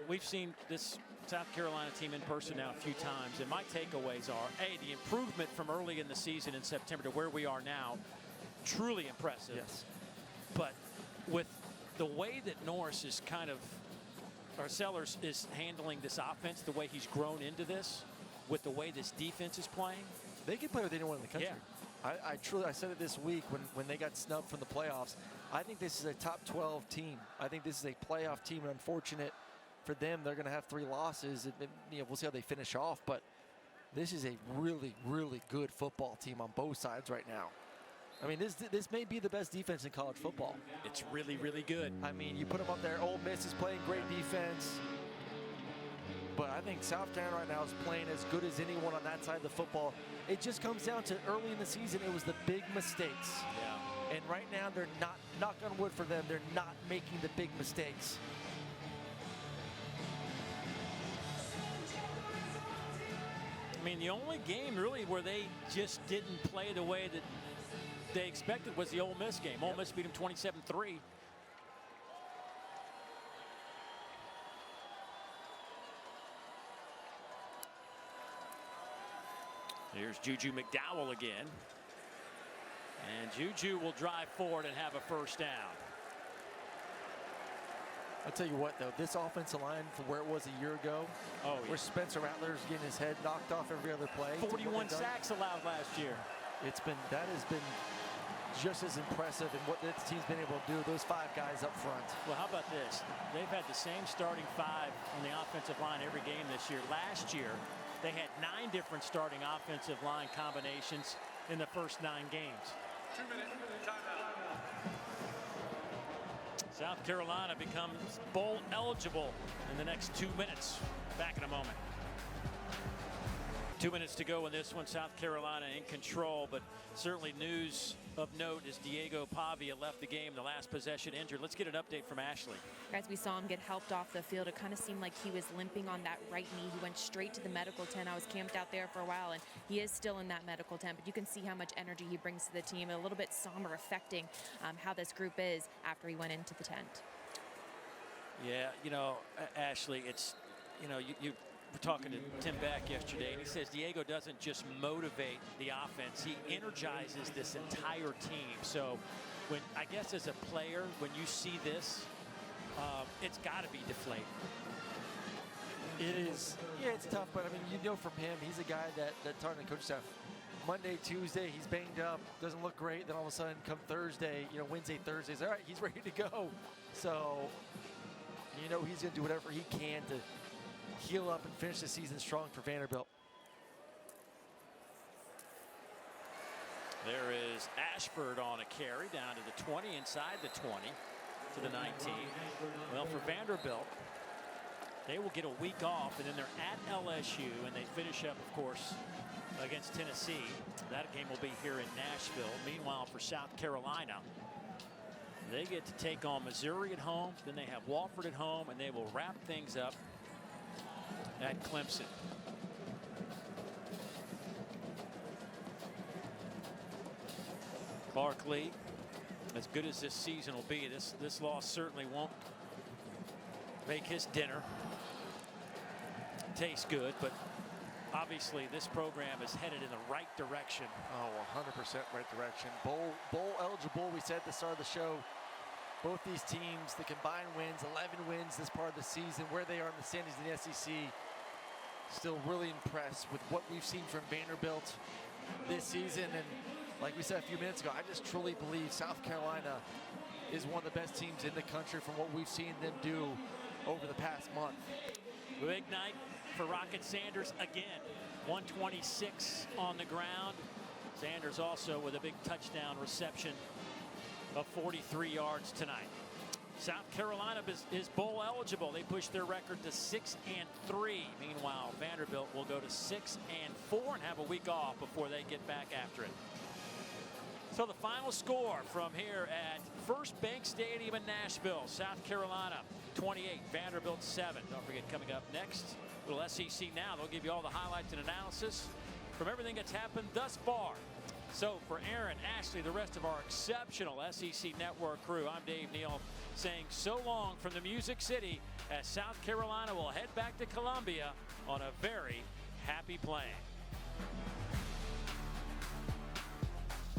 we've seen this South Carolina team in person now a few times, and my takeaways are, A, the improvement from early in the season in September to where we are now, truly impressive. Yes. But with the way that Norris is or Sellers is handling this offense, the way he's grown into this, with the way this defense is playing. They can play with anyone in the country. Yeah. I said it this week when they got snubbed from the playoffs. I think this is a top 12 team. I think this is a playoff team, and unfortunate for them, they're going to have 3 losses. We'll see how they finish off, but this is a really, really good football team on both sides right now. I mean, this may be the best defense in college football. It's really, really good. I mean, you put them up there. Ole Miss is playing great defense. But I think South Carolina right now is playing as good as anyone on that side of the football. It just comes down to early in the season, it was the big mistakes. Yeah. And right now, they're not, knock on wood for them, they're not making the big mistakes. I mean, the only game really where they just didn't play the way that they expected was the Ole Miss game. Ole Miss beat them 27-3. Here's Juju McDowell again. And Juju will drive forward and have a first down. I'll tell you what, though, this offensive line from where it was a year ago, where Spencer Rattler's getting his head knocked off every other play. 41 sacks allowed last year. That has been just as impressive in what this team's been able to do, those 5 guys up front. Well, how about this? They've had the same starting 5 on the offensive line every game this year. Last year, they had 9 different starting offensive line combinations in the first 9 games. 2-minute timeout. South Carolina becomes bowl eligible in the next 2 minutes. Back in a moment. 2 minutes to go in this one. South Carolina in control, but certainly news of note is Diego Pavia left the game, the last possession injured. Let's get an update from Ashley. Guys, we saw him get helped off the field. It kind of seemed like he was limping on that right knee. He went straight to the medical tent. I was camped out there for a while, and he is still in that medical tent, but you can see how much energy he brings to the team. A little bit somber, affecting how this group is after he went into the tent. Yeah, you know, Ashley, it's, you know, you were talking to Tim Beck yesterday, and he says Diego doesn't just motivate the offense, he energizes this entire team. So when, I guess as a player, when you see this, it's got to be deflating. It is. Yeah, it's tough, but I mean, you know from him, he's a guy that talking to the coach staff, Monday, Tuesday, he's banged up, doesn't look great, then all of a sudden come Thursday, you know, Wednesday, Thursdays, all right, he's ready to go. So, you know, he's going to do whatever he can to heal up and finish the season strong for Vanderbilt. There is Ashford on a carry down to the 20, inside the 20. to the 19. Well, for Vanderbilt, they will get a week off, and then they're at LSU, and they finish up, of course, against Tennessee. That game will be here in Nashville. Meanwhile, for South Carolina, they get to take on Missouri at home. Then they have Wofford at home, and they will wrap things up at Clemson. Clark Lee, as good as this season will be, this loss certainly won't make his dinner taste good, but obviously this program is headed in the right direction. Oh, 100% right direction. Bowl eligible, we said at the start of the show. Both these teams, the combined wins, 11 wins this part of the season, where they are in the standings in the SEC. Still really impressed with what we've seen from Vanderbilt this season. And like we said a few minutes ago, I just truly believe South Carolina is one of the best teams in the country from what we've seen them do over the past month. Big night for Rocket Sanders again. 126 on the ground. Sanders also with a big touchdown reception of 43 yards tonight. South Carolina is bowl eligible. They pushed their record to 6-3. Meanwhile, Vanderbilt will go to 6-4 and have a week off before they get back after it. So the final score from here at First Bank Stadium in Nashville: South Carolina 28, Vanderbilt 7. Don't forget, coming up next, little SEC Now. They'll give you all the highlights and analysis from everything that's happened thus far. So for Aaron, Ashley, the rest of our exceptional SEC Network crew, I'm Dave Neal saying so long from the Music City as South Carolina will head back to Columbia on a very happy plane.